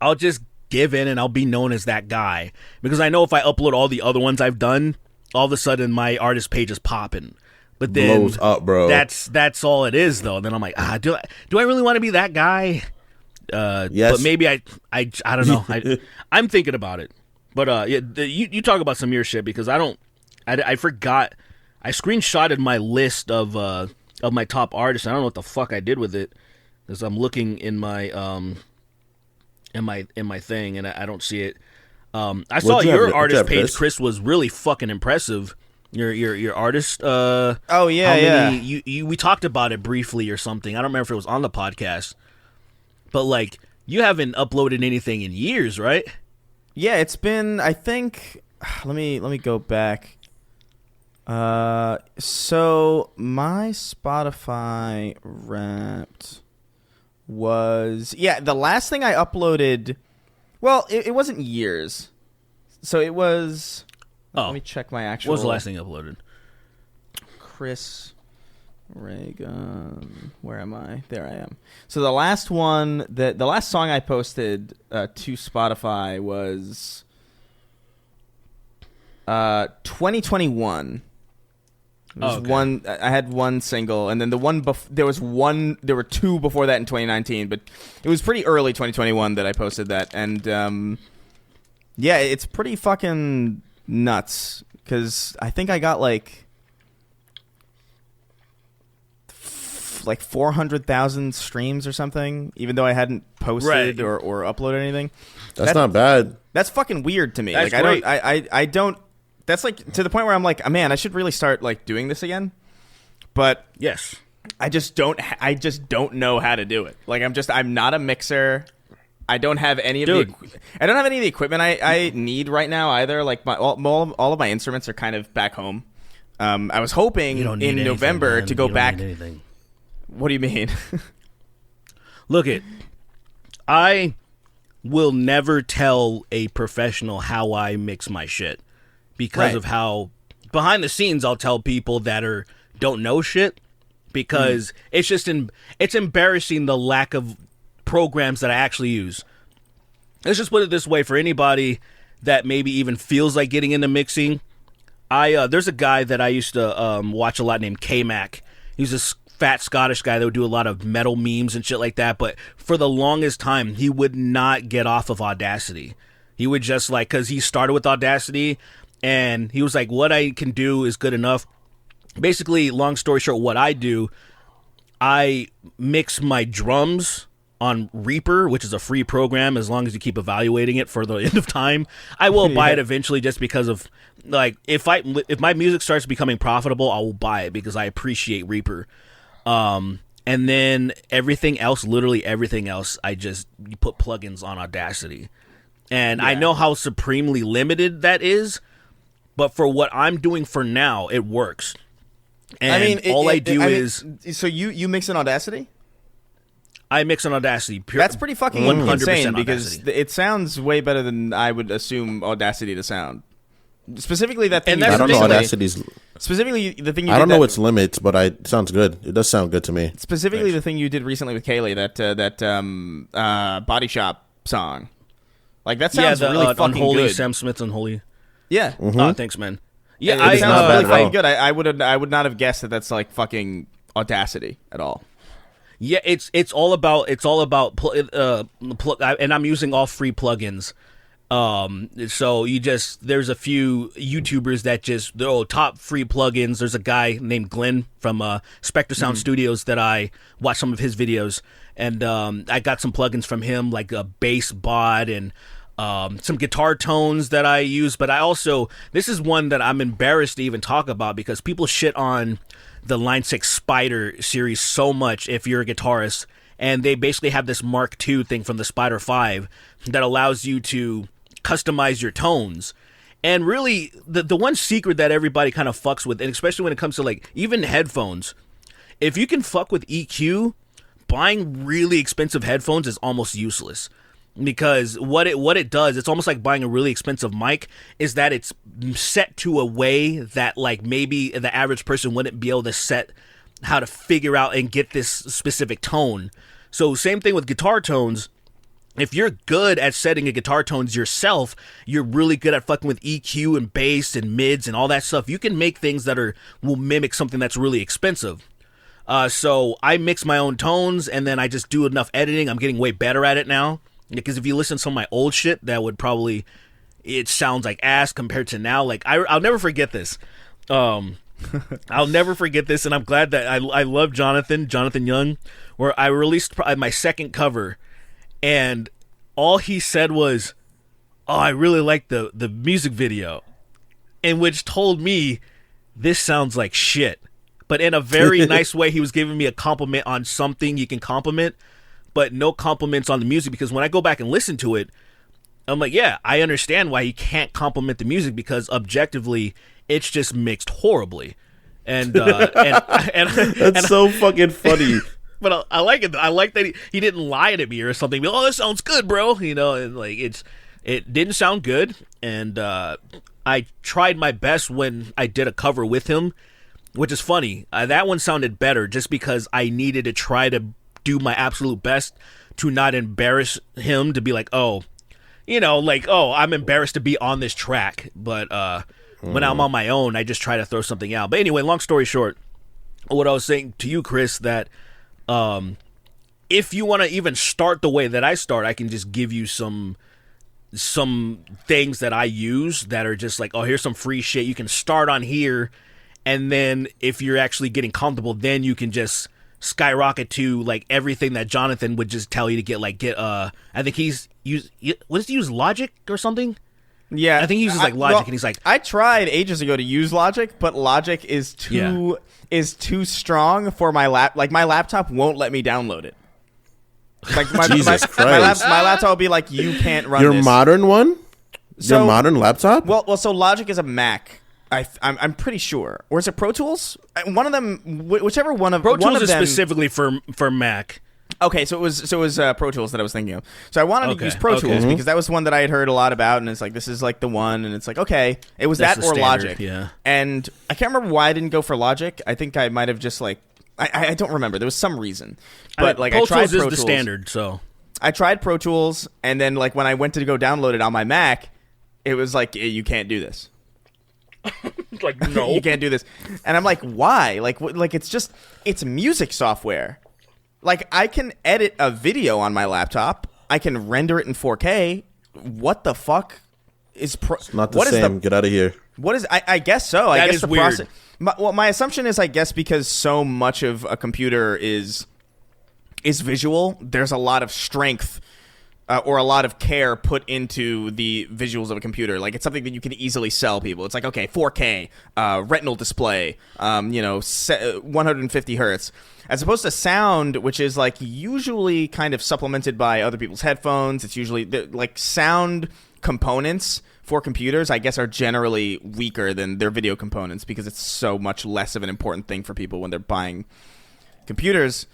[SPEAKER 2] I'll just give in and I'll be known as that guy, because I know if I upload all the other ones I've done, all of a sudden my artist page is popping. But then
[SPEAKER 3] blows up, bro.
[SPEAKER 2] That's all it is though. And then I'm like, do I really want to be that guy? Yes. But maybe I don't know. I'm thinking about it. But you talk about some of your shit, because I forgot. I screenshotted my list of my top artists. I don't know what the fuck I did with it, because I'm looking in my in my thing, and I don't see it. I saw your artist page, Chris, was really fucking impressive. Your artist.
[SPEAKER 4] Oh yeah,
[SPEAKER 2] we talked about it briefly or something. I don't remember if it was on the podcast, but like you haven't uploaded anything in years, right?
[SPEAKER 4] Yeah, it's been. I think. Let me go back. So my Spotify Wrapped was the last thing I uploaded. Well, it wasn't years, so it was. Let me check my actual.
[SPEAKER 2] What was the last thing you uploaded?
[SPEAKER 4] Chris Reagan. Where am I? There I am. So the last one, the last song I posted to Spotify was 2021. One. I had one single, and then the one there were two before that in 2019, but it was pretty early 2021 that I posted that, and it's pretty fucking nuts because I think I got like 400,000 streams or something, even though I hadn't posted or uploaded anything.
[SPEAKER 3] That's not bad.
[SPEAKER 4] That's fucking weird to me.
[SPEAKER 2] That's
[SPEAKER 4] like
[SPEAKER 2] great.
[SPEAKER 4] I don't. That's like to the point where I'm like, man, I should really start like doing this again. But
[SPEAKER 2] yes,
[SPEAKER 4] I just don't know how to do it. Like I'm not a mixer. I don't have any of the equipment I need right now either. Like all of my instruments are kind of back home. I was hoping in November to go back. What do you mean?
[SPEAKER 2] Look I will never tell a professional how I mix my shit because of how behind the scenes I'll tell people that don't know shit because it's just it's embarrassing the lack of programs that I actually use. Let's just put it this way for anybody that maybe even feels like getting into mixing. There's a guy that I used to watch a lot named K-Mac. He's this fat Scottish guy that would do a lot of metal memes and shit like that, but for the longest time he would not get off of Audacity. He would just because he started with Audacity and he was like, what I can do is good enough. Basically, long story short, what I do, I mix my drums on Reaper, which is a free program as long as you keep evaluating it for the end of time. I will buy it eventually just because of if my music starts becoming profitable, I will buy it because I appreciate Reaper. And then everything else, literally everything else, you put plugins on Audacity. And I know how supremely limited that is, but for what I'm doing for now, it works. And
[SPEAKER 4] So you mix in Audacity?
[SPEAKER 2] I mix on Audacity.
[SPEAKER 4] That's pretty fucking insane because it sounds way better than I would assume Audacity to sound. Specifically that thing.
[SPEAKER 3] I don't know Audacity's.
[SPEAKER 4] Specifically the thing you
[SPEAKER 3] I
[SPEAKER 4] did
[SPEAKER 3] don't know its limits, but it sounds good. It does sound good to me.
[SPEAKER 4] Specifically the thing you did recently with Kaylee, that Body Shop song. Like that sounds really fucking
[SPEAKER 2] Unholy,
[SPEAKER 4] good.
[SPEAKER 2] Sam Smith's Unholy.
[SPEAKER 4] Yeah.
[SPEAKER 2] Mm-hmm. Thanks, man. Yeah,
[SPEAKER 4] it sounds really fucking good. I would not have guessed that that's like fucking Audacity at all.
[SPEAKER 2] Yeah, it's all about and I'm using all free plugins. So there's a few YouTubers that top free plugins. There's a guy named Glenn from Spectre Sound Studios that I watch some of his videos, and I got some plugins from him like a bass bot and some guitar tones that I use. But this is one that I'm embarrassed to even talk about because people shit on the Line 6 Spider series so much if you're a guitarist, and they basically have this Mark II thing from the Spider 5 that allows you to customize your tones. And really, the one secret that everybody kind of fucks with, and especially when it comes to like even headphones, if you can fuck with EQ, buying really expensive headphones is almost useless. Because what it does, it's almost like buying a really expensive mic, is that it's set to a way that like maybe the average person wouldn't be able to set how to figure out and get this specific tone. So same thing with guitar tones. If you're good at setting a guitar tones yourself, you're really good at fucking with EQ and bass and mids and all that stuff. You can make things that will mimic something that's really expensive. So I mix my own tones and then I just do enough editing. I'm getting way better at it now. Because if you listen to some of my old shit, that would probably, it sounds like ass compared to now. Like I'll never forget this. I'll never forget this, and I'm glad that I love Jonathan Young, where I released my second cover, and all he said was, "Oh, I really like the music video," and which told me this sounds like shit. But in a very nice way, he was giving me a compliment on something you can compliment, but no compliments on the music, because when I go back and listen to it, I'm like, yeah, I understand why he can't compliment the music, because objectively, it's just mixed horribly. And
[SPEAKER 3] that's so fucking funny.
[SPEAKER 2] But I like it. I like that he didn't lie to me or something. Oh, this sounds good, bro. And like it didn't sound good. And I tried my best when I did a cover with him, which is funny. That one sounded better just because I needed to try to do my absolute best to not embarrass him, to be like, oh, I'm embarrassed to be on this track. But when I'm on my own, I just try to throw something out. But anyway, long story short, what I was saying to you, Chris, that if you want to even start the way that I start, I can just give you some things that I use that are just like, oh, here's some free shit. You can start on here, and then if you're actually getting comfortable, then you can just skyrocket to like everything that Jonathan would just tell you to get. I think he's used. What does he use? Logic or something?
[SPEAKER 4] Yeah,
[SPEAKER 2] I think he uses like Logic, and he's like,
[SPEAKER 4] I tried ages ago to use Logic, but Logic is too strong for my lap. Like my laptop won't let me download it. Like
[SPEAKER 3] Jesus Christ.
[SPEAKER 4] My laptop will be like, you can't run
[SPEAKER 3] your
[SPEAKER 4] this.
[SPEAKER 3] Modern one. Your modern laptop.
[SPEAKER 4] Well, so Logic is a Mac. I'm pretty sure. Or is it Pro Tools? One of them, whichever one of
[SPEAKER 2] Pro Tools
[SPEAKER 4] one of
[SPEAKER 2] is
[SPEAKER 4] them,
[SPEAKER 2] specifically for Mac.
[SPEAKER 4] Okay, so it was Pro Tools that I was thinking of. So I wanted to use Pro Tools because that was one that I had heard a lot about, and it's like, this is like the one, and it's like, okay, it was
[SPEAKER 2] That's
[SPEAKER 4] that or
[SPEAKER 2] standard,
[SPEAKER 4] Logic.
[SPEAKER 2] yeah.
[SPEAKER 4] And I can't remember why I didn't go for Logic. I think I might have just like, I don't remember. There was some reason, but like
[SPEAKER 2] Pro
[SPEAKER 4] I tried
[SPEAKER 2] Tools
[SPEAKER 4] Pro
[SPEAKER 2] is
[SPEAKER 4] Tools.
[SPEAKER 2] the standard, so
[SPEAKER 4] I tried Pro Tools, and then like when I went to go download it on my Mac, it was like, you can't do this.
[SPEAKER 2] like, no,
[SPEAKER 4] you can't do this. And I'm like, why? Like it's music software. Like, I can edit a video on my laptop. I can render it in 4K. What the fuck is
[SPEAKER 3] It's not the same. Get out of here.
[SPEAKER 4] What is? I guess so. I guess
[SPEAKER 2] is
[SPEAKER 4] the
[SPEAKER 2] weird.
[SPEAKER 4] process. My assumption is, I guess, because so much of a computer is visual. There's a lot of strength or a lot of care put into the visuals of a computer. Like, it's something that you can easily sell people. It's like, okay, 4K, retinal display, 150 hertz. As opposed to sound, which is like usually kind of supplemented by other people's headphones. It's usually like sound components for computers, I guess, are generally weaker than their video components because it's so much less of an important thing for people when they're buying computers.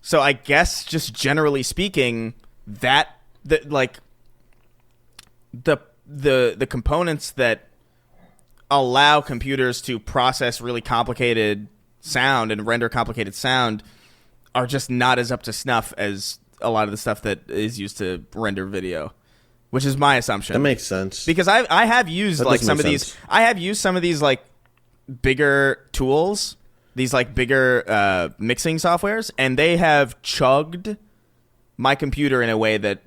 [SPEAKER 4] So I guess, just generally speaking, the components that allow computers to process really complicated sound and render complicated sound are just not as up to snuff as a lot of the stuff that is used to render video, which is my assumption.
[SPEAKER 3] That makes sense.
[SPEAKER 4] Because I have used like some of these. I have used some of these like bigger tools, these like bigger mixing softwares, and they have chugged my computer in a way that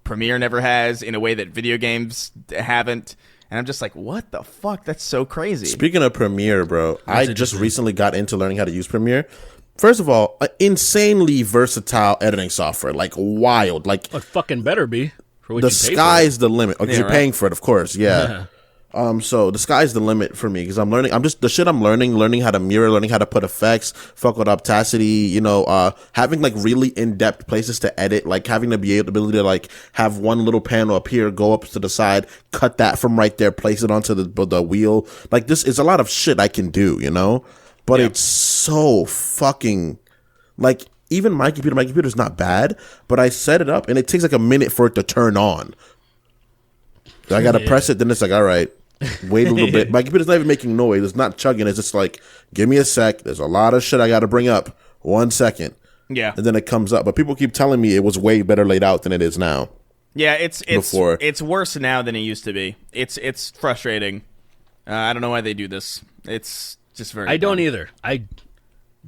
[SPEAKER 4] Premiere never has, in a way that video games haven't. And I'm just like, what the fuck? That's so crazy.
[SPEAKER 3] Speaking of Premiere, bro, I just recently got into learning how to use Premiere. First of all, insanely versatile editing software, like wild. Like,
[SPEAKER 2] it fucking better be. For what
[SPEAKER 3] the
[SPEAKER 2] you pay
[SPEAKER 3] sky's
[SPEAKER 2] for
[SPEAKER 3] the limit. Okay, you're paying for it, of course. Yeah. So the sky's the limit for me because I'm learning. I'm learning how to mirror, learning how to put effects, fuck with Opacity, having like really in-depth places to edit, like having the ability to like have one little panel up here, go up to the side, cut that from right there, place it onto the wheel. Like, this is a lot of shit I can do, but it's so fucking like, even my computer's not bad, but I set it up and it takes like a minute for it to turn on. I gotta press it, then it's like, all right, wait a little bit. My computer's not even making noise. It's not chugging. It's just like, give me a sec. There's a lot of shit I gotta bring up. 1 second.
[SPEAKER 4] Yeah.
[SPEAKER 3] And then it comes up. But people keep telling me it was way better laid out than it is now.
[SPEAKER 4] Yeah, it's worse now than it used to be. It's frustrating. I don't know why they do this. It's just very.
[SPEAKER 2] I don't either.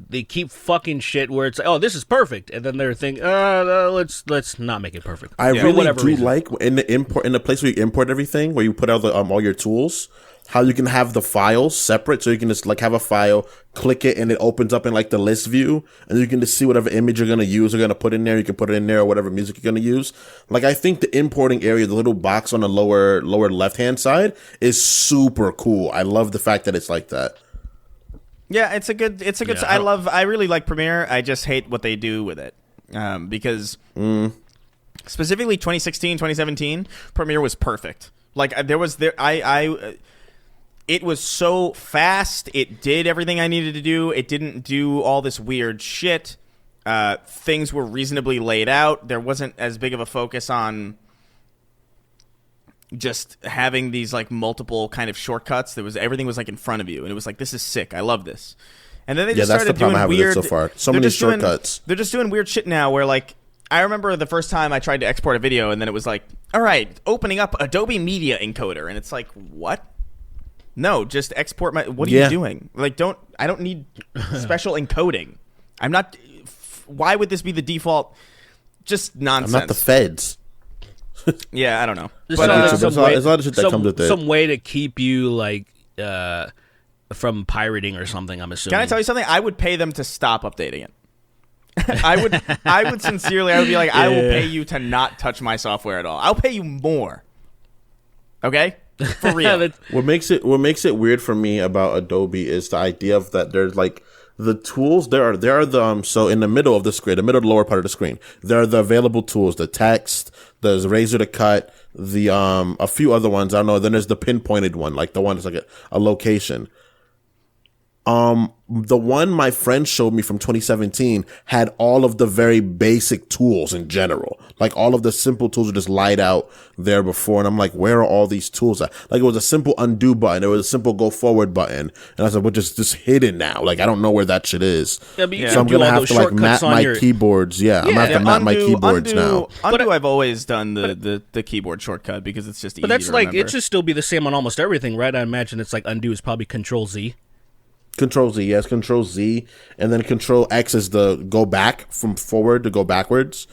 [SPEAKER 2] they keep fucking shit where it's like, oh, this is perfect, and then they're thinking, let's not make it perfect.
[SPEAKER 3] I really do like in the place where you import everything, where you put out all your tools, how you can have the files separate, so you can just like have a file, click it, and it opens up in like the list view, and you can just see whatever image you're gonna use or gonna put in there. You can put it in there, or whatever music you're gonna use. Like, I think the importing area, the little box on the lower left hand side, is super cool. I love the fact that it's like that.
[SPEAKER 4] Yeah, it's a good. Yeah. I really like Premiere. I just hate what they do with it, because specifically 2016, 2017, Premiere was perfect. Like it was so fast. It did everything I needed to do. It didn't do all this weird shit. Things were reasonably laid out. There wasn't as big of a focus on just having these like multiple kind of shortcuts. Everything was like in front of you, and it was like, this is sick. I love this. And then they just started doing weird.
[SPEAKER 3] So far, so many shortcuts.
[SPEAKER 4] They're just doing weird shit now. Where like, I remember the first time I tried to export a video, and then it was like, all right, opening up Adobe Media Encoder, and it's like, what? No, just export my. What are you doing? Like, I don't need special encoding. I'm not. Why would this be the default? Just nonsense.
[SPEAKER 3] I'm not the feds.
[SPEAKER 4] Yeah, I don't know.
[SPEAKER 2] But there's a lot of shit that comes with it. Some way to keep you like from pirating or something. I'm assuming.
[SPEAKER 4] Can I tell you something? I would pay them to stop updating it. I would sincerely. I would be like, I will pay you to not touch my software at all. I'll pay you more. Okay, for real.
[SPEAKER 3] What makes it weird for me about Adobe is the idea of that there's like the tools. There are the so in the middle of the screen, the lower part of the screen, there are the available tools: the text, there's razor to cut, the a few other ones I don't know. Then there's the pinpointed one, like the one that's like a location. The one my friend showed me from 2017 had all of the very basic tools in general. Like all of the simple tools are just laid out there before. And I'm like, where are all these tools at? Like it was a simple undo button. There was a simple go forward button. And I said, well, just hidden now. Like I don't know where that shit is.
[SPEAKER 2] So
[SPEAKER 3] I'm going to have to like map my keyboards. Yeah, I'm going to have to map my keyboards now.
[SPEAKER 4] I've always done the keyboard shortcut because it's just easy to remember.
[SPEAKER 2] Like, it should still be the same on almost everything, right? I imagine it's like undo is probably Control Z.
[SPEAKER 3] Control Z, yes, Control Z, and then Control X is the go back from forward to go backwards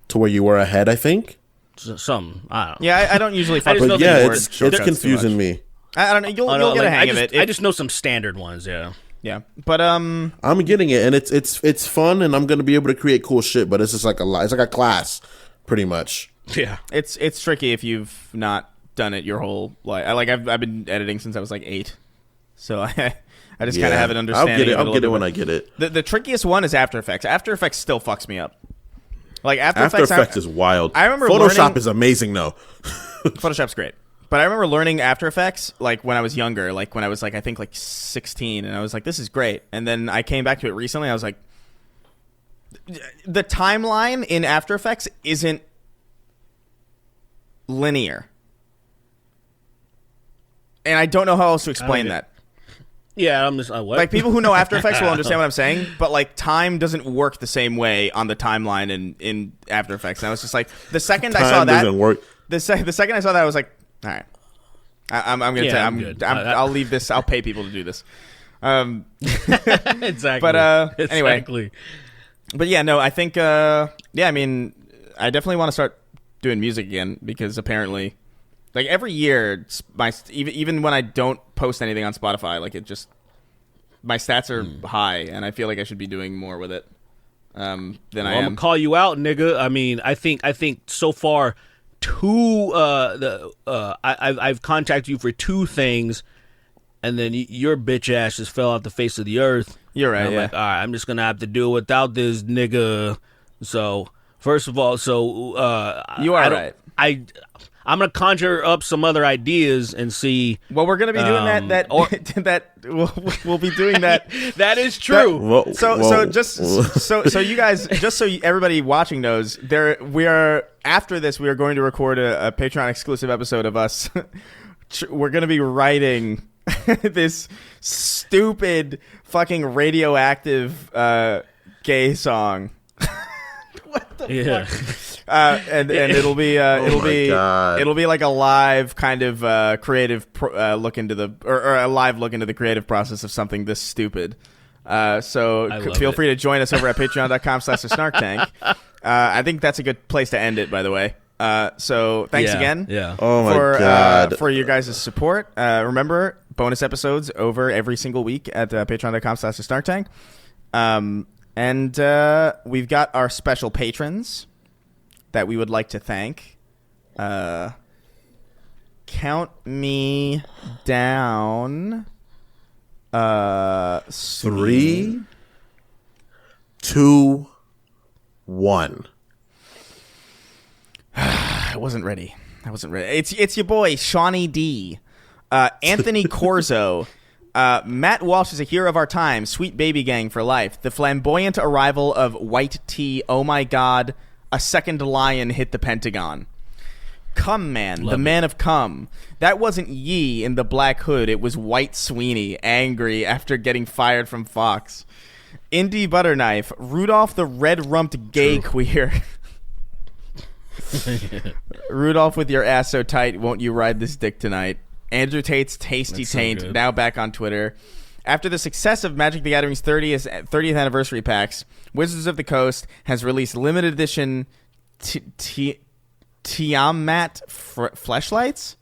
[SPEAKER 3] to where you were ahead, I think.
[SPEAKER 2] I don't know.
[SPEAKER 4] Yeah, I don't usually fuck
[SPEAKER 3] with it's confusing me.
[SPEAKER 4] I don't know. You'll get a hang of it.
[SPEAKER 2] I just know some standard ones, yeah.
[SPEAKER 4] Yeah, but
[SPEAKER 3] I'm getting it, and it's fun, and I'm gonna be able to create cool shit. But it's just like it's like a class, pretty much.
[SPEAKER 2] Yeah,
[SPEAKER 4] it's tricky if you've not done it your whole life. I've been editing since I was like 8, so I just kind of have an understanding.
[SPEAKER 3] I'll get it when I get it.
[SPEAKER 4] The trickiest one is After Effects. After Effects still fucks me up. Like After
[SPEAKER 3] Effects is wild.
[SPEAKER 4] I remember
[SPEAKER 3] Photoshop is amazing though.
[SPEAKER 4] Photoshop's great. But I remember learning After Effects like when I was younger, like when I was like I think like 16, and I was like, this is great. And then I came back to it recently. I was like, the timeline in After Effects isn't linear, and I don't know how else to explain that.
[SPEAKER 2] Yeah, I'm just what?
[SPEAKER 4] Like people who know After Effects will understand what I'm saying, but like time doesn't work the same way on the timeline in After Effects. And I was just like, the second I saw that, the second I saw that, I was like, all right, I'll leave this. I'll pay people to do this.
[SPEAKER 2] Exactly.
[SPEAKER 4] But anyway, but yeah, no, I think I mean, I definitely want to start doing music again because apparently. Like every year, even when I don't post anything on Spotify, like my stats are high, and I feel like I should be doing more with it than I am.
[SPEAKER 2] I'm gonna call you out, nigga. I mean, I think so far, I've contacted you for 2 things, and then your bitch ass just fell off the face of the earth.
[SPEAKER 4] You're right.
[SPEAKER 2] I'm like, all right, I'm just gonna have to do it without this nigga. So first of all,
[SPEAKER 4] you are right.
[SPEAKER 2] I'm gonna conjure up some other ideas and see.
[SPEAKER 4] Well, we're gonna be doing we'll be doing that.
[SPEAKER 2] That is true.
[SPEAKER 4] So you guys, just so everybody watching knows, we are after this. We are going to record a Patreon exclusive episode of us. We're gonna be writing this stupid fucking radioactive gay song. What the fuck? And it'll be like a live kind of creative look into the or a live look into the creative process of something this stupid. So feel free to join us over at patreon.com/snarktank. I think that's a good place to end it, by the way. So thanks again for your guys' support. Remember, bonus episodes over every single week at patreon.com/snarktank. And we've got our special patrons that we would like to thank. Count me down.
[SPEAKER 3] 3, 2, 1.
[SPEAKER 4] I wasn't ready. It's your boy Shawnee D, Anthony Corzo, Matt Walsh is a hero of our time. Sweet baby gang for life. The flamboyant arrival of White Tea. Oh my God, a second lion hit the Pentagon. Cum Man, the man of cum. That wasn't Yee in the black hood. It was White Sweeney, angry after getting fired from Fox. Indy Butterknife, Rudolph the red-rumped gay queer. Rudolph with your ass so tight, won't you ride this dick tonight? Andrew Tate's Tasty Taint, now back on Twitter. After the success of Magic the Gathering's 30th anniversary packs, Wizards of the Coast has released limited edition Tiamat fleshlights.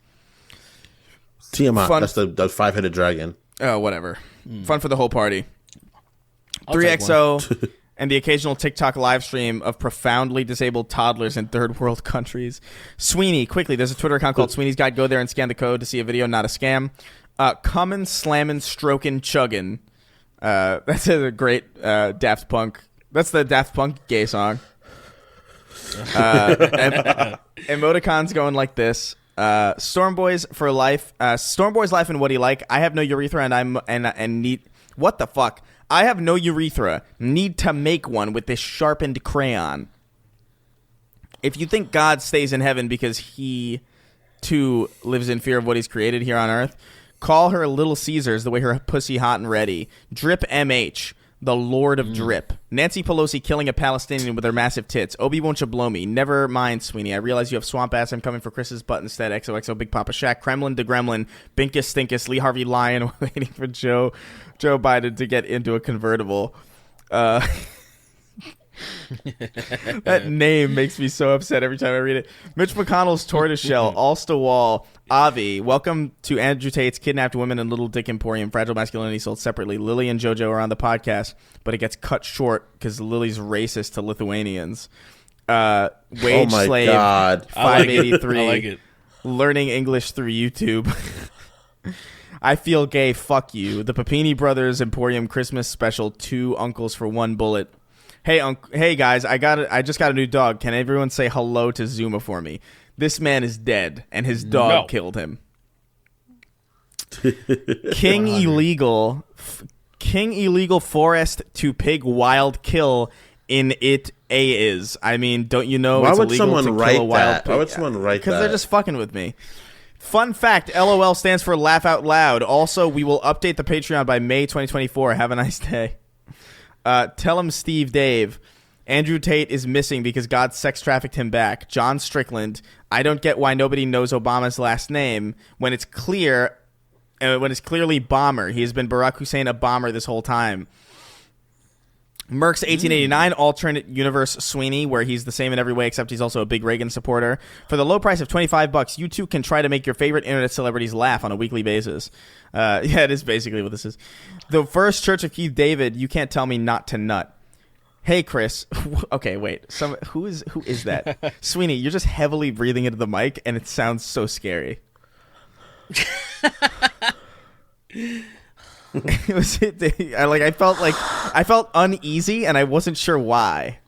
[SPEAKER 3] Tiamat, that's the five-headed dragon.
[SPEAKER 4] Oh, whatever. Fun for the whole party. 3XO and the occasional TikTok live stream of profoundly disabled toddlers in third world countries. Sweeney, quickly, there's a Twitter account called Sweeney's Guide. Go there and scan the code to see a video, not a scam. Common, slammin', strokin', chuggin'. That's a great Daft Punk. That's the Daft Punk gay song. Emoticons going like this. Stormboys for life. Stormboy's life and what he like. I have no urethra and need. What the fuck? I have no urethra. Need to make one with this sharpened crayon. If you think God stays in heaven because he too lives in fear of what he's created here on earth, call her Little Caesars the way her pussy hot and ready. Drip MH. The Lord of Drip. Nancy Pelosi killing a Palestinian with her massive tits. Obi won't you blow me. Never mind, Sweeney. I realize you have swamp ass. I'm coming for Chris's butt instead. XOXO Big Papa Shaq. Kremlin to Gremlin. Binkus Stinkus. Lee Harvey Lyon waiting for Joe Biden to get into a convertible. That name makes me so upset every time I read it. Mitch McConnell's Tortoiseshell. Alsta Wall. Avi, welcome to Andrew Tate's Kidnapped Women and Little Dick Emporium. Fragile Masculinity sold separately. Lily and JoJo are on the podcast, but it gets cut short because Lily's racist to Lithuanians. Wage Slave, God. 583.
[SPEAKER 2] I like it.
[SPEAKER 4] Learning English through YouTube. I feel gay, fuck you. The Papini Brothers Emporium Christmas Special, 2 uncles for 1 bullet. Hey guys, I just got a new dog. Can everyone say hello to Zuma for me? This man is dead, and his dog killed him. King Illegal Forest to Pig Wild Kill in it is. I mean, don't you know it's illegal to kill a wild pig?
[SPEAKER 3] Why would someone write that?
[SPEAKER 4] Because they're just fucking with me. Fun fact, LOL stands for Laugh Out Loud. Also, we will update the Patreon by May 2024. Have a nice day. Tell him Steve Dave. Andrew Tate is missing because God sex trafficked him back. John Strickland. I don't get why nobody knows Obama's last name when it's clearly Bomber. He has been Barack Hussein a bomber this whole time. Merck's 1889 alternate universe Sweeney, where he's the same in every way except he's also a big Reagan supporter. For the low price of $25, you too can try to make your favorite internet celebrities laugh on a weekly basis. Yeah, it is basically what this is. The First Church of Keith David. You can't tell me not to nut. Hey Chris. Okay, wait. Who is that? Sweeney, you're just heavily breathing into the mic, and it sounds so scary. I felt uneasy, and I wasn't sure why.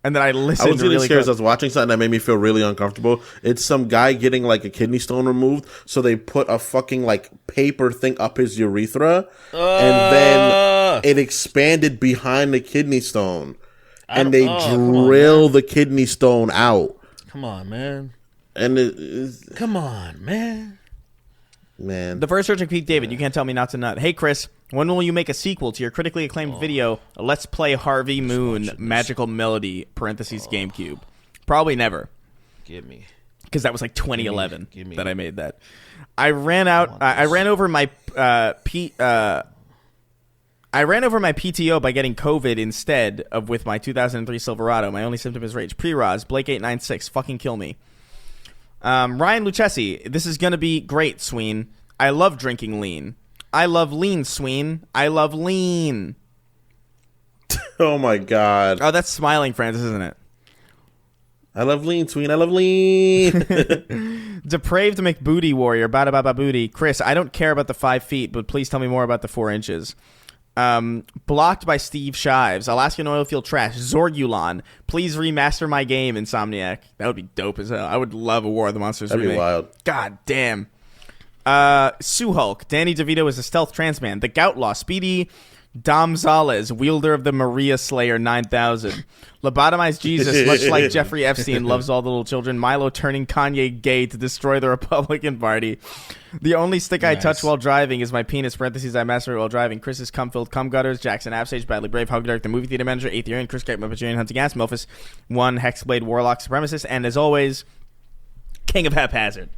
[SPEAKER 4] And then I listened.
[SPEAKER 3] I was really scared. I was watching something that made me feel really uncomfortable. It's some guy getting like a kidney stone removed, so they put a fucking like paper thing up his urethra, and then it expanded behind the kidney stone, and they drill the kidney stone out.
[SPEAKER 2] Come on, man.
[SPEAKER 3] Come on, man.
[SPEAKER 4] The First Church of Pete David. You can't tell me not to nut. Hey, Chris, when will you make a sequel to your critically acclaimed video, Let's Play Harvey Moon, Magical Melody, (GameCube)? Probably never.
[SPEAKER 2] Give me.
[SPEAKER 4] Because that was like 2011 that I made that. I ran over my I ran over my PTO by getting COVID instead of with my 2003 Silverado. My only symptom is rage. Pre-Roz, Blake896, fucking kill me. Ryan Lucchesi, this is going to be great, Sween. I love drinking lean. I love lean, Sween. I love lean.
[SPEAKER 3] Oh, my God.
[SPEAKER 4] Oh, that's Smiling Francis, isn't it?
[SPEAKER 3] I love lean, Sween. I love lean.
[SPEAKER 4] Depraved McBooty Warrior. Bada booty. Chris, I don't care about the 5 feet, but please tell me more about the 4 inches. Blocked by Steve Shives. Alaskan Oilfield Trash. Zorgulon. Please remaster my game, Insomniac. That would be dope as hell. I would love a War of the Monsters remake.
[SPEAKER 3] That'd be wild.
[SPEAKER 4] God damn. Sue Hulk. Danny DeVito is a stealth transman. The Goutlaw. Speedy Domzales, wielder of the Maria Slayer 9000. Lobotomized Jesus, much like Jeffrey Epstein, loves all the little children. Milo turning Kanye gay to destroy the Republican Party. The only stick I touch while driving is my penis, parentheses, I masturbate while driving. Chris's cum-filled cum gutters. Jackson Absage, Badly Brave, Hug Dark, the movie theater manager, Aetherian, Chris Great, Muppet Hunting Gas, Milfus, 1, Hexblade, Warlock, Supremacist, and as always, King of Haphazard.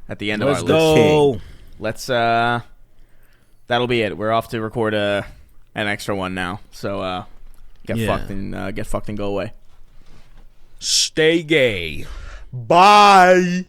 [SPEAKER 4] At the end of our list. Let's that'll be it. We're off to record an extra one now. So get fucked and go away.
[SPEAKER 2] Stay gay.
[SPEAKER 3] Bye.